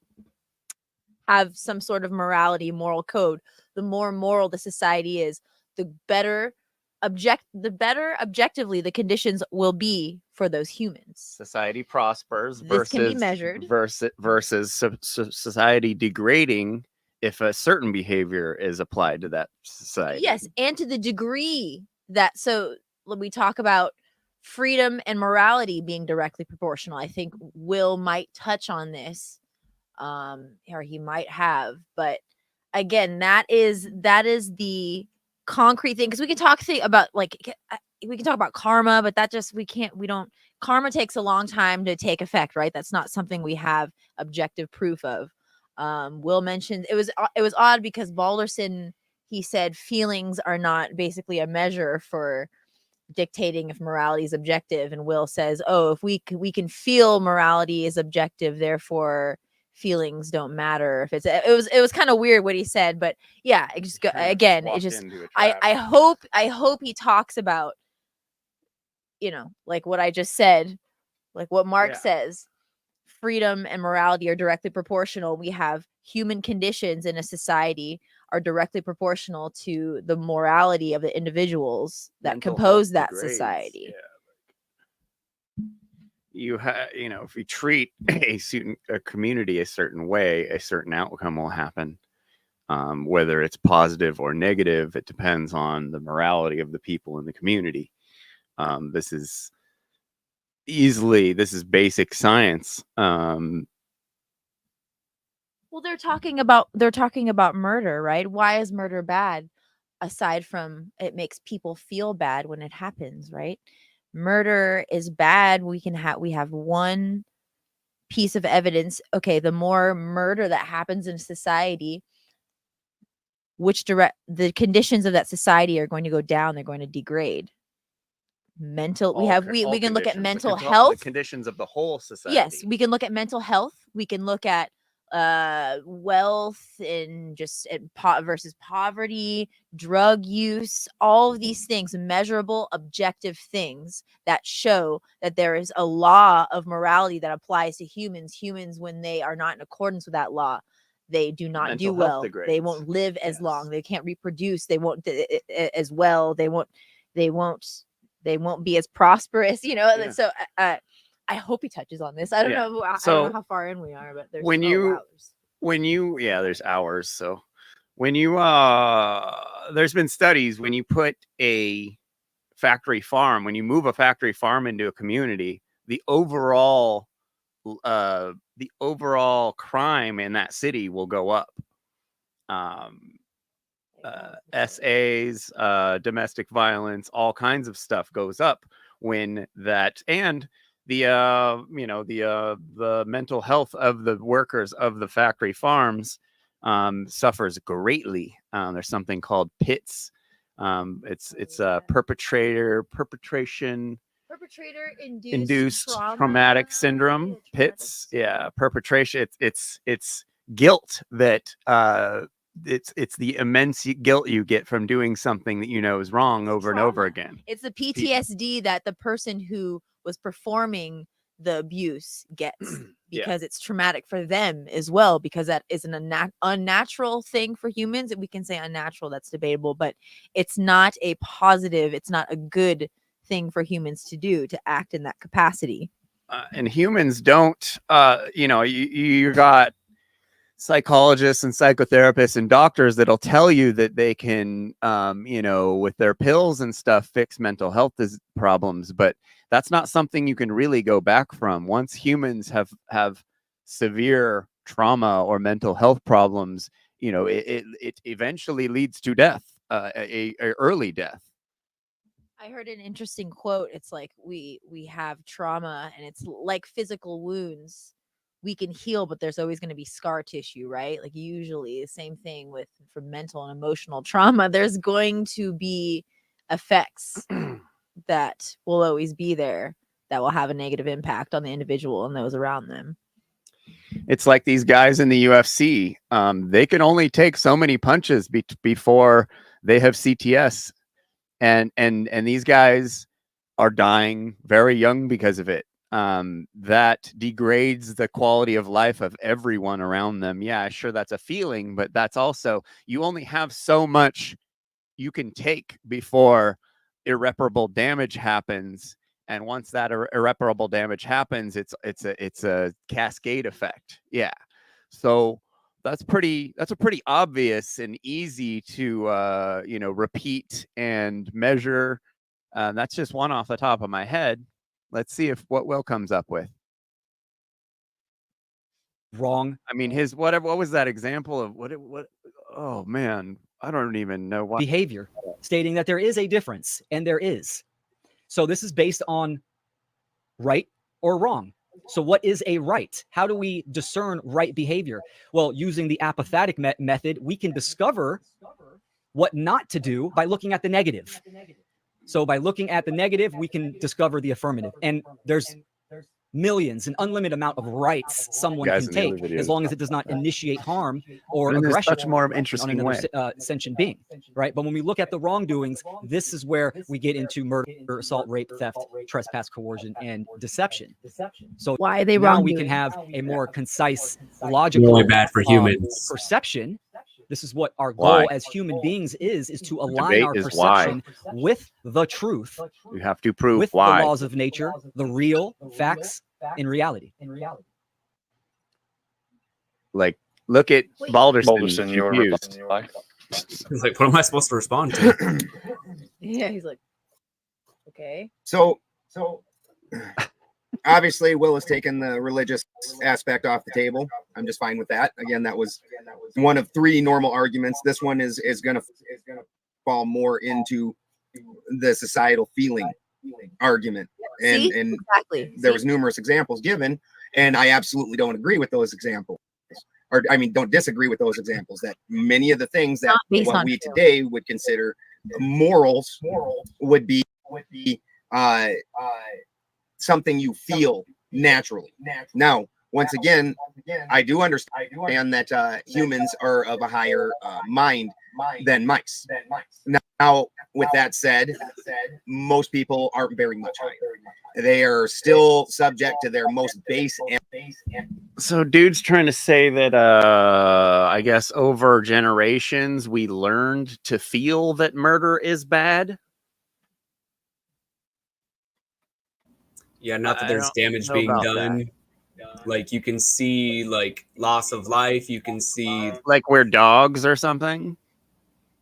have some sort of morality, moral code, the more moral the society is, the better objectively the conditions will be for those humans. Society prospers This can be measured. versus society degrading if a certain behavior is applied to that society. Yes, and to the degree that, so when we talk about freedom and morality being directly proportional, I think Will might touch on this, or he might have, but again, that is the concrete thing, because we can talk about we can talk about karma, but that just we don't. Karma takes a long time to take effect, right? That's not something we have objective proof of. Will mentioned it was odd because Balderson, he said feelings are not basically a measure for dictating if morality is objective, and Will says, oh, if we can feel morality is objective, therefore feelings don't matter. If it was kind of weird what he said, but yeah, it just again, it just I hope he talks about, like what I just said, like what Mark says, freedom and morality are directly proportional. We have human conditions in a society are directly proportional to the morality of the individuals that compose that society. If you treat a community a certain way, a certain outcome will happen. Whether it's positive or negative, it depends on the morality of the people in the community. This is basic science. Well, they're talking about murder, right? Why is murder bad? Aside from it makes people feel bad when it happens, right? Murder is bad. We have one piece of evidence. Okay, the more murder that happens in society, the conditions of that society are going to go down. They're going to degrade. We can look at mental health. The conditions of the whole society. Yes, we can look at mental health. We can look at wealth and versus poverty, drug use, all of these things, measurable, objective things that show that there is a law of morality that applies to humans. Humans, when they are not in accordance with that law, they do not do well. Degrades. They won't live as long. They can't reproduce. They won't as well. They won't be as prosperous. So I hope he touches on this. I don't know. I don't know how far in we are, but there's there's hours. So when you there's been studies when you put a factory farm, when you move a factory farm into a community, the overall crime in that city will go up. SAs, domestic violence, all kinds of stuff goes up when that, and the mental health of the workers of the factory farms suffers greatly. There's something called PITS. It's perpetration induced traumatic syndrome. PITS. Yeah, perpetration. It's guilt that it's the immense guilt you get from doing something that is wrong over and over again. It's the PTSD that the person who was performing the abuse gets because it's traumatic for them as well, because that is an unnatural thing for humans. And we can say unnatural, that's debatable, but it's not a positive, it's not a good thing for humans to do, to act in that capacity. And humans don't, you got psychologists and psychotherapists and doctors that'll tell you that they can, with their pills and stuff, fix mental health problems, but that's not something you can really go back from. Once humans have severe trauma or mental health problems, it eventually leads to death, a early death. I heard an interesting quote. It's like we have trauma, and it's like physical wounds. We can heal, but there's always going to be scar tissue, right? Like usually the same thing for mental and emotional trauma. There's going to be effects that will always be there that will have a negative impact on the individual and those around them. It's like these guys in the UFC. They can only take so many punches before they have CTS. And these guys are dying very young because of it. that degrades the quality of life of everyone around them. Yeah, sure, that's a feeling, but that's also, you only have so much you can take before irreparable damage happens. And once that irreparable damage happens, it's a cascade effect. Yeah. So that's a pretty obvious and easy to repeat and measure. That's just one off the top of my head. Let's see if what Will comes up with. Wrong. I mean, what was that example of what? Oh man, I don't even know what behavior, stating that there is a difference, and there is. So this is based on right or wrong. So what is a right? How do we discern right behavior? Well, using the apathetic method, we can discover what not to do by looking at the negative. So by looking at the negative, we can discover the affirmative. And there's millions, an unlimited amount of rights someone can take, as long as it does not initiate harm or aggression. Such a more interesting on way. another sentient being, right? But when we look at the wrongdoings, this is where we get into murder, assault, rape, theft, trespass, coercion, and deception. So why are they now wrongdoing? we can have a more concise, logical Really bad for humans. perception. This is what our Why? goal as human beings is to align debate our is perception with the truth, You have to prove with why. the laws of nature, the real facts in reality. Like, look at Balderson, Balderson your confused. reply. It's like, what am I supposed to respond to? Yeah, he's like, okay. So obviously Will has taken the religious aspect off the table. I'm just fine with that. Again, that was one of three normal arguments. This one is gonna fall more into the societal feeling argument. And See? and Exactly. there was numerous examples given, and I absolutely don't agree with those examples. Or I mean, don't disagree with those examples. That many of the things that Not based what on we truth. today would consider morals would be something you feel naturally. Now, once again, I do understand that humans are of a higher mind than mice. Now, with that said, most people aren't very much higher. They are still subject to their most base. So dude's trying to say that I guess over generations we learned to feel that murder is bad. Yeah, not that I there's don't damage know being about done. Like you can see like loss of life. You can see Like we're dogs or something.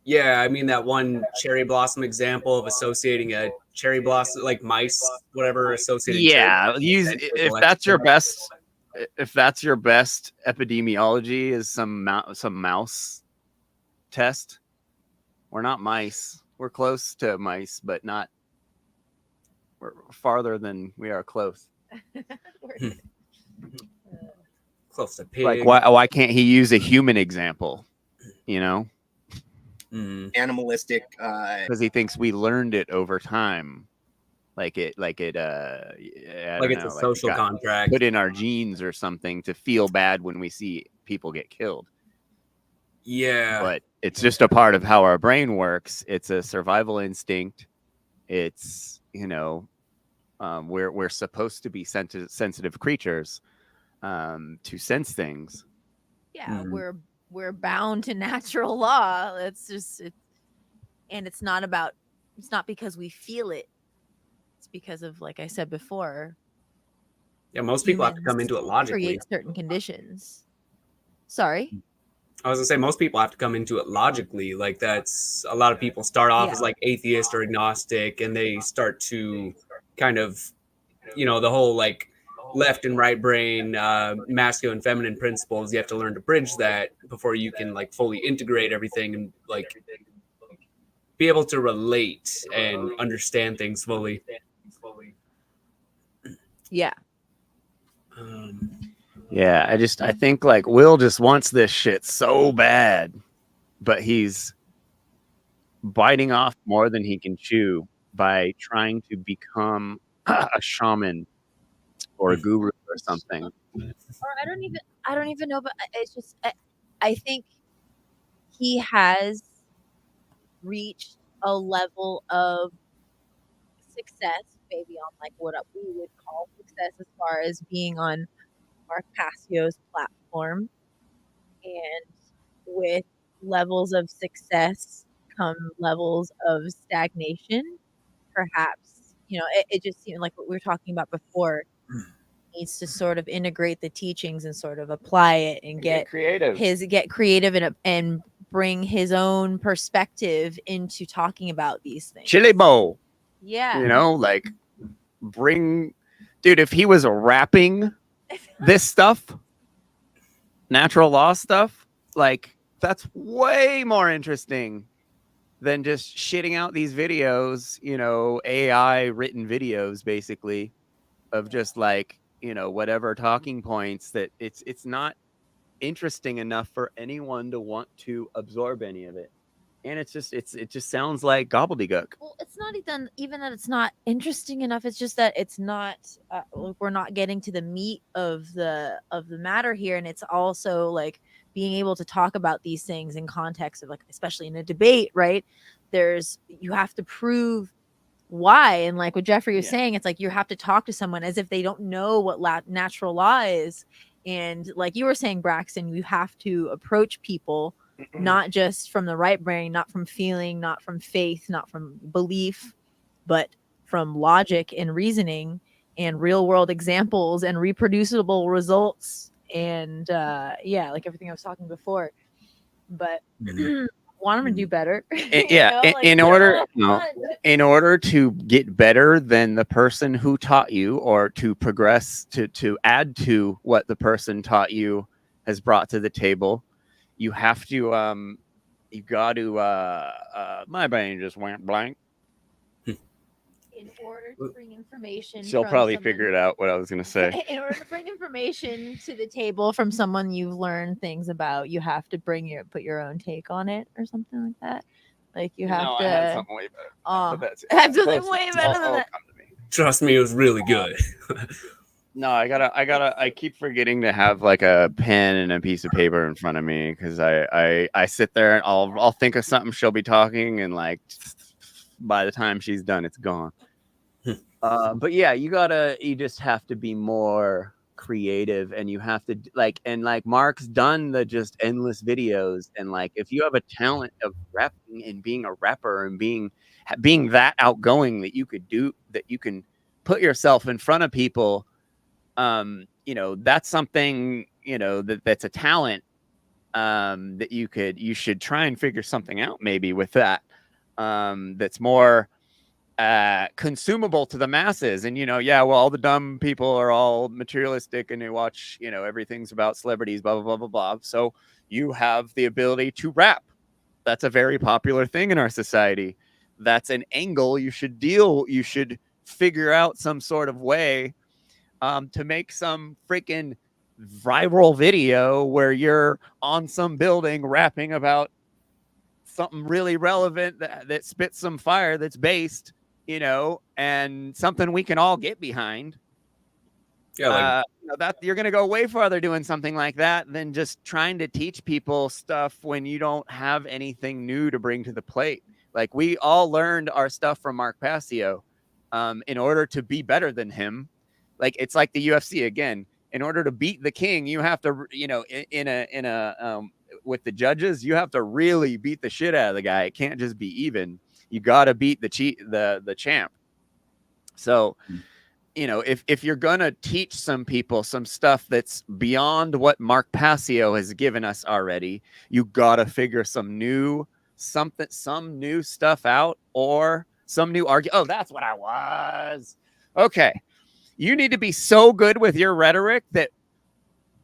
yeah, I mean that one cherry blossom example of associating a cherry blossom like mice, whatever, associating cherry Yeah, blossom use scent with if that's your electrical. best. If that's your best epidemiology, is some mouse test. We're not mice. We're close to mice, but not. We're farther than we are close. Close to pig. Like why can't he use a human example? You know, Animalistic because he thinks we learned it over time, like it's a social contract. put in our genes or something to feel bad when we see people get killed. Yeah, But it's just a part of how our brain works. It's a survival instinct. It's we're supposed to be sensitive creatures to sense things. Yeah, we're bound to natural law. It's just and it's not because we feel it. It's because of, like I said before. Yeah, most people have to come into it logically. Create certain conditions. Sorry. I was gonna say most people have to come into it logically. Like that's a lot of people start off as like atheist or agnostic, and they start to kind of, the whole like left and right brain, masculine, feminine principles. You have to learn to bridge that before you can like fully integrate everything and like be able to relate and understand things fully. Yeah. Yeah, I think like Will just wants this shit so bad, but he's biting off more than he can chew by trying to become a shaman or a guru or something. Or I don't even know, but it's just I think he has reached a level of success way beyond like what we would call success as far as being on Mark Passio's platform. And with levels of success come levels of stagnation. Perhaps, it just seemed like what we were talking about before. Needs to sort of integrate the teachings and sort of apply it and get creative. Get creative and bring his own perspective into talking about these things. Chili bowl. Yeah. Like dude, if he was rapping this stuff, natural law stuff, like that's way more interesting than just shitting out these videos, AI written videos basically of just like, whatever talking points that it's not interesting enough for anyone to want to absorb any of it. And it just sounds like gobbledygook. Well, it's not even that it's not interesting enough. It's just that it's not. We're not getting to the meat of the matter here, and it's also like being able to talk about these things in context of like, especially in a debate, right? You have to prove why, and like what Jeffrey was saying, it's like you have to talk to someone as if they don't know what natural law is, and like you were saying, Braxton, you have to approach people not just from the right brain, not from feeling, not from faith, not from belief, but from logic and reasoning and real world examples and reproducible results. And like everything I was talking before, but want them to do better. In order to get better than the person who taught you, or to progress, to add to what the person taught you has brought to the table, you have to my brain just went blank. In order to bring information, She'll probably figure it out what I was going to say. In order to bring information to the table from someone you've learned things about, you have to put your own take on it or something like that. Like you have to. I had something way better. I have something way better than that. Trust me, it was really good. No, I keep forgetting to have like a pen and a piece of paper in front of me, because I sit there and I'll think of something she'll be talking, and like by the time she's done, it's gone. But yeah, you just have to be more creative, and you have to like Mark's done the just endless videos, and like if you have a talent of rapping and being a rapper and being that outgoing that you can put yourself in front of people, that's something, that's a talent, that you should try and figure something out maybe with that, that's more consumable to the masses. And all the dumb people are all materialistic and they watch, everything's about celebrities, blah blah blah blah blah. So you have the ability to rap. That's a very popular thing in our society. That's an angle you should figure out some sort of way to make some freaking viral video where you're on some building rapping about something really relevant that spits some fire, that's based, and something we can all get behind. Yeah, that you're going to go way farther doing something like that than just trying to teach people stuff when you don't have anything new to bring to the plate. Like we all learned our stuff from Mark Passio in order to be better than him. Like it's like the UFC again. In order to beat the king, you have to, with the judges, you have to really beat the shit out of the guy. It can't just be even. You got to beat the champ. So, if you're gonna teach some people some stuff that's beyond what Mark Passio has given us already, you gotta figure some new stuff out, or some new argument. Oh, that's what I was. Okay. You need to be so good with your rhetoric that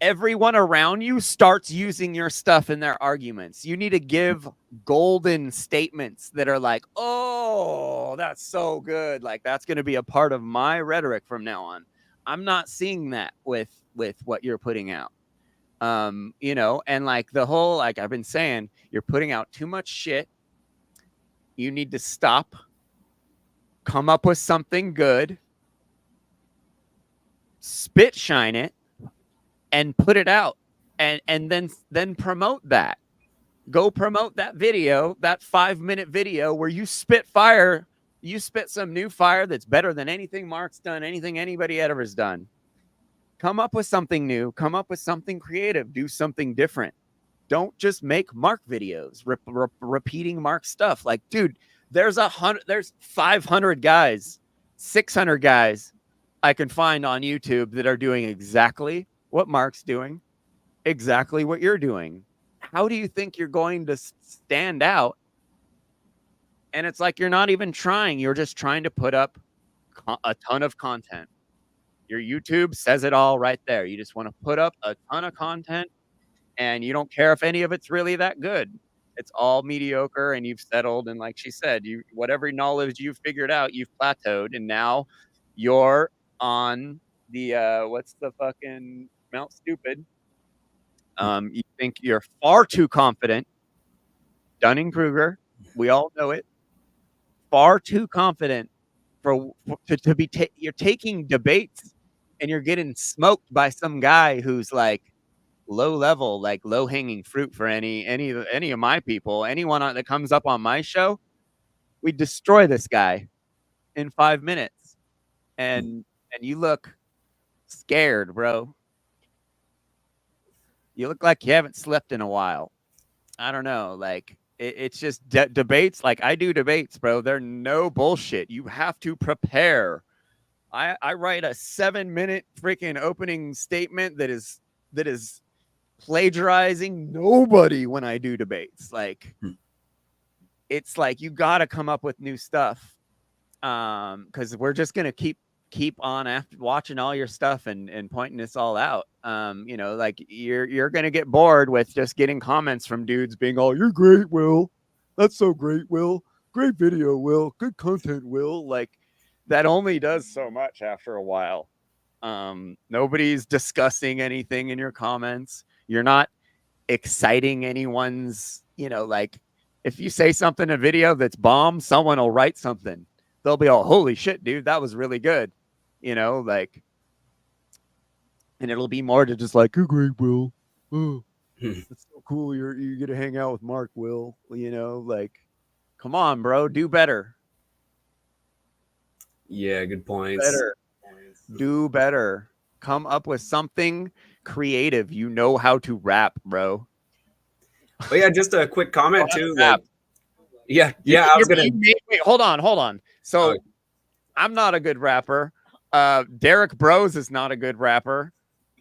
everyone around you starts using your stuff in their arguments. You need to give golden statements that are like, oh, that's so good. Like that's going to be a part of my rhetoric from now on. I'm not seeing that with what you're putting out. And like the whole, like I've been saying, you're putting out too much shit. You need to stop, come up with something good, spit shine it, and put it out, and then promote that. Go promote that video, that 5-minute video where you spit fire You spit some new fire that's better than anything Mark's done, anything anybody ever's done. Come up with something new. Come up with something creative. Do something different. Don't just make Mark videos, repeating Mark stuff. Like, dude, there's 500 guys, 600 guys I can find on YouTube that are doing exactly what Mark's doing, exactly what you're doing. How do you think you're going to stand out? And it's like you're not even trying. You're just trying to put up a ton of content. Your YouTube says it all right there. You just want to put up a ton of content, and you don't care if any of it's really that good. It's all mediocre, and you've settled. And like she said, whatever knowledge you've figured out, you've plateaued, and now you're on the what's the fucking Mount Stupid. You think you're far too confident. Dunning-Kruger, we all know it. Far too confident to be you're taking debates and you're getting smoked by some guy who's like low level, like low hanging fruit for any of my people. Anyone that comes up on my show, we destroy this guy in 5 minutes. And you look scared, bro. You look like you haven't slept in a while. I don't know, like it's just debates. Like I do debates, bro. They're no bullshit. You have to prepare. I write a 7-minute freaking opening statement that is plagiarizing nobody when I do debates. Like it's like you got to come up with new stuff, because we're just gonna keep on after watching all your stuff and pointing this all out. You know, like you're gonna get bored with just getting comments from dudes being all, "You're great, Will. That's so great, Will. Great video, Will. Good content, Will." Like that only does so much after a while. Nobody's discussing anything in your comments. You're not exciting anyone's, like if you say something in a video that's bomb, someone will write something. They'll be all, "Holy shit, dude, that was really good." Like, and it'll be more to just like, "You're great, Will. Oh, that's so cool. You get to hang out with Mark, Will." Like, come on, bro, do better. Yeah, good points. Better. Do better. Come up with something creative. You know how to rap, bro. Oh yeah, just a quick comment too. Like, yeah, I was gonna wait. Hold on. So, I'm not a good rapper. Derek Bros is not a good rapper.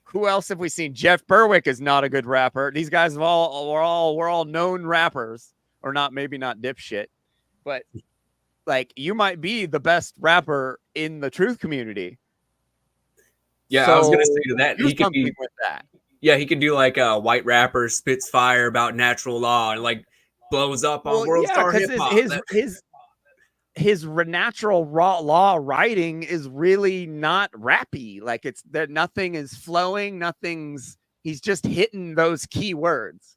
Who else have we seen? Jeff Berwick is not a good rapper. These guys we're all known rappers, or not, maybe not dipshit, but like you might be the best rapper in the truth community. Yeah, so I was gonna say to that. He could be with that. Yeah, he could do like a white rapper spits fire about natural law and like blows up on World Star Hip Hop. His natural raw law writing is really not rappy. Like it's that nothing is flowing, he's just hitting those key words.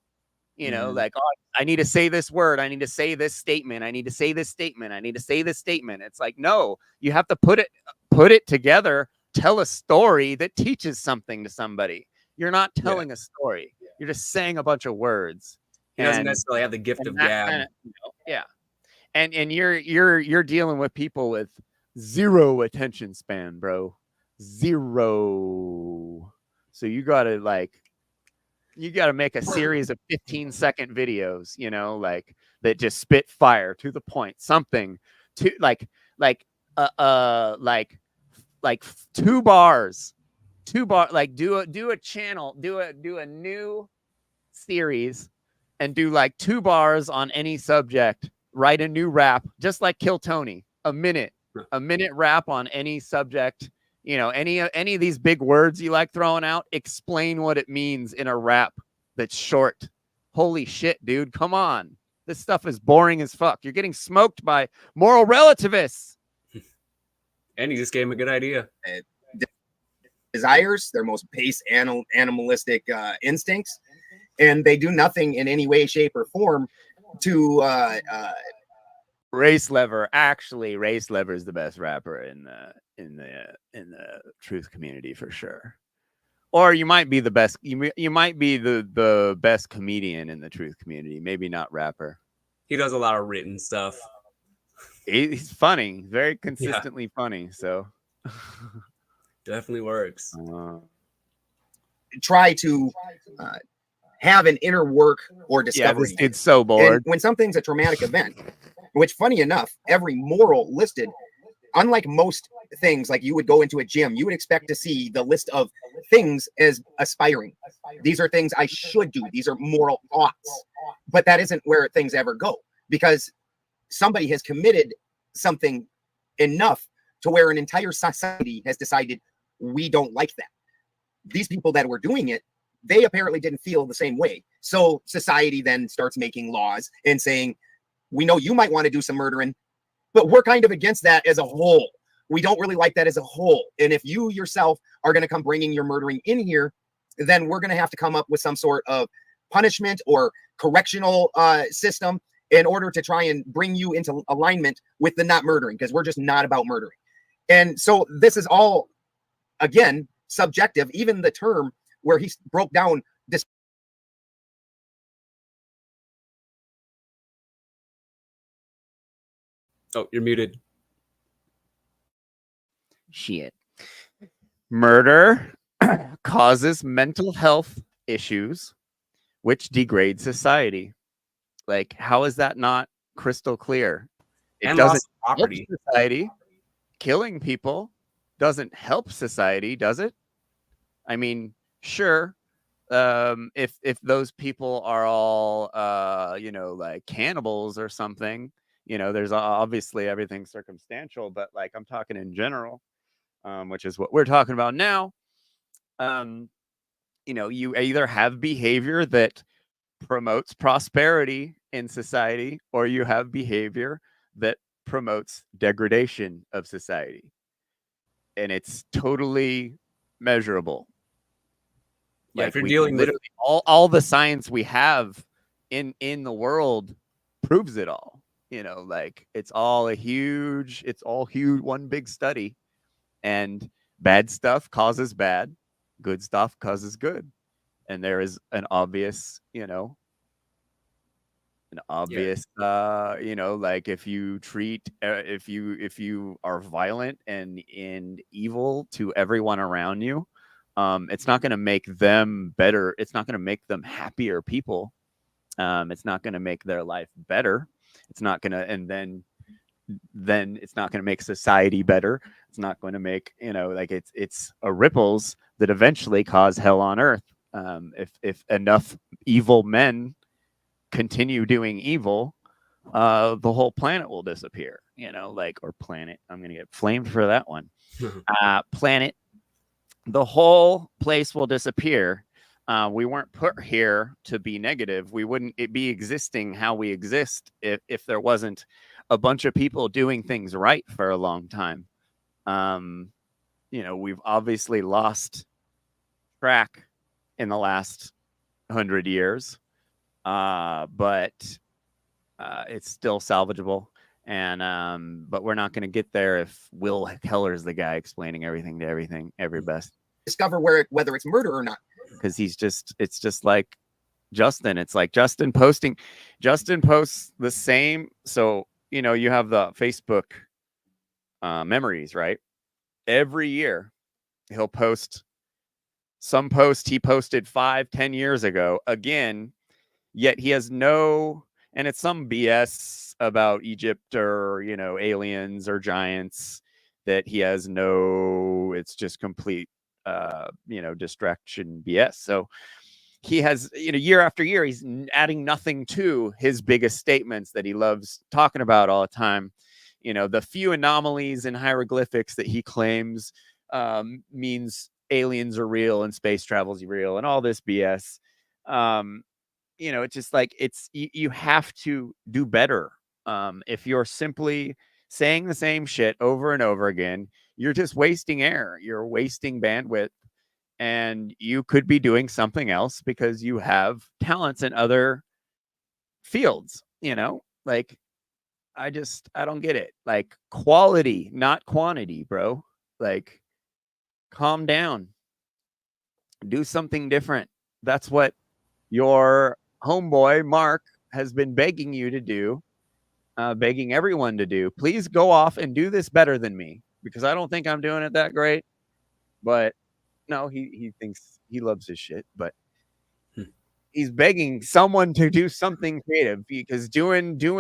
Like, oh, I need to say this word, I need to say this statement, I need to say this statement, I need to say this statement. It's like, no, you have to put it together, tell a story that teaches something to somebody. You're not telling a story. You're just saying a bunch of words. He doesn't necessarily have the gift of gab. Yeah. And you're dealing with people with zero attention span, bro. Zero. So you gotta make a series of 15-second videos, like that just spit fire to the point. Something to like 2 bars. Like do a channel, do a new series and do like 2 bars on any subject. Write a new rap, just like Kill Tony. A minute rap on any subject. Any of these big words you like throwing out, explain what it means in a rap that's short. Holy shit, dude. Come on. This stuff is boring as fuck. You're getting smoked by moral relativists. And he just gave him a good idea. Desires, their most base animalistic instincts, and they do nothing in any way, shape, or form to Race Lever. Actually, Race Lever is the best rapper in the truth community for sure. Or you might be the best. You might be the best comedian in the truth community. Maybe not rapper. He does a lot of written stuff. He's funny, very consistently funny. So definitely works. Try to have an inner work or discovery. Yeah, this dude's so bored. And when something's a traumatic event, which funny enough, every moral listed, unlike most things, like you would go into a gym, you would expect to see the list of things as aspiring. These are things I should do. These are moral oughts. But that isn't where things ever go, because somebody has committed something enough to where an entire society has decided we don't like that. These people that were doing it, they apparently didn't feel the same way. So society then starts making laws and saying, we know you might want to do some murdering, but we're kind of against that as a whole. We don't really like that as a whole. And if you yourself are going to come bringing your murdering in here, then we're going to have to come up with some sort of punishment or correctional system in order to try and bring you into alignment with the not murdering, because we're just not about murdering. And so this is all, again, subjective. Even the term where he broke down this. Oh, you're muted. Shit. Murder causes mental health issues, which degrade society. Like, how is that not crystal clear? It And doesn't loss of help property. society. Killing people doesn't help society, does it? I mean, sure. If those people are all like cannibals or something, there's obviously everything circumstantial, but like I'm talking in general, which is what we're talking about now. You either have behavior that promotes prosperity in society, or you have behavior that promotes degradation of society. And it's totally measurable. Yeah, Like, if you're we dealing with literally all the science we have in the world proves it all. Like it's all huge, one big study, and bad stuff causes bad, good stuff causes good. And there is an obvious, like if you treat if you are violent and evil to everyone around you, it's not going to make them better. It's not going to make them happier people. It's not going to make their life better. It's not going to, and then it's not going to make society better. It's not going to make, like it's a ripples that eventually cause hell on earth. If enough evil men continue doing evil, the whole planet will disappear, or planet. I'm going to get flamed for that one. Planet. The whole place will disappear. We weren't put here to be negative. We wouldn't be existing how we exist if there wasn't a bunch of people doing things right for a long time. We've obviously lost track in the last 100 years, but it's still salvageable. And but we're not going to get there if Will Keller's the guy explaining everything to every best. Discover whether it's murder or not. Because it's just like Justin. It's like Justin posts the same. So, you have the Facebook memories, right? Every year he'll post some post he posted 5-10 years ago again, yet he has and it's some BS about Egypt or, aliens or giants that he has it's just complete, distraction BS. So he has, year after year, he's adding nothing to his biggest statements that he loves talking about all the time. The few anomalies in hieroglyphics that he claims means aliens are real and space travel is real and all this BS. It's just like you have to do better. If you're simply saying the same shit over and over again, you're just wasting air. You're wasting bandwidth. And you could be doing something else because you have talents in other fields, like I don't get it. Like quality, not quantity, bro. Like calm down. Do something different. That's what your homeboy Mark has been begging you to do begging everyone to do. Please go off and do this better than me, because I don't think I'm doing it that great. But no, he thinks he loves his shit, but he's begging someone to do something creative, because doing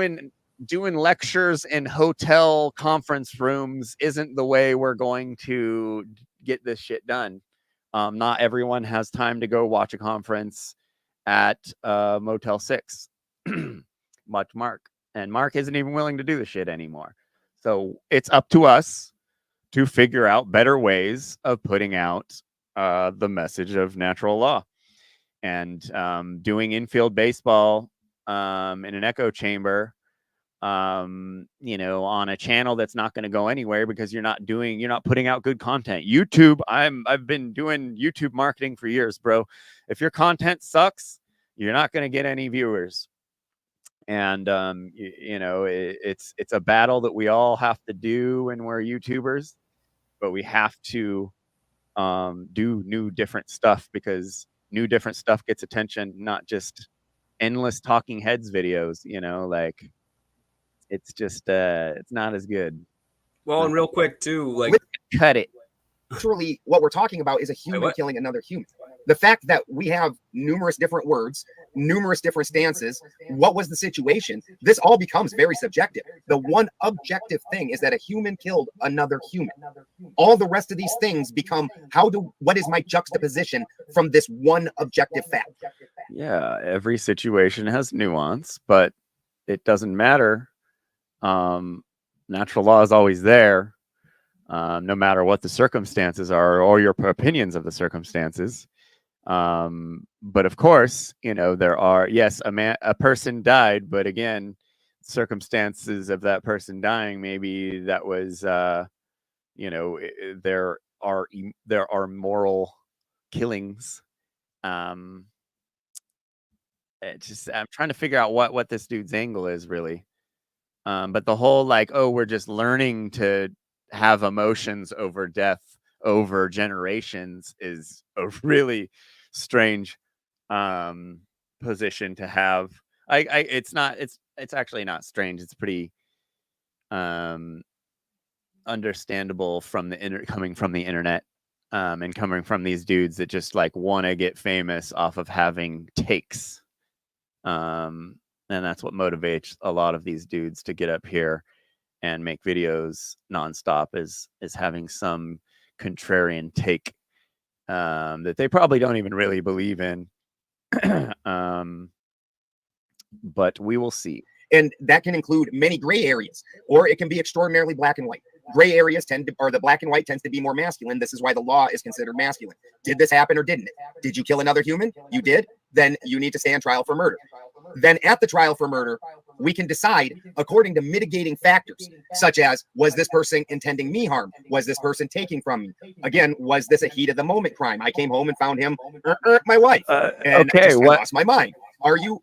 lectures in hotel conference rooms isn't the way we're going to get this shit done. Not everyone has time to go watch a conference at Motel 6. Much Mark. And Mark isn't even willing to do the shit anymore. So it's up to us to figure out better ways of putting out the message of natural law. And doing infield baseball in an echo chamber, on a channel that's not going to go anywhere, because you're not putting out good content. YouTube, I've been doing YouTube marketing for years, bro. If your content sucks, you're not going to get any viewers. And it's a battle that we all have to do when we're YouTubers, but we have to do new different stuff, because new different stuff gets attention, not just endless talking heads videos. Like, it's just it's not as good. Well, and real quick too, like, cut it. Literally, what we're talking about is a human killing another human. The fact that we have numerous different words, numerous different stances, what was the situation? This all becomes very subjective. The one objective thing is that a human killed another human. All the rest of these things become what is my juxtaposition from this one objective fact? Yeah, every situation has nuance, but it doesn't matter. Natural law is always there, no matter what the circumstances are or your opinions of the circumstances. But of course, there are, yes, a person died, but again, circumstances of that person dying, maybe that was, there are moral killings. I'm trying to figure out what this dude's angle is, really. But the whole, like, oh, we're just learning to have emotions over death over generations is a really strange position to have. It's actually not strange. It's pretty understandable coming from the internet, and coming from these dudes that just like want to get famous off of having takes. And that's what motivates a lot of these dudes to get up here and make videos nonstop, is having some contrarian take that they probably don't even really believe in. But we will see. And that can include many gray areas, or it can be extraordinarily black and white. Gray areas the black and white tends to be more masculine. This is why the law is considered masculine. Did this happen or didn't it? Did you kill another human? You did? Then you need to stand trial for murder. Then at the trial for murder, we can decide according to mitigating factors, such as, was this person intending me harm? Was this person taking from me? Again, was this a heat of the moment crime? I came home and found him, my wife, and okay, I lost my mind.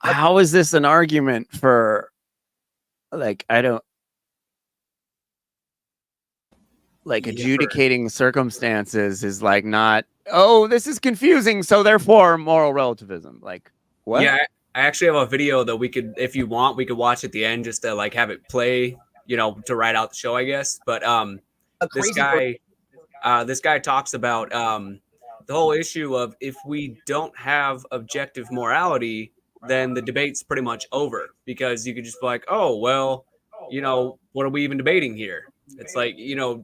How is this an argument for, like, adjudicating circumstances is like not, oh, this is confusing, so therefore moral relativism. Like, what? Yeah, I actually have a video that we could, if you want, we could watch at the end just to like have it play, to write out the show, I guess. But this guy talks about the whole issue of, if we don't have objective morality, then the debate's pretty much over, because you could just be like, oh, well, what are we even debating here? It's like,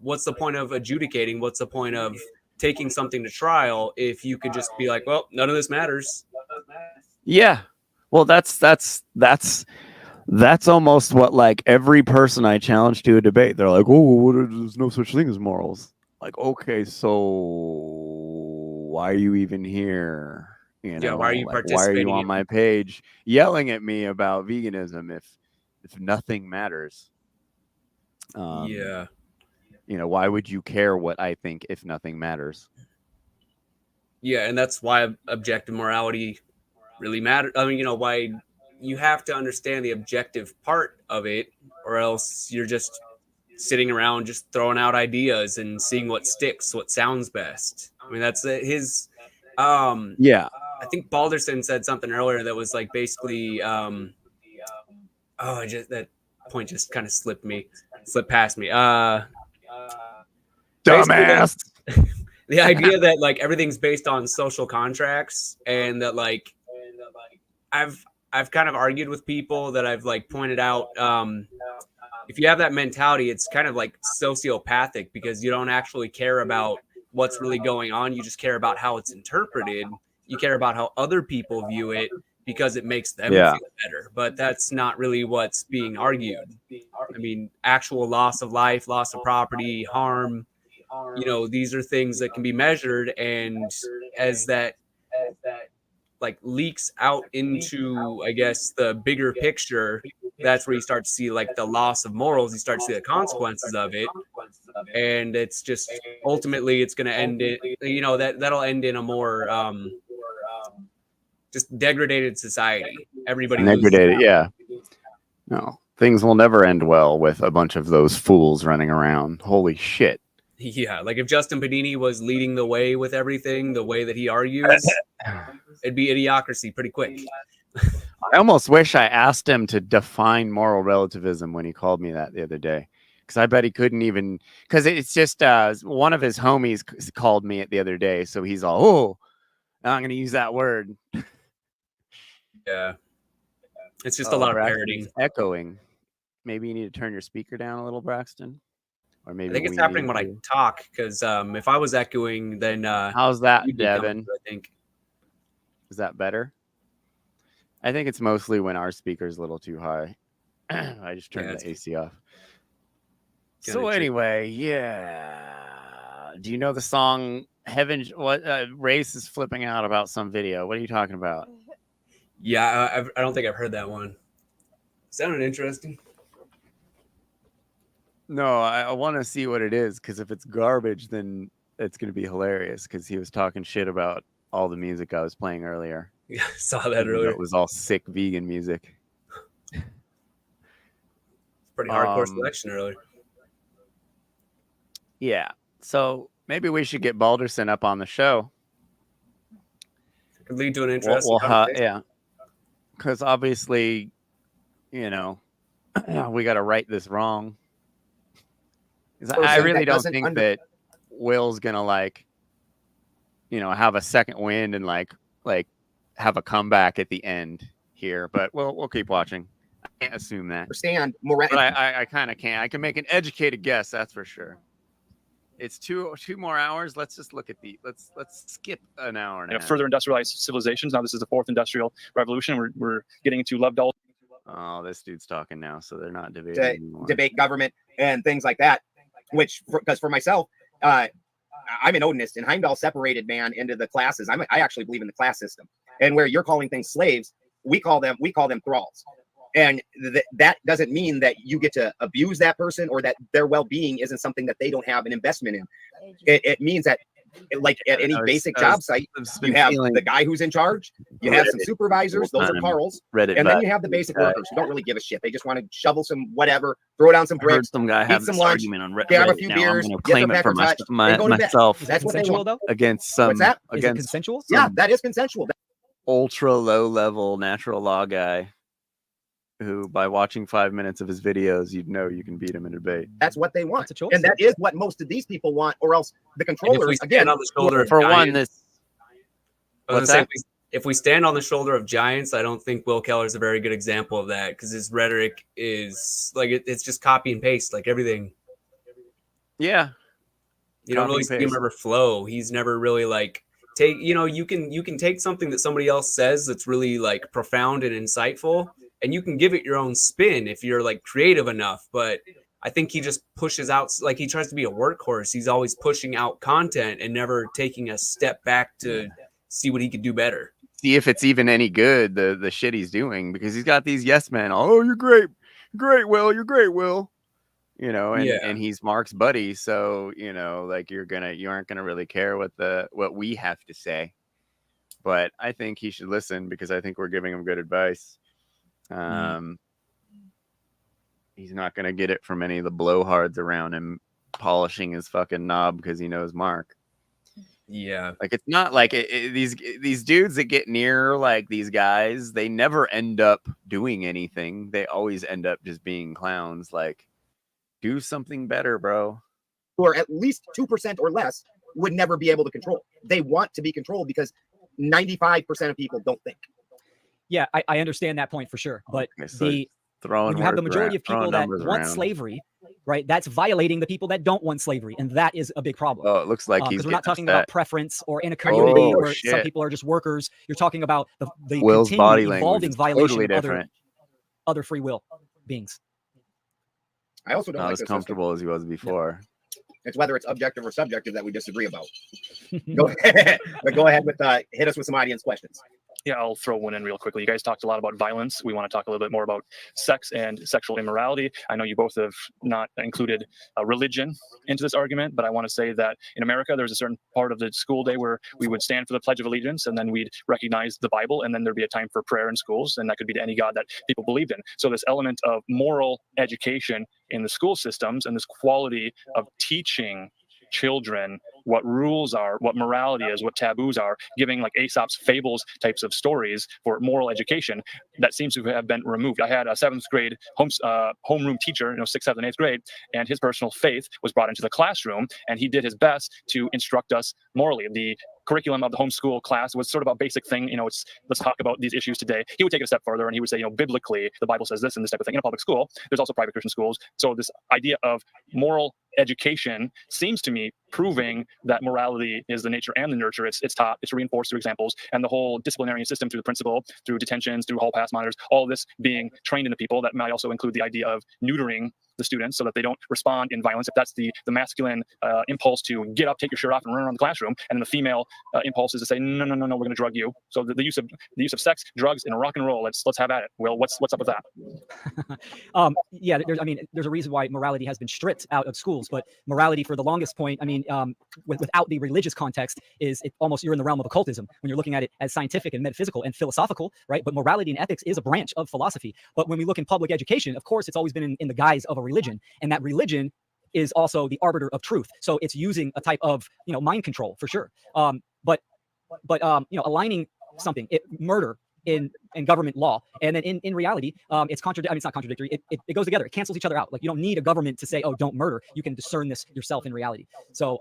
what's the point of adjudicating? What's the point of taking something to trial if you could just be like, well, none of this matters? Yeah. Well, that's almost what, like, every person I challenge to a debate, they're like, oh, there's no such thing as morals. Like, okay, so why are you even here? Yeah, why are you participating? Why are you on my page yelling at me about veganism if nothing matters? Yeah. Why would you care what I think if nothing matters? Yeah, and that's why objective morality really matters. I mean, why you have to understand the objective part of it, or else you're just sitting around just throwing out ideas and seeing what sticks, what sounds best. I mean, that's his. Yeah. I think Balderson said something earlier that was like basically, point just kind of slipped past me. Dumbass. The idea that like everything's based on social contracts, and that like I've kind of argued with people that I've like pointed out, if you have that mentality, it's kind of like sociopathic, because you don't actually care about what's really going on. You just care about how it's interpreted. You care about how other people view it because it makes them feel better. But that's not really what's being argued. I mean, actual loss of life, loss of property, harm, you know, these are things that can be measured. And as that like leaks out into, I guess, the bigger picture, that's where you start to see like the loss of morals. You start to see the consequences of it. And it's just ultimately it's going to end it, you know, that'll end in a more just degraded society. Everybody Degraded, yeah. No, things will never end well with a bunch of those fools running around. Holy shit. Yeah, like if Justin Pedini was leading the way with everything, the way that he argues, it'd be idiocracy pretty quick. I almost wish I asked him to define moral relativism when he called me that the other day, because I bet he couldn't even, because it's just one of his homies called me it the other day, so he's all, oh, I'm going to use that word. Yeah. It's just a lot of parroting. Echoing. Maybe you need to turn your speaker down a little, Braxton. Or maybe I think it's happening when I talk, because if I was echoing, then how's that, Devin? I think. Is that better? I think it's mostly when our speaker's a little too high. I just turned the AC off. So anyway, yeah. Do you know the song Heaven? What Race is flipping out about some video? What are you talking about? Yeah, I don't think I've heard that one. Sounded interesting. No, I want to see what it is, because if it's garbage, then it's going to be hilarious, because he was talking shit about all the music I was playing earlier. Yeah, I saw that earlier. It was all sick vegan music. Pretty hardcore selection earlier. Yeah, so maybe we should get Balderson up on the show. Could lead to an interesting conversation. Yeah, because obviously, you know, we got to right this wrong. I really don't think that Will's gonna like, you know, have a second wind and like have a comeback at the end here. But we'll keep watching. I can't assume that. Understand, but I kind of can. I can make an educated guess. That's for sure. It's two more hours. Let's just look at let's skip an hour and a half. Further industrialized civilizations. Now this is the fourth industrial revolution. We're getting into Lev Dal. Oh, this dude's talking now, so they're not debating anymore. Debate government and things like that. Which, because for myself, I'm an Odinist, and Heimdall separated man into the classes. I actually believe in the class system, and where you're calling things slaves, we call them thralls. And that doesn't mean that you get to abuse that person, or that their well-being isn't something that they don't have an investment in. It means that, like at any basic job site, you have the guy who's in charge, you have some supervisors, those are Carls, and then you have the basic workers who don't really give a shit. They just want to shovel some whatever, throw down some bricks, some guy eat some lunch, grab a few beers, claim it for myself. Is that consensual though? Against some. What's that? Is it consensual? Yeah, that is consensual. Ultra low level natural law guy, who by watching 5 minutes of his videos, you'd know you can beat him in a debate. That's what they want, and that is what most of these people want, or else the controllers again. On the shoulder for one, this. What's that? If we stand on the shoulder of giants, I don't think Will Keller is a very good example of that, because his rhetoric is like it's just copy and paste, like everything. Yeah, you don't really see him ever flow. He's never really like take. You know, you can take something that somebody else says that's really like profound and insightful, and you can give it your own spin if you're like creative enough. But I think he just pushes out, like he tries to be a workhorse. He's always pushing out content and never taking a step back to see what he could do better. See if it's even any good, the shit he's doing, because he's got these yes men. Oh, you're great, Will. You're great, Will. You know, and he's Mark's buddy, so you know, like you aren't gonna really care what we have to say. But I think he should listen, because I think we're giving him good advice. He's not gonna get it from any of the blowhards around him polishing his fucking knob because he knows Mark. Yeah. Like, it's not like these dudes that get near like these guys, they never end up doing anything. They always end up just being clowns. Like, do something better, bro. Or at least 2% or less would never be able to control. They want to be controlled because 95% of people don't think. Yeah, I understand that point for sure. But Okay, so when you have the majority of people that want around. slavery, right, that's violating the people that don't want slavery. And that is a big problem. Oh, it looks like he's because we're not getting talking upset. about preference or in a community Oh, where some shit. people are just workers. You're talking about the Will's body continuing language evolving is violation totally of different. other free will beings. I also don't Not like as this comfortable as he was before. It's whether it's objective or subjective that we disagree about. Go ahead with hit us with some audience questions. Yeah, I'll throw one in real quickly. You guys talked a lot about violence. We want to talk a little bit more about sex and sexual immorality. I know you both have not included religion into this argument, but I want to say that in America, there's a certain part of the school day where we would stand for the Pledge of Allegiance, and then we'd recognize the Bible, and then there'd be a time for prayer in schools, and that could be to any God that people believed in. So this element of moral education in the school systems and this quality of teaching children what rules are, what morality is, what taboos are, giving like Aesop's fables types of stories for moral education, that seems to have been removed. I had a 7th grade homeroom teacher, 6th, 7th, and 8th grade, and his personal faith was brought into the classroom, and he did his best to instruct us morally. The curriculum of the homeschool class was sort of a basic thing. Let's talk about these issues today. He would take it a step further and he would say, biblically, the Bible says this and this type of thing. In a public school, there's also private Christian schools. So this idea of moral education seems to me proving that morality is the nature and the nurture. It's taught, it's reinforced through examples, and the whole disciplinary system through the principal, through detentions, through hall pass monitors, all of this being trained into people. That might also include the idea of neutering the students so that they don't respond in violence. If that's the masculine impulse to get up, take your shirt off, and run around the classroom, and then the female impulse is to say, no, we're going to drug you. So the use of sex, drugs, and rock and roll. Let's have at it. Well, what's up with that? Yeah, there's a reason why morality has been stripped out of schools, but morality for the longest point, without the religious context, is almost, you're in the realm of occultism when you're looking at it as scientific and metaphysical and philosophical, right? But morality and ethics is a branch of philosophy. But when we look in public education, of course, it's always been in the guise of a religion, and that religion is also the arbiter of truth. So it's using a type of mind control for sure. But aligning something, murder in government law, and then in reality, it's it's not contradictory. It goes together. It cancels each other out. Like, you don't need a government to say, oh, don't murder. You can discern this yourself in reality. So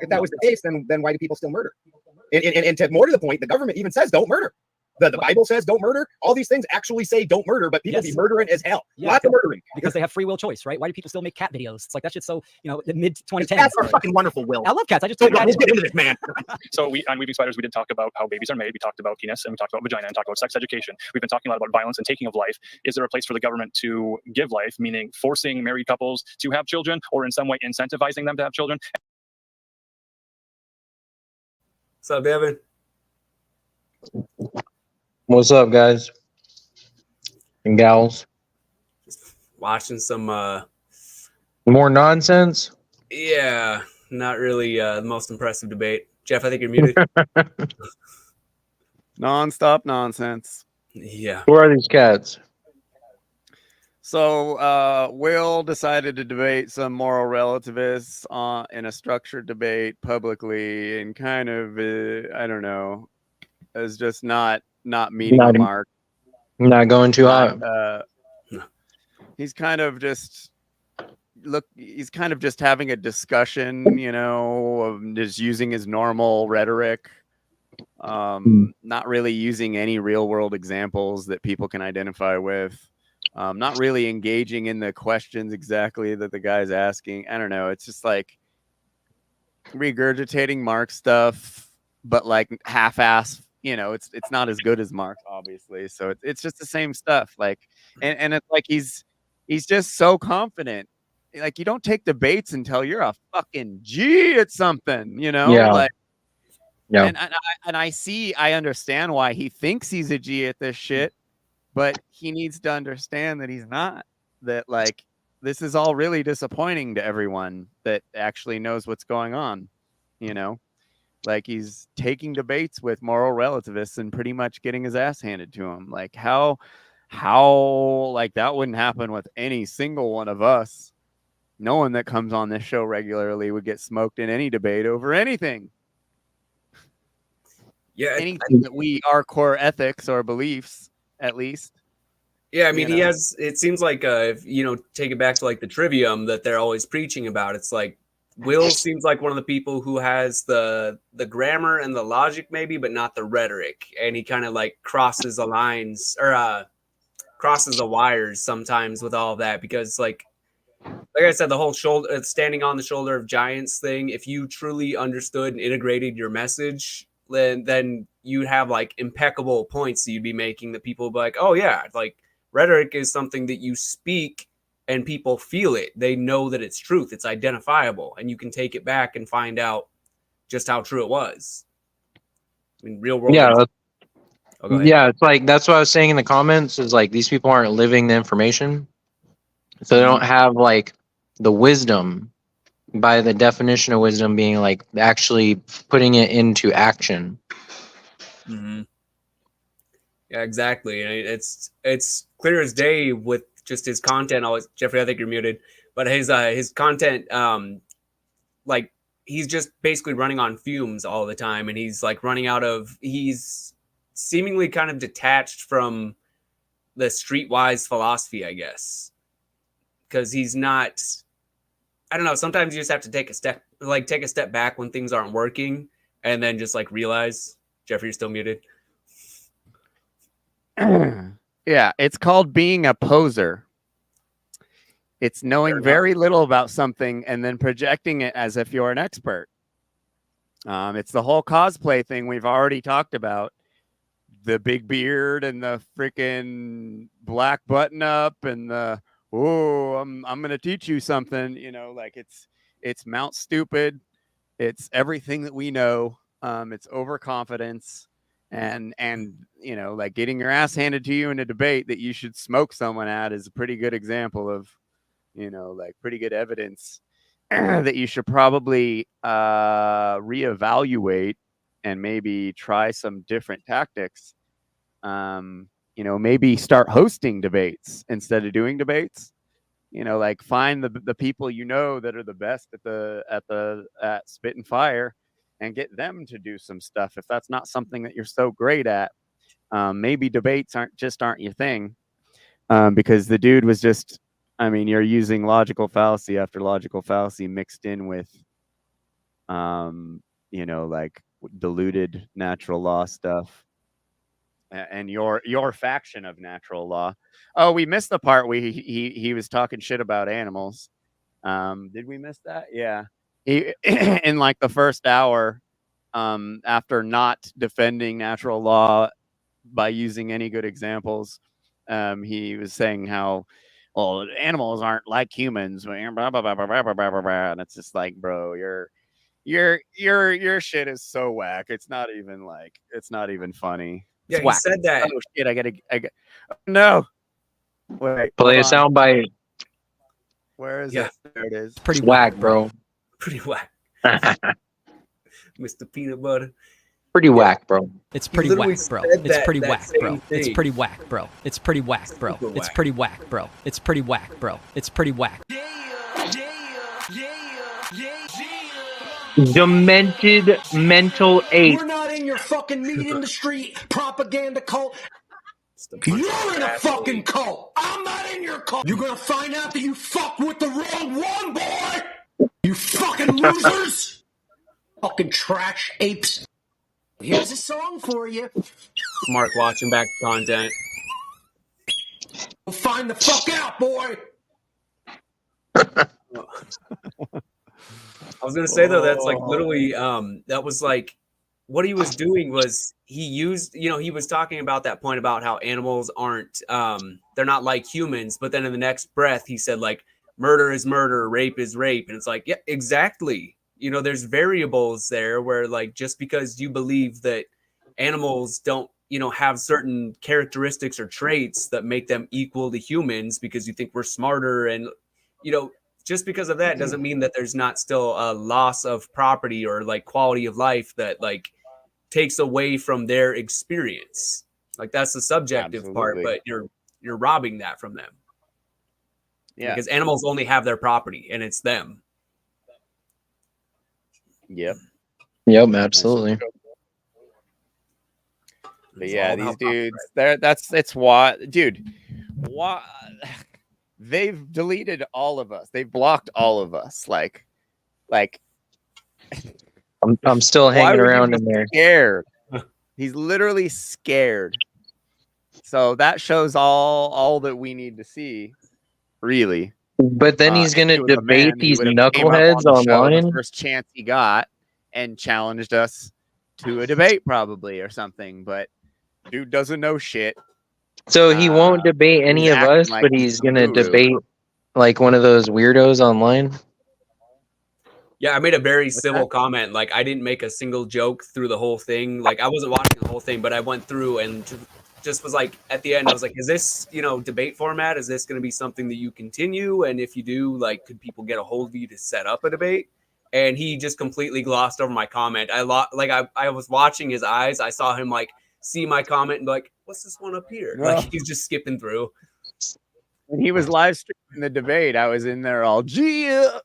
if that was the case, then why do people still murder? And more to the point, the government even says don't murder. The Bible says don't murder. All these things actually say don't murder, but people be murdering as hell. Lots of murdering. Because they have free will choice, right? Why do people still make cat videos? It's like, that shit's so, the mid-2010s. Cats are fucking wonderful, Will. I love cats. I just we'll get into this, man. So on Weaving Spiders, we did talk about how babies are made. We talked about penis, and we talked about vagina, and talked about sex education. We've been talking a lot about violence and taking of life. Is there a place for the government to give life, meaning forcing married couples to have children, or in some way incentivizing them to have children? What's up, Devin? What's up, guys and gals? Watching some more nonsense. Yeah, not really the most impressive debate. Jeff, I think you're muted. Non-stop nonsense. Yeah. Who are these cats? So Will decided to debate some moral relativists in a structured debate publicly, and kind of I don't know, is just not meeting the mark. Not going too hot. He's kind of just having a discussion, of just using his normal rhetoric, not really using any real world examples that people can identify with, not really engaging in the questions exactly that the guy's asking. I don't know. It's just like regurgitating Mark stuff, but like half-ass. It's not as good as Mark, obviously. So it's just the same stuff. Like, and it's like he's just so confident. Like, you don't take debates until you're a fucking G at something, Yeah. Like, yeah. And I understand why he thinks he's a G at this shit, but he needs to understand that he's not. That, like, this is all really disappointing to everyone that actually knows what's going on, Like, he's taking debates with moral relativists and pretty much getting his ass handed to him. Like, how like that wouldn't happen with any single one of us. No one that comes on this show regularly would get smoked in any debate over anything. Yeah, anything that our core ethics or beliefs, at least. Yeah, I mean, he has. It seems like if take it back to like the trivium that they're always preaching about. It's like Will seems like one of the people who has the grammar and the logic, maybe, but not the rhetoric, and he kind of like crosses the lines or crosses the wires sometimes with all of that because like I said, the whole shoulder standing on the shoulder of giants thing. If you truly understood and integrated your message, then you'd have like impeccable points that you'd be making that people would be like, oh yeah, like rhetoric is something that you speak and people feel it. They know that it's truth. It's identifiable, and you can take it back and find out just how true it was. I mean, real world. Yeah. Oh, go ahead. Yeah, it's like that's what I was saying in the comments is like these people aren't living the information. So they don't have like the wisdom by the definition of wisdom being like actually putting it into action. Mm-hmm. Yeah, exactly. And it's clear as day with just his content. Always, Jeffrey, I think you're muted, but his content, like he's just basically running on fumes all the time, and he's like running out of. He's seemingly kind of detached from the streetwise philosophy, I guess, because he's not. I don't know. Sometimes you just have to take a step back when things aren't working, and then just like realize. Jeffrey, you're still muted. Yeah, it's called being a poser. It's knowing very little about something and then projecting it as if you're an expert. It's the whole cosplay thing we've already talked about. The big beard and the freaking black button up and the I'm gonna teach you something. Like it's Mount Stupid. It's everything that we know. It's overconfidence. And like getting your ass handed to you in a debate that you should smoke someone at is a pretty good example of, like pretty good evidence that you should probably reevaluate and maybe try some different tactics. Maybe start hosting debates instead of doing debates. Like find the people that are the best at spit and fire, and get them to do some stuff. If that's not something that you're so great at, maybe debates aren't your thing. Because the dude was just, you're using logical fallacy after logical fallacy mixed in with, like diluted natural law stuff. And your faction of natural law. Oh, we missed the part where he was talking shit about animals. Did we miss that? Yeah. He in like the first hour, after not defending natural law by using any good examples, he was saying how, well, animals aren't like humans, blah, blah, blah, blah, blah, blah, blah, blah. And it's just like, bro, your shit is so whack. It's not even funny. Yeah, It's whack. he said that. Oh shit! I got. No. Wait. Play a soundbite. Where is it? There it is. Pretty whack, bro. Pretty whack. Mr. Peanut Butter. Pretty whack, bro. It's pretty whack, bro. It's pretty whack, bro. It's pretty whack, bro. It's pretty whack, bro. It's pretty whack, bro. It's pretty whack, bro. It's pretty whack. Demented mental ape. We're not in your fucking meat industry propaganda cult. You're in a fucking cult. I'm not in your cult. You're gonna find out that you fucked with the wrong one, boy. You fucking losers. Fucking trash apes. Here's a song for you. Mark watching back content. Find the fuck out, boy. I was gonna say though, that's like literally that was like what he was doing was he used, he was talking about that point about how animals aren't they're not like humans, but then in the next breath he said like murder is murder, rape is rape, and it's like, yeah, exactly. There's variables there where like just because you believe that animals don't have certain characteristics or traits that make them equal to humans because you think we're smarter, and just because of that doesn't mean that there's not still a loss of property or like quality of life that like takes away from their experience. Like that's the subjective part, but you're robbing that from them. Yeah, because animals only have their property and it's them. Yep, absolutely. But yeah, these dudes, it's what, dude, what they've deleted all of us. They've blocked all of us. Like I'm still why hanging would you around be in there. scared? He's literally scared. So that shows all that we need to see, really. But then he's If going he to was a man, debate he these would have came up on knuckleheads the show the online. first chance he got and challenged us to a debate, probably, or something. But dude doesn't know shit. So he won't debate any he's of acting us, like but he's he's some going to guru. debate like one of those weirdos online. Yeah, I made a very civil comment. Like, I didn't make a single joke through the whole thing. Like, I wasn't watching the whole thing, but I went through and just was like, at the end, I was like, is this, debate format? Is this going to be something that you continue? And if you do, like, could people get a hold of you to set up a debate? And he just completely glossed over my comment. I was watching his eyes. I saw him, like, see my comment and be like, what's this one up here? No. Like, he's just skipping through. When he was live streaming the debate, I was in there all, yeah.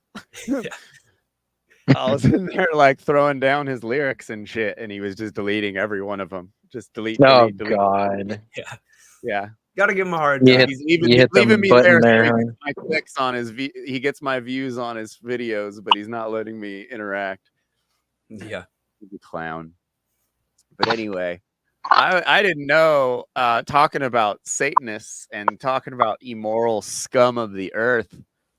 I was in there like throwing down his lyrics and shit, and he was just deleting every one of them. Just delete. Oh delete. God. Yeah. Gotta give him a hard You time. hit- He's leaving, you hit the leaving me button there, there, so he huh? gets my clicks on his he gets my views on his videos, but he's not letting me interact. Yeah. He's a clown. But anyway, I didn't know, talking about Satanists and talking about immoral scum of the earth.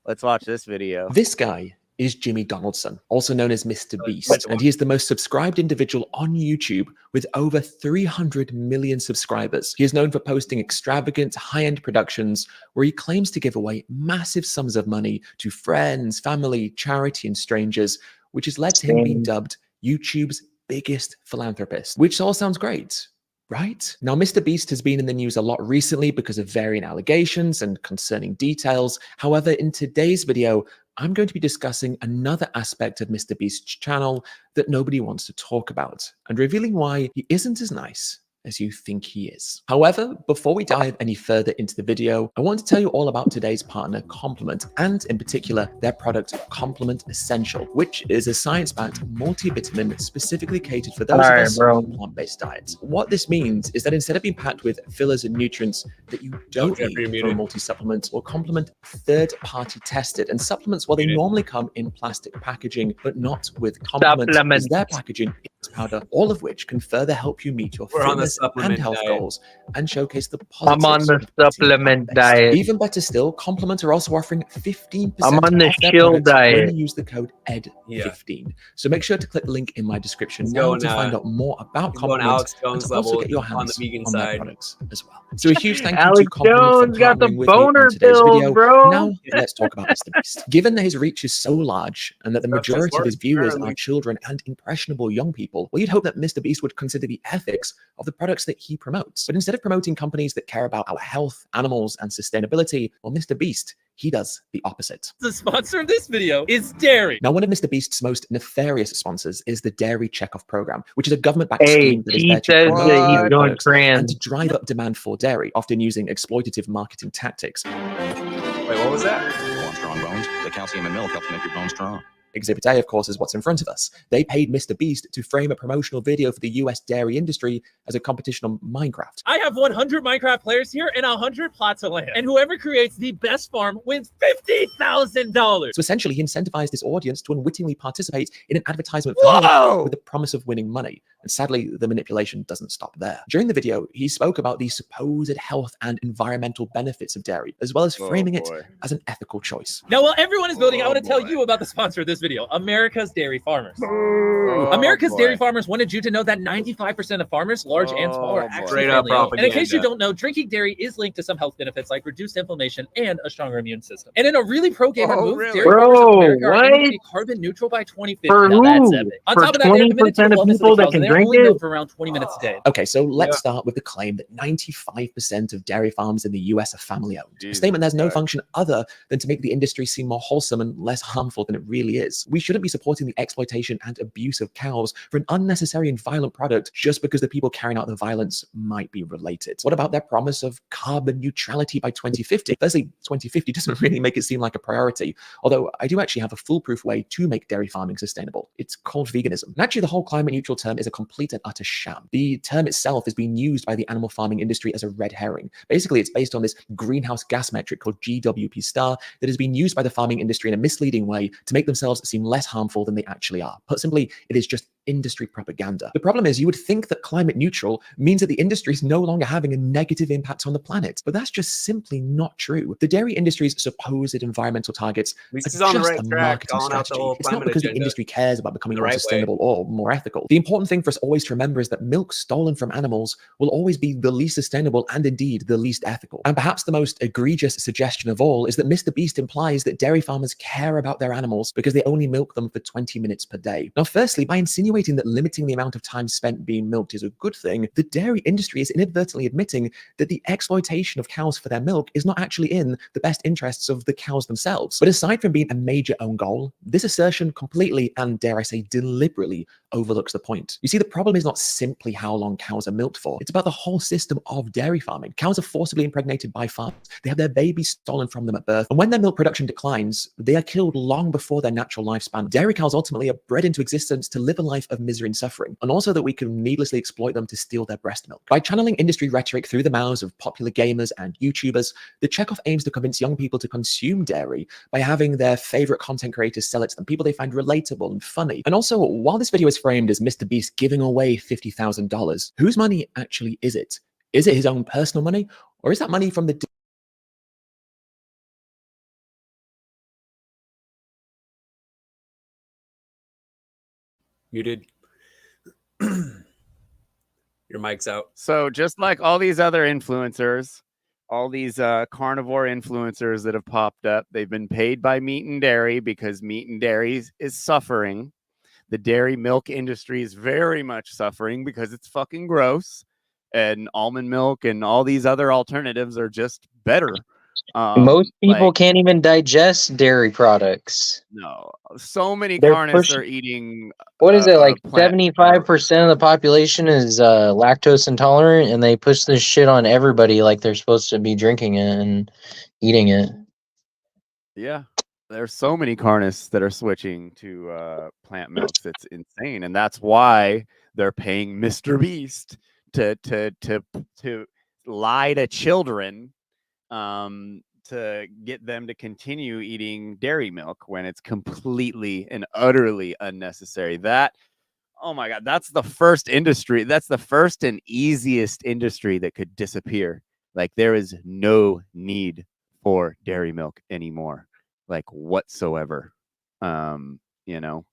Let's watch this video. This guy is Jimmy Donaldson, also known as Mr. Beast, and he is the most subscribed individual on YouTube with over 300 million subscribers. He is known for posting extravagant, high-end productions where he claims to give away massive sums of money to friends, family, charity, and strangers, which has led to him being dubbed YouTube's biggest philanthropist, which all sounds great. Right? Now, Mr. Beast has been in the news a lot recently because of varying allegations and concerning details. However, in today's video, I'm going to be discussing another aspect of Mr. Beast's channel that nobody wants to talk about, and revealing why he isn't as nice as you think he is. However, before we dive any further into the video, I want to tell you all about today's partner, Complement, and in particular, their product, Complement Essential, which is a science-backed multivitamin specifically catered for those of us on plant-based diets. What this means is that instead of being packed with fillers and nutrients that you don't need from a multi-supplement or complement third-party tested, and supplements, well, they normally come in plastic packaging, but not with Complement, is their packaging is powder, all of which can further help you meet your fitness and health goals and showcase the positives. I'm on the supplement diet. Even better still, Complement are also offering 15% I'm on the off their shield products diet. when you use the code ED15. So make sure to click the link in my description He's now going, to find out more about he's going Complement Alex and Jones to also level get your on the hands vegan on their side. products as well. So a huge thank you to Alex Complement Jones for got the partnering with me boner on today's build, video. bro. Now let's talk about Mr. Beast. Given that his reach is so large and that the That's his majority of his work, viewers apparently. are children and impressionable young people, well, you'd hope that Mr. Beast would consider the ethics of the products that he promotes. But instead of promoting companies that care about our health, animals, and sustainability, well, Mr. Beast, he does the opposite. The sponsor of this video is dairy. Now, one of Mr. Beast's most nefarious sponsors is the Dairy Checkoff Program, which is a government-backed Hey, scheme that is he there to says promote that he's dairy going products trans. and to drive up demand for dairy, often using exploitative marketing tactics. Wait, what was that? Want strong bones? The calcium in milk helps make your bones strong. Exhibit A, of course, is what's in front of us. They paid Mr. Beast to frame a promotional video for the US dairy industry as a competition on Minecraft. I have 100 Minecraft players here and 100 plots of land. And whoever creates the best farm wins $50,000. So essentially, he incentivized his audience to unwittingly participate in an advertisement for milk with the promise of winning money. And sadly, the manipulation doesn't stop there. During the video, he spoke about the supposed health and environmental benefits of dairy, as well as framing it as an ethical choice. Now, while everyone is voting, I want to tell you about the sponsor of this video, America's Dairy Farmers. America's Dairy Farmers wanted you to know that 95% of farmers, large and small, are actually Straight up family-owned. And in case you propaganda. don't know, drinking dairy is linked to some health benefits like reduced inflammation and a stronger immune system. And in a really pro-gamer move, Dairy Farmers of America are aiming to be carbon neutral by 2050. For Now, that's who? epic. On For top of that, they are committed to the 20% of wellness people the that cows, can and they drink only it? milk for around 20 minutes a day. Okay, so let's start with the claim that 95% of dairy farms in the US are family owned. A statement that has no function other than to make the industry seem more wholesome and less harmful than it really is. is. We shouldn't be supporting the exploitation and abuse of cows for an unnecessary and violent product just because the people carrying out the violence might be related. What about their promise of carbon neutrality by 2050? Firstly, 2050 doesn't really make it seem like a priority, although I do actually have a foolproof way to make dairy farming sustainable. It's called veganism. And actually, the whole climate neutral term is a complete and utter sham. The term itself is being used by the animal farming industry as a red herring. Basically, it's based on this greenhouse gas metric called GWP star that has been used by the farming industry in a misleading way to make themselves seem less harmful than they actually are. Put simply, it is just industry propaganda. The problem is you would think that climate neutral means that the industry is no longer having a negative impact on the planet, but that's just simply not true. The dairy industry's supposed environmental targets are He's just on the right a track, marketing calling out the strategy. whole It's not climate because the agenda industry cares about becoming the more right way. sustainable or more ethical. The important thing for us always to remember is that milk stolen from animals will always be the least sustainable and indeed the least ethical. And perhaps the most egregious suggestion of all is that Mr. Beast implies that dairy farmers care about their animals because they only milk them for 20 minutes per day. Now, firstly, by insinuating that limiting the amount of time spent being milked is a good thing, the dairy industry is inadvertently admitting that the exploitation of cows for their milk is not actually in the best interests of the cows themselves. But aside from being a major own goal, this assertion completely and, dare I say, deliberately overlooks the point. You see, the problem is not simply how long cows are milked for. It's about the whole system of dairy farming. Cows are forcibly impregnated by farmers. They have their babies stolen from them at birth. And when their milk production declines, they are killed long before their natural lifespan. Dairy cows ultimately are bred into existence to live a life of misery and suffering, and also that we can needlessly exploit them to steal their breast milk. By channeling industry rhetoric through the mouths of popular gamers and YouTubers, the checkoff aims to convince young people to consume dairy by having their favorite content creators sell it to them, people they find relatable and funny. And also, while this video is framed as Mr. Beast giving away $50,000, whose money actually is it? Is it his own personal money, or is that money from the Muted. Your mic's out. So just like all these other influencers, all these carnivore influencers that have popped up, they've been paid by meat and dairy because meat and dairy is suffering. The dairy milk industry is very much suffering because it's fucking gross. And almond milk and all these other alternatives are just better. Most people Like, can't even digest dairy products. no, so many They're carnists pushing. are eating What is it, like plant 75% of the population is lactose intolerant, and they push this shit on everybody like they're supposed to be drinking it and eating it. Yeah, there's so many carnists that are switching to plant milks. It's insane, and that's why they're paying Mr. Beast to lie to children to get them to continue eating dairy milk when it's completely and utterly unnecessary. That, oh my God, that's the first industry. That's the first and easiest industry that could disappear. Like, there is no need for dairy milk anymore, like whatsoever. You know,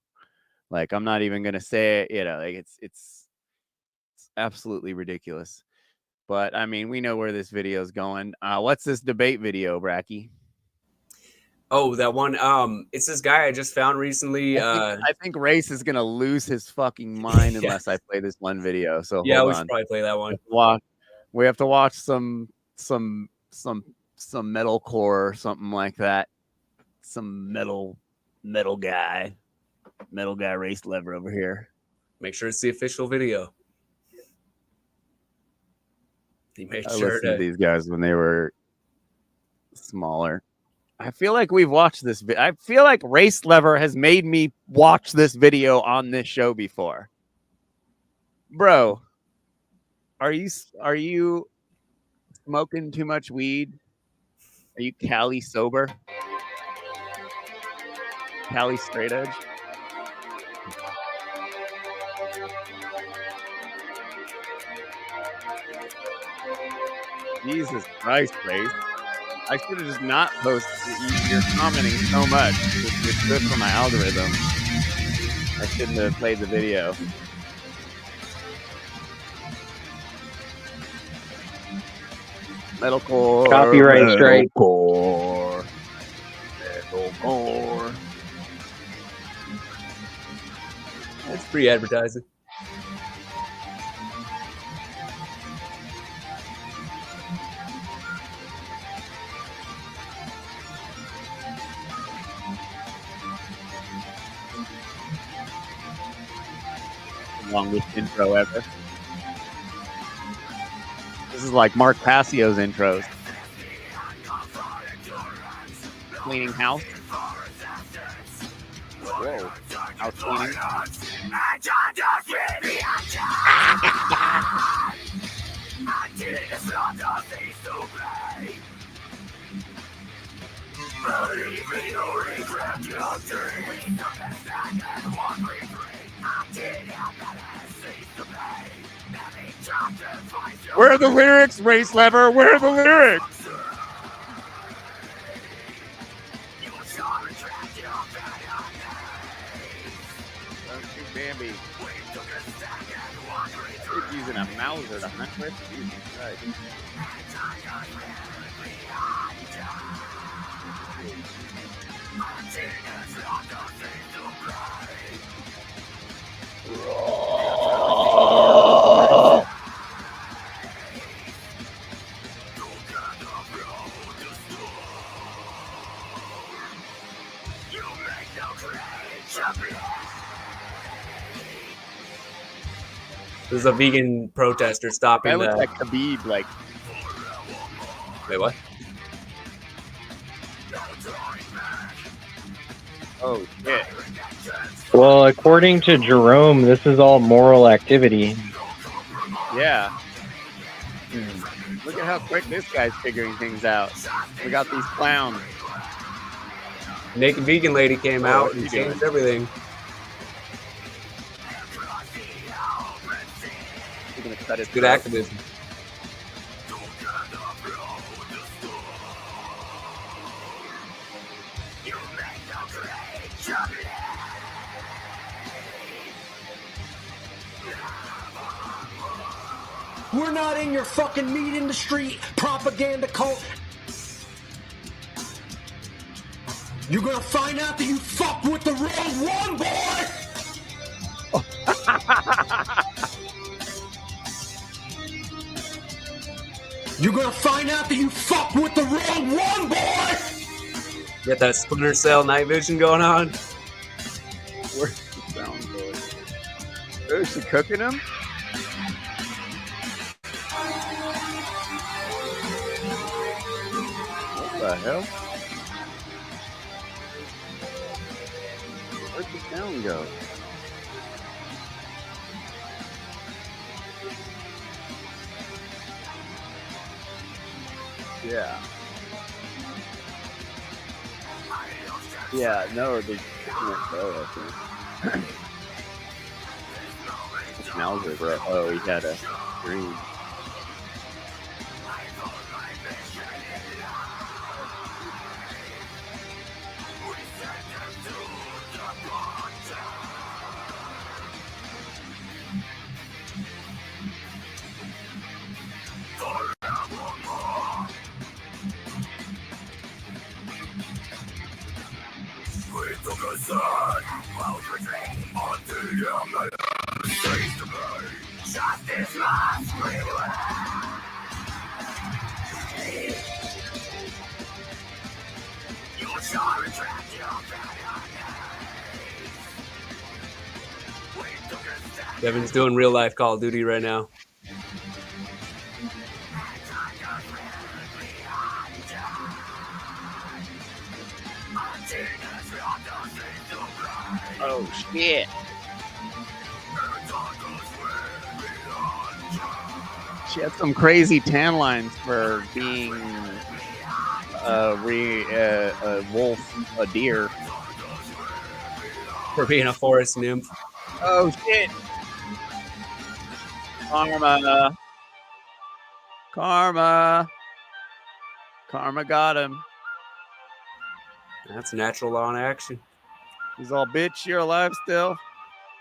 like, I'm not even gonna say it, like it's absolutely ridiculous. But I mean, we know where this video is going. What's this debate video, Bracky? Oh, that one. It's this guy I just found recently. I think Race is gonna lose his fucking mind unless I play this one video. So yeah, hold we on. should probably play that one. We have to watch some metalcore or something like that. Some metal guy Race Lever over here. Make sure it's the official video. He made I sure listened to these guys when they were smaller. I feel like we've watched this. I feel like Race Lever has made me watch this video on this show before. Bro, are you smoking too much weed? Are you Cali sober? Cali straight edge? Jesus Christ, Race. I should have just not posted. You're commenting so much. It's good for my algorithm. I shouldn't have played the video. Metalcore. Copyright strike. Metalcore. It's free advertising. Longest intro ever. This is like Mark Passio's intros. Cleaning house. Whoa. House cleaning. Where are the lyrics, Race Lever? Where are the lyrics? Don't shoot Bambi. He's using a Mauser to hunt with. Jesus Christ. There's a vegan protester stopping. That looks like Khabib, like. Wait, what? Oh shit. Well, according to Jerome, this is all moral activity. Yeah. Look at how quick this guy's figuring things out. We got these clowns. Naked vegan lady came out and changed everything. Good activism. We're not in your fucking meat industry propaganda cult. You're gonna find out that you fucked with the wrong one, boy! You're gonna find out that you fucked with the wrong one, boy! Get that Splinter Cell night vision going on. Where's the sound going? Is she cooking him? What the hell? Where'd the sound go? Yeah. Yeah, no, the Mauser, bro. Oh, he had a green. Devin's doing real life Call of Duty right now. Oh shit. She had some crazy tan lines for being a wolf, a deer. For being a forest nymph. Oh shit. Karma. Karma. Karma got him. That's natural law in action. He's all, bitch, you're alive still?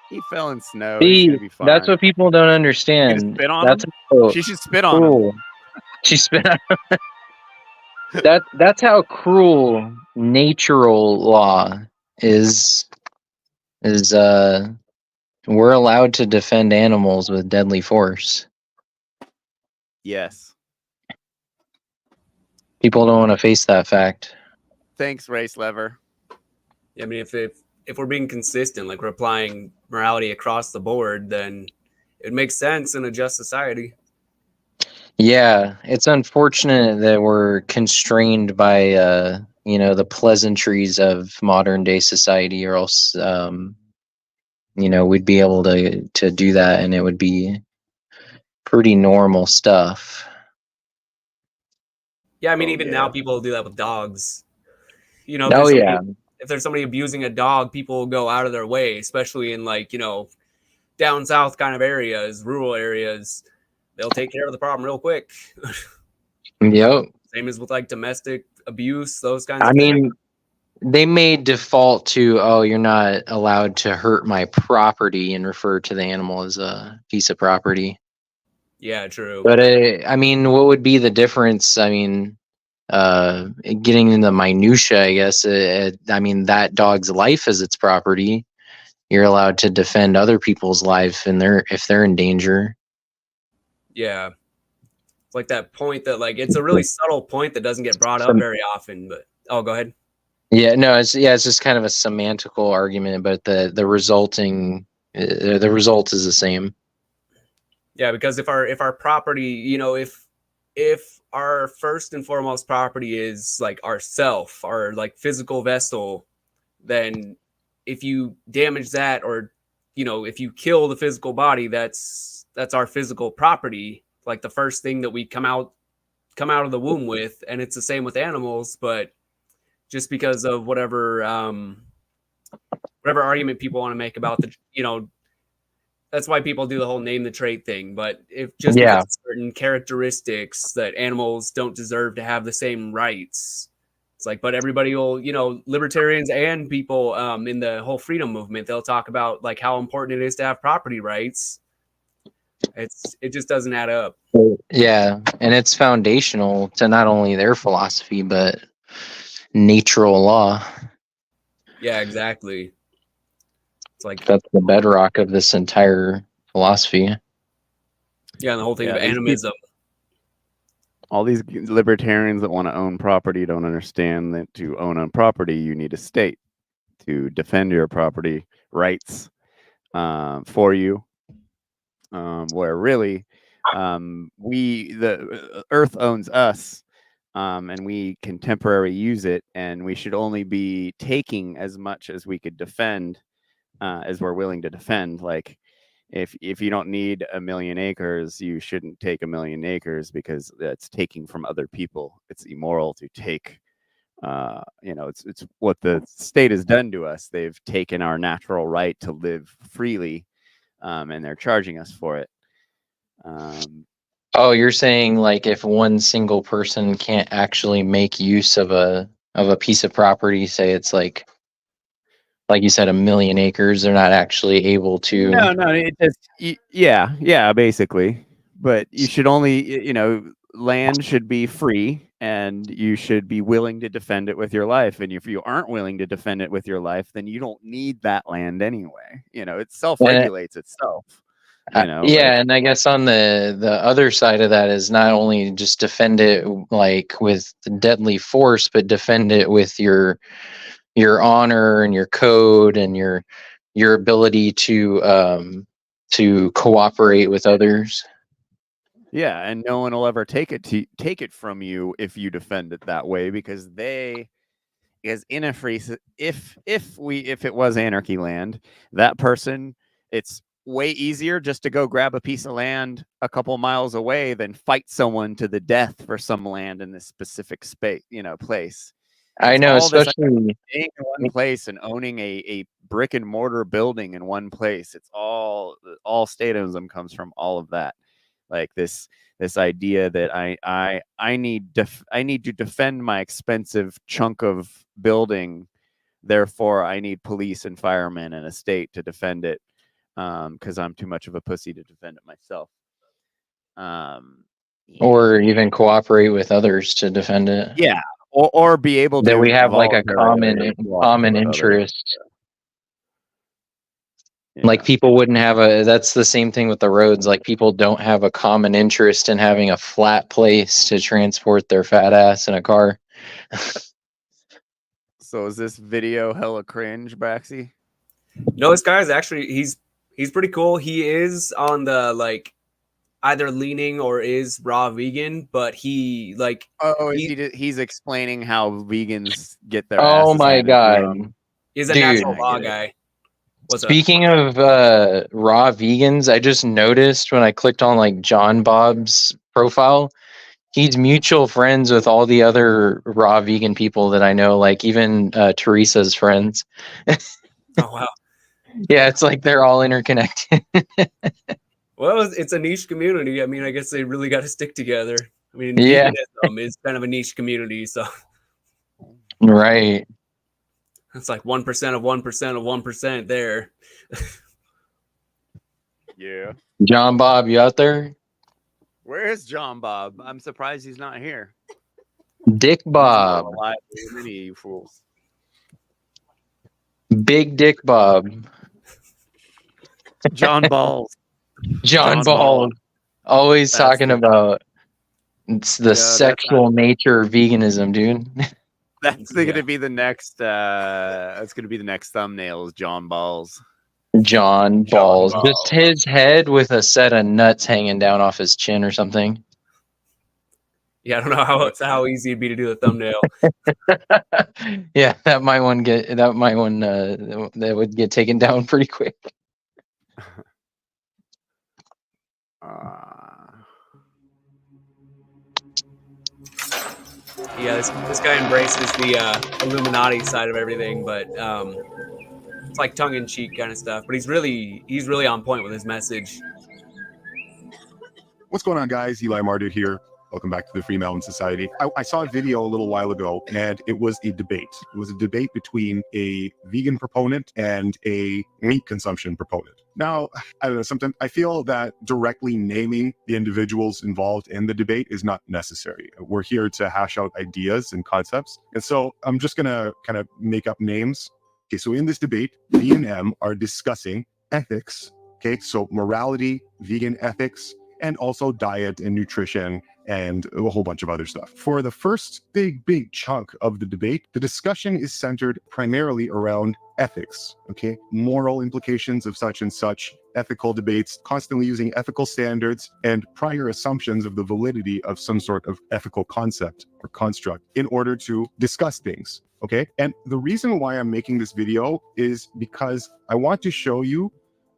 He fell in snow. See, He's gonna be fine. that's what people don't understand. Spit on That's him? how She should spit on cruel. him. She spit on him. That's how cruel natural law is. We're allowed to defend animals with deadly force. Yes. People don't want to face that fact. Thanks, Race Lever. I mean, if we're being consistent, like we're applying morality across the board, then it makes sense in a just society. Yeah, it's unfortunate that we're constrained by the pleasantries of modern day society, or else we'd be able to do that, and it would be pretty normal stuff. Yeah, I mean, even now people do that with dogs. If Oh, there's yeah. if there's somebody abusing a dog, people will go out of their way, especially in like, down south kind of areas, rural areas. They'll take care of the problem real quick. Yep. Same as with like domestic abuse, those kinds I of things. mean, they may default to, oh, you're not allowed to hurt my property, and refer to the animal as a piece of property. Yeah, true. But I mean, what would be the difference? I mean, getting into minutia, I guess. I mean, that dog's life is its property. You're allowed to defend other people's life, and if they're in danger. Yeah. It's like that point that like it's a really subtle point that doesn't get brought up very often, but go ahead. Yeah, no, it's just kind of a semantical argument, but the resulting the result is the same. Yeah, because if our property, if our first and foremost property is like ourself, our like physical vessel, then if you damage that, or if you kill the physical body, that's our physical property, like the first thing that we come out of the womb with. And it's the same with animals, but just because of whatever argument people want to make about that's why people do the whole name the trait thing. But because of certain characteristics that animals don't deserve to have the same rights, it's like, but everybody will, libertarians and people in the whole freedom movement, they'll talk about like how important it is to have property rights. It just doesn't add up. Yeah, and it's foundational to not only their philosophy, but natural law. Yeah, exactly. It's like that's the bedrock of this entire philosophy. Yeah, and the whole thing of animism. All these libertarians that want to own property don't understand that to own a property, you need a state to defend your property rights for you. Where really, the Earth owns us, and we can temporarily use it, and we should only be taking as much as we could defend, as we're willing to defend. Like, if you don't need 1 million acres, you shouldn't take 1 million acres, because that's taking from other people. It's immoral to take. It's what the state has done to us. They've taken our natural right to live freely, and they're charging us for it. Oh, you're saying like if one single person can't actually make use of a piece of property, say it's like you said, 1 million acres, they're not actually able to. No, it just yeah, basically. But you should only, land should be free, and you should be willing to defend it with your life. And if you aren't willing to defend it with your life, then you don't need that land anyway. It self-regulates itself. And I guess on the other side of that is not only just defend it like with deadly force, but defend it with your honor and your code and your ability to cooperate with others. Yeah, and no one will ever take it from you if you defend it that way, because in a free, if it was anarchy land, that person, it's way easier just to go grab a piece of land a couple miles away than fight someone to the death for some land in this specific space, place. I know, especially staying in one place and owning a brick and mortar building in one place. It's all statism comes from all of that. Like this idea that I need to defend my expensive chunk of building, therefore I need police and firemen and a state to defend it, because I'm too much of a pussy to defend it myself. Or even cooperate with others to defend it. Yeah, or be able to. That we have like a common interest. Yeah. Like people wouldn't have that's the same thing with the roads. Like people don't have a common interest in having a flat place to transport their fat ass in a car. So is this video hella cringe, Braxy? No, this guy's actually he's pretty cool. He is on the like either leaning or is raw vegan, but he like he's explaining how vegans get their Oh asses my handed to god, them. he's a dude. natural law guy. What's up? Speaking of raw vegans, I just noticed when I clicked on like John Bob's profile, he's mutual friends with all the other raw vegan people that I know, like even Teresa's friends. Oh wow. Yeah, it's like they're all interconnected. Well, it's a niche community. I mean, I guess they really got to stick together. I mean, Yeah. veganism is kind of a niche community, so Right. it's like 1% of 1% of 1% there. Yeah. John Bob, you out there? Where is John Bob? I'm surprised he's not here. Dick Bob. He's more alive than any of you fools. Big Dick Bob. John Balls. John John Balls. Always That's talking the- about it's the that's sexual nature of veganism, dude. That's gonna be the next. That's gonna be the next thumbnail. Is John Balls. John Balls. Balls. Just his head with a set of nuts hanging down off his chin or something. Yeah, I don't know how easy it'd be to do the thumbnail. Yeah, that would get taken down pretty quick. Yeah, this guy embraces the Illuminati side of everything, but it's like tongue in cheek kind of stuff. But he's really on point with his message. What's going on, guys? Eli Mardud here. Welcome back to the Free Melon Society. I saw a video a little while ago, and it was a debate. It was a debate between a vegan proponent and a meat consumption proponent. Now, I don't know, sometimes I feel that directly naming the individuals involved in the debate is not necessary. We're here to hash out ideas and concepts. And so I'm just going to kind of make up names. Okay, so in this debate, V and M are discussing ethics. Okay, so morality, vegan ethics, and also diet and nutrition and a whole bunch of other stuff. For the first big chunk of the debate, the discussion is centered primarily around ethics, okay? Moral implications of such and such, ethical debates, constantly using ethical standards and prior assumptions of the validity of some sort of ethical concept or construct in order to discuss things, okay? And the reason why I'm making this video is because I want to show you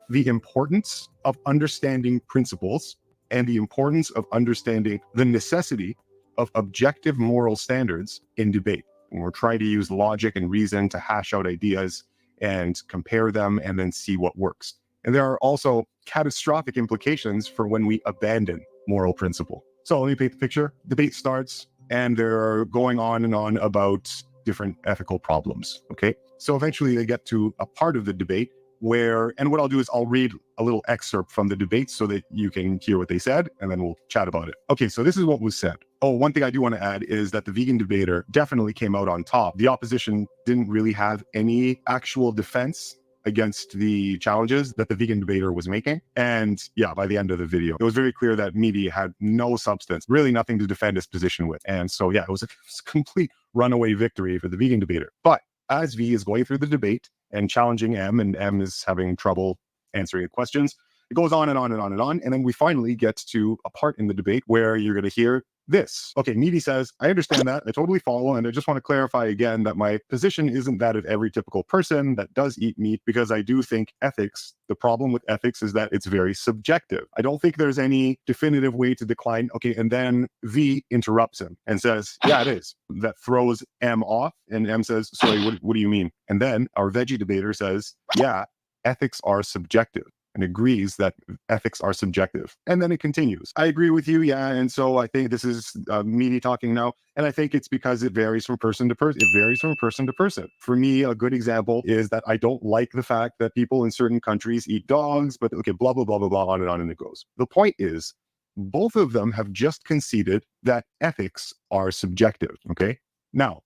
the importance of understanding principles and the importance of understanding the necessity of objective moral standards in debate. And we're trying to use logic and reason to hash out ideas and compare them and then see what works. And there are also catastrophic implications for when we abandon moral principle. So let me paint the picture. Debate starts and they're going on and on about different ethical problems, okay? So eventually they get to a part of the debate where, and what I'll do is I'll read a little excerpt from the debate so that you can hear what they said, and then we'll chat about it. Okay, so this is what was said. Oh, one thing I do want to add is that the vegan debater definitely came out on top. The opposition didn't really have any actual defense against the challenges that the vegan debater was making. And yeah, by the end of the video, it was very clear that Meaty had no substance, really nothing to defend his position with. And so yeah, it was a complete runaway victory for the vegan debater. But as V is going through the debate and challenging M, and M is having trouble answering the questions, it goes on and on and on and on. And then we finally get to a part in the debate where you're going to hear this. Okay, Meaty says, I understand that. I totally follow. And I just want to clarify again that my position isn't that of every typical person that does eat meat, because I do think ethics, the problem with ethics is that it's very subjective. I don't think there's any definitive way to decline. Okay, and then V interrupts him and says, yeah, it is. That throws M off. And M says, sorry, what do you mean? And then our veggie debater says, yeah, ethics are subjective, and agrees that ethics are subjective. And then it continues. I agree with you, yeah. And so I think this is Meaty talking now. And I think it's because it varies from person to person. It varies from person to person. For me, a good example is that I don't like the fact that people in certain countries eat dogs, but okay, blah, blah, blah, blah, blah, on and it goes. The point is, both of them have just conceded that ethics are subjective, okay? Now,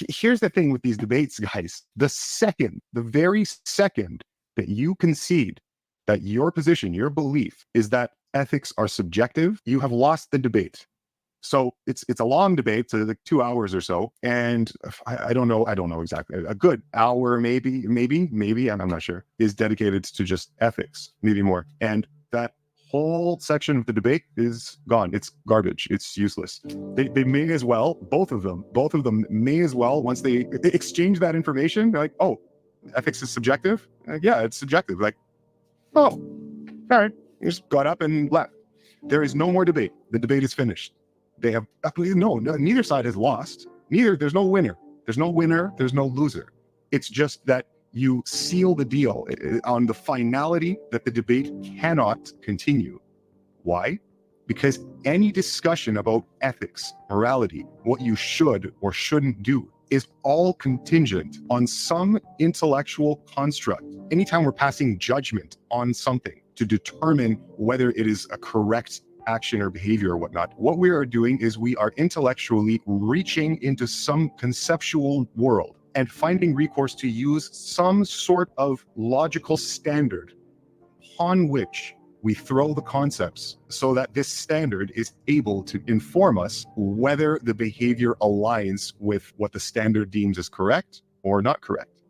here's the thing with these debates, guys. The very second that you concede that your position, your belief is that ethics are subjective, you have lost the debate. So it's a long debate, so like 2 hours or so, and I don't know exactly. A good hour, maybe, I'm not sure, is dedicated to just ethics, maybe more. And that whole section of the debate is gone. It's garbage. It's useless. They may as well, both of them may as well, once they exchange that information, they're like, oh, ethics is subjective? Yeah, it's subjective. Like, oh, all right. You just got up and left. There is no more debate. The debate is finished. They have neither side has lost. There's no winner. There's no winner. There's no loser. It's just that you seal the deal on the finality that the debate cannot continue. Why? Because any discussion about ethics, morality, what you should or shouldn't do is all contingent on some intellectual construct. Anytime we're passing judgment on something to determine whether it is a correct action or behavior or whatnot, what we are doing is we are intellectually reaching into some conceptual world and finding recourse to use some sort of logical standard upon which we throw the concepts so that this standard is able to inform us whether the behavior aligns with what the standard deems as correct or not correct.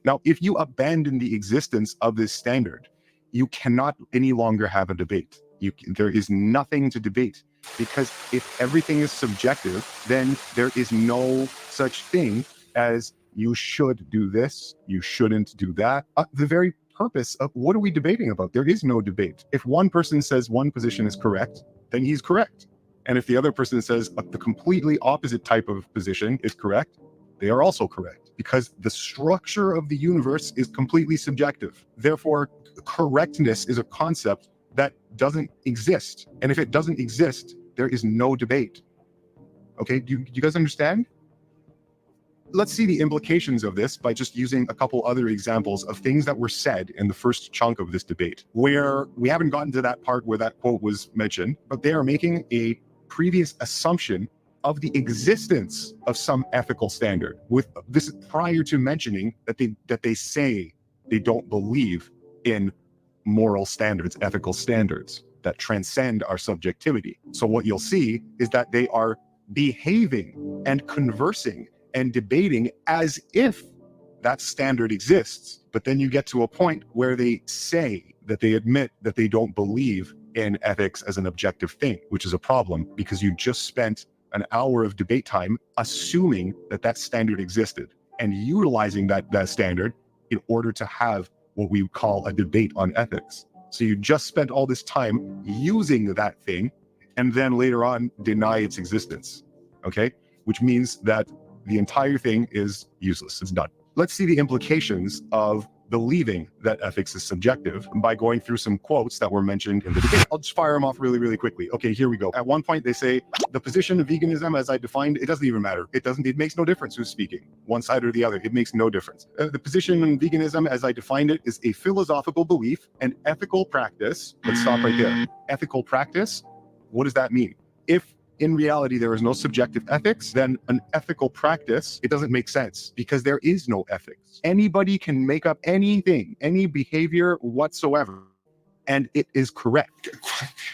Now, if you abandon the existence of this standard, you cannot any longer have a debate. There is nothing to debate, because if everything is subjective, then there is no such thing as you should do this, you shouldn't do that. The very purpose of what are we debating about? There is no debate. If one person says one position is correct, then he's correct. And if the other person says the completely opposite type of position is correct, they are also correct, because the structure of the universe is completely subjective. Therefore, correctness is a concept that doesn't exist. And if it doesn't exist, there is no debate. Okay, do you guys understand? Let's see the implications of this by just using a couple other examples of things that were said in the first chunk of this debate, where we haven't gotten to that part where that quote was mentioned, but they are making a previous assumption of the existence of some ethical standard, with this prior to mentioning that they say they don't believe in moral standards, ethical standards that transcend our subjectivity. So what you'll see is that they are behaving and conversing and debating as if that standard exists. But then you get to a point where they say that they admit that they don't believe in ethics as an objective thing, which is a problem, because you just spent an hour of debate time assuming that that standard existed and utilizing that standard in order to have what we call a debate on ethics. So you just spent all this time using that thing and then later on deny its existence, okay? Which means that the entire thing is useless, it's done. Let's see the implications of believing that ethics is subjective by going through some quotes that were mentioned in the debate. I'll just fire them off really, really quickly. Okay, here we go. At one point they say, the position of veganism as I defined, it doesn't even matter. It makes no difference who's speaking, one side or the other. It makes no difference. The position in veganism as I defined it is a philosophical belief and ethical practice. Let's stop right there. Ethical practice, what does that mean? If in reality there is no subjective ethics, then an ethical practice, it doesn't make sense, because there is no ethics. Anybody can make up anything, any behavior whatsoever, and it is correct,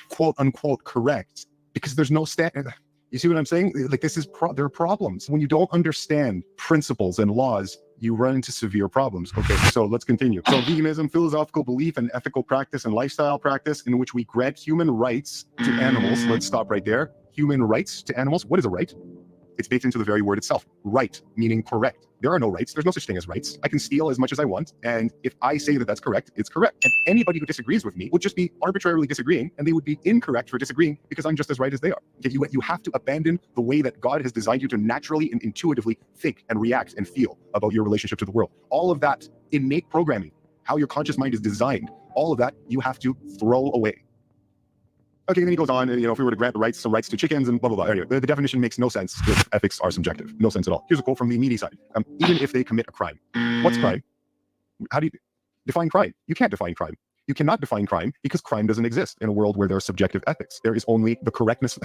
quote unquote correct, because there's no standard. You see what I'm saying? Like, there are problems. When you don't understand principles and laws, you run into severe problems. Okay, so let's continue. So veganism, philosophical belief and ethical practice and lifestyle practice in which we grant human rights to animals. Let's stop right there. Human rights to animals. What is a right? It's baked into the very word itself. Right, meaning correct. There are no rights. There's no such thing as rights. I can steal as much as I want. And if I say that that's correct, it's correct. And anybody who disagrees with me would just be arbitrarily disagreeing, and they would be incorrect for disagreeing because I'm just as right as they are. You have to abandon the way that God has designed you to naturally and intuitively think and react and feel about your relationship to the world. All of that innate programming, how your conscious mind is designed, all of that you have to throw away. Okay, then he goes on, if we were to grant some rights to chickens and blah, blah, blah. Anyway, the definition makes no sense if ethics are subjective. No sense at all. Here's a quote from the meaty side. Even if they commit a crime. What's crime? How do you define crime? You can't define crime. You cannot define crime because crime doesn't exist in a world where there are subjective ethics. There is only the correctness,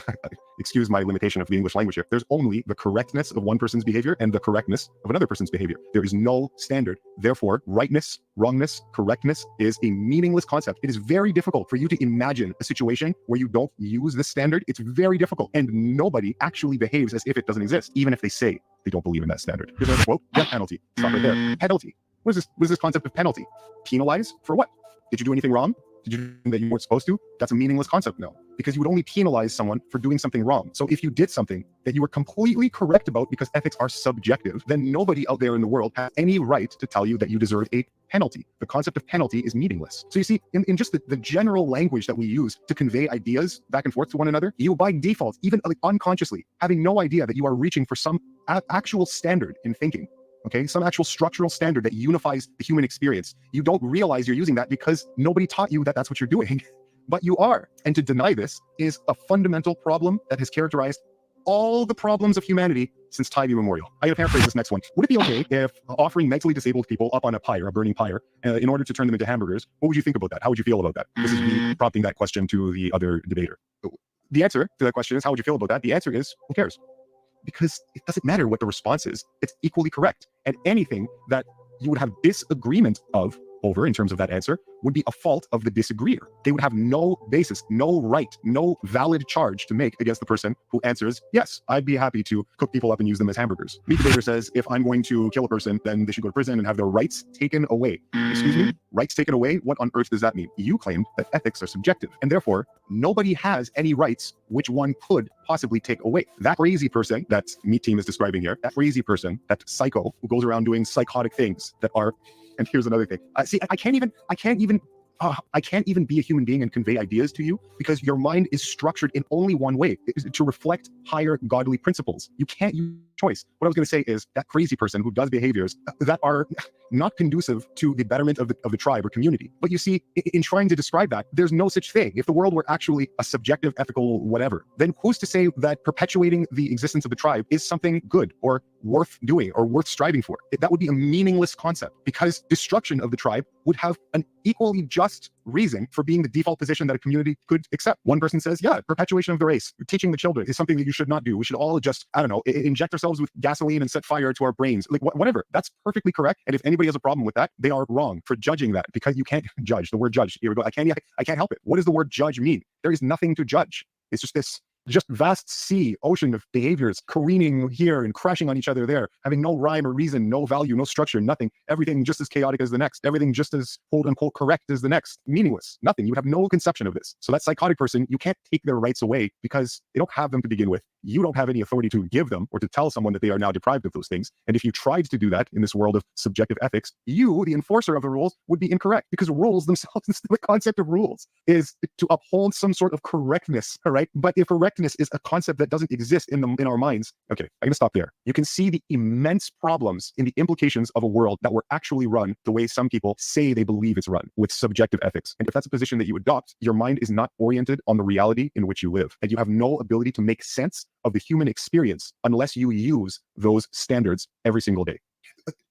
excuse my limitation of the English language here. There's only the correctness of one person's behavior and the correctness of another person's behavior. There is no standard. Therefore, rightness, wrongness, correctness is a meaningless concept. It is very difficult for you to imagine a situation where you don't use this standard. It's very difficult. And nobody actually behaves as if it doesn't exist, even if they say they don't believe in that standard. Here's another quote: death penalty. Stop right there. Penalty. What is this concept of penalty? Penalize for what? Did you do anything wrong? Did you do something that you weren't supposed to? That's a meaningless concept now, because you would only penalize someone for doing something wrong. So if you did something that you were completely correct about, because ethics are subjective, then nobody out there in the world has any right to tell you that you deserve a penalty. The concept of penalty is meaningless. So you see, in just the general language that we use to convey ideas back and forth to one another, you by default, even like unconsciously, having no idea that you are reaching for some actual standard in thinking, okay, some actual structural standard that unifies the human experience. You don't realize you're using that because nobody taught you that that's what you're doing, but you are. And to deny this is a fundamental problem that has characterized all the problems of humanity since time immemorial. I'm going to paraphrase this next one. Would it be okay if offering mentally disabled people up on a pyre, a burning pyre, in order to turn them into hamburgers? What would you think about that? How would you feel about that? This is me prompting that question to the other debater. The answer to that question is, how would you feel about that? The answer is, who cares? Because it doesn't matter what the response is. It's equally correct. And anything that you would have disagreement over in terms of that answer would be a fault of the disagreeer. They would have no basis, no right, no valid charge to make against the person who answers, yes, I'd be happy to cook people up and use them as hamburgers. The debater says, if I'm going to kill a person, then they should go to prison and have their rights taken away. Excuse me? Rights taken away? What on earth does that mean? You claimed that ethics are subjective, and therefore nobody has any rights which one could possibly take away. That crazy person that Meat Team is describing here, that crazy person, that psycho who goes around doing psychotic things that are, and here's another thing. See, I can't even be a human being and convey ideas to you because your mind is structured in only one way, to reflect higher godly principles. You can't use choice. What I was going to say is that crazy person who does behaviors that are not conducive to the betterment of the tribe or community. But you see, in trying to describe that, there's no such thing. If the world were actually a subjective, ethical whatever, then who's to say that perpetuating the existence of the tribe is something good or worth doing or worth striving for? That would be a meaningless concept, because destruction of the tribe would have an equally just reason for being the default position that a community could accept. One person says, yeah, perpetuation of the race, teaching the children is something that you should not do. We should all just, I don't know, inject ourselves with gasoline and set fire to our brains. Like whatever. That's perfectly correct. And if anybody has a problem with that, they are wrong for judging that, because you can't judge. The word judge, here we go. I can't help it. What does the word judge mean? There is nothing to judge. It's just this vast ocean of behaviors careening here and crashing on each other there, having no rhyme or reason, no value, no structure, nothing. Everything just as chaotic as the next. Everything just as quote unquote correct as the next. Meaningless. Nothing. You have no conception of this. So that psychotic person, you can't take their rights away because they don't have them to begin with. You don't have any authority to give them or to tell someone that they are now deprived of those things. And if you tried to do that in this world of subjective ethics, you, the enforcer of the rules, would be incorrect, because rules themselves, the concept of rules is to uphold some sort of correctness, all right? But if correctness is a concept that doesn't exist in our minds, okay, I'm gonna stop there. You can see the immense problems in the implications of a world that were actually run the way some people say they believe it's run, with subjective ethics. And if that's a position that you adopt, your mind is not oriented on the reality in which you live, and you have no ability to make sense of the human experience unless you use those standards every single day.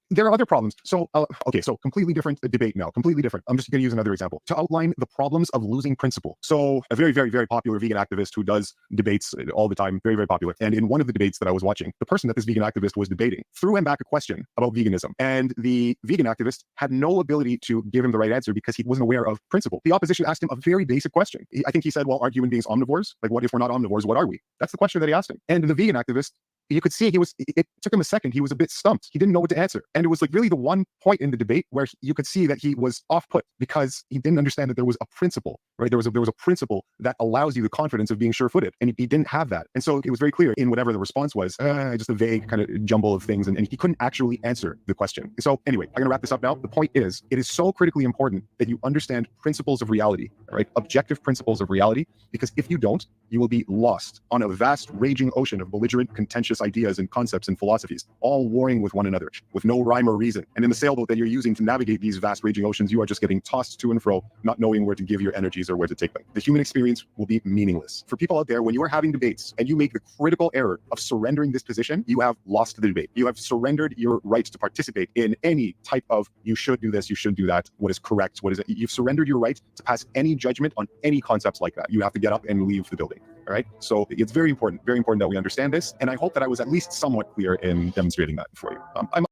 There are other problems. So, okay, so completely different debate now, completely different. I'm just going to use another example to outline the problems of losing principle. So a very, very, very popular vegan activist who does debates all the time, very, very popular. And in one of the debates that I was watching, the person that this vegan activist was debating threw him back a question about veganism. And the vegan activist had no ability to give him the right answer because he wasn't aware of principle. The opposition asked him a very basic question. I think he said, well, aren't human beings omnivores? Like, what if we're not omnivores? What are we? That's the question that he asked him. And the vegan activist, you could see it took him a second. He was a bit stumped. He didn't know what to answer. And it was like really the one point in the debate where you could see that he was off put, because he didn't understand that there was a principle, right? There was a principle that allows you the confidence of being sure-footed. And he didn't have that. And so it was very clear in whatever the response was, just a vague kind of jumble of things. And he couldn't actually answer the question. So anyway, I'm going to wrap this up now. The point is, it is so critically important that you understand principles of reality, right? Objective principles of reality, because if you don't, You will be lost on a vast, raging ocean of belligerent, contentious ideas and concepts and philosophies, all warring with one another, with no rhyme or reason. And in the sailboat that you're using to navigate these vast, raging oceans, you are just getting tossed to and fro, not knowing where to give your energies or where to take them. The human experience will be meaningless. For people out there, when you are having debates and you make the critical error of surrendering this position, you have lost the debate. You have surrendered your right to participate in any type of you should do this, you should do that, what is correct, what is it. You've surrendered your right to pass any judgment on any concepts like that. You have to get up and leave the building. All right. So it's very important that we understand this. And I hope that I was at least somewhat clear in demonstrating that for you. I'm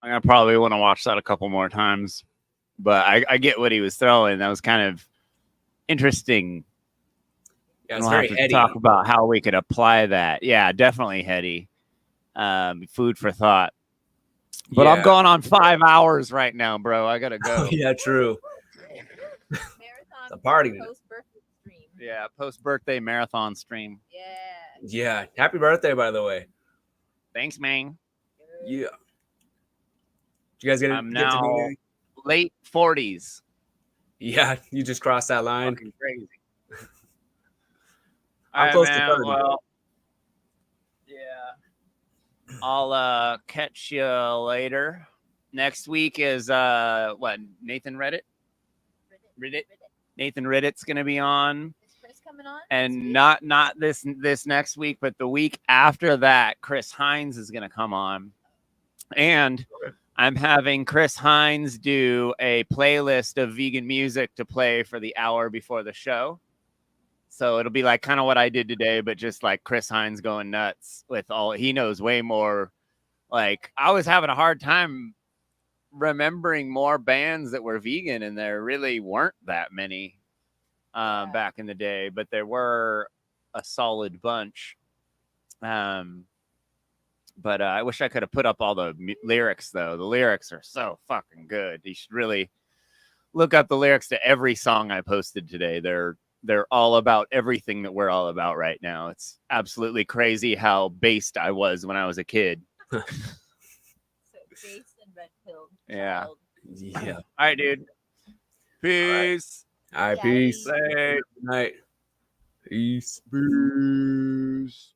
I probably want to watch that a couple more times, but I get what he was throwing. That was kind of interesting. Yeah, and it's we'll very have to heady. talk about how we could apply that. Yeah, definitely heady. Food for thought. But I'm Yeah. going on 5 hours right now, bro. I gotta go. Oh, yeah, true. It's a party. Yeah, post-birthday marathon stream. Yeah. Happy birthday, by the way. Thanks, man. Yeah. Did you guys get, I'm get to do now anything? late 40s. Yeah, you just crossed that line. Fucking crazy. I'm All close right, to man. 30. Well, yeah. I'll catch you later. Next week is what? Nathan Reddit? Nathan Reddit's gonna be on. Is Chris coming on? And not this next week, but the week after that, Chris Hines is gonna come on. And I'm having Chris Hines do a playlist of vegan music to play for the hour before the show. So it'll be like kind of what I did today, but just like Chris Hines going nuts with all he knows way more. Like I was having a hard time remembering more bands that were vegan, and there really weren't that many back in the day, but there were a solid bunch. But I wish I could have put up all the lyrics, though. The lyrics are so fucking good. You should really look up the lyrics to every song I posted today. They're all about everything that we're all about right now. It's absolutely crazy how based I was when I was a kid. So based and red-pilled. Yeah. Yeah. All right, dude. Peace. All right, peace. Bye. Good night. Peace. Peace.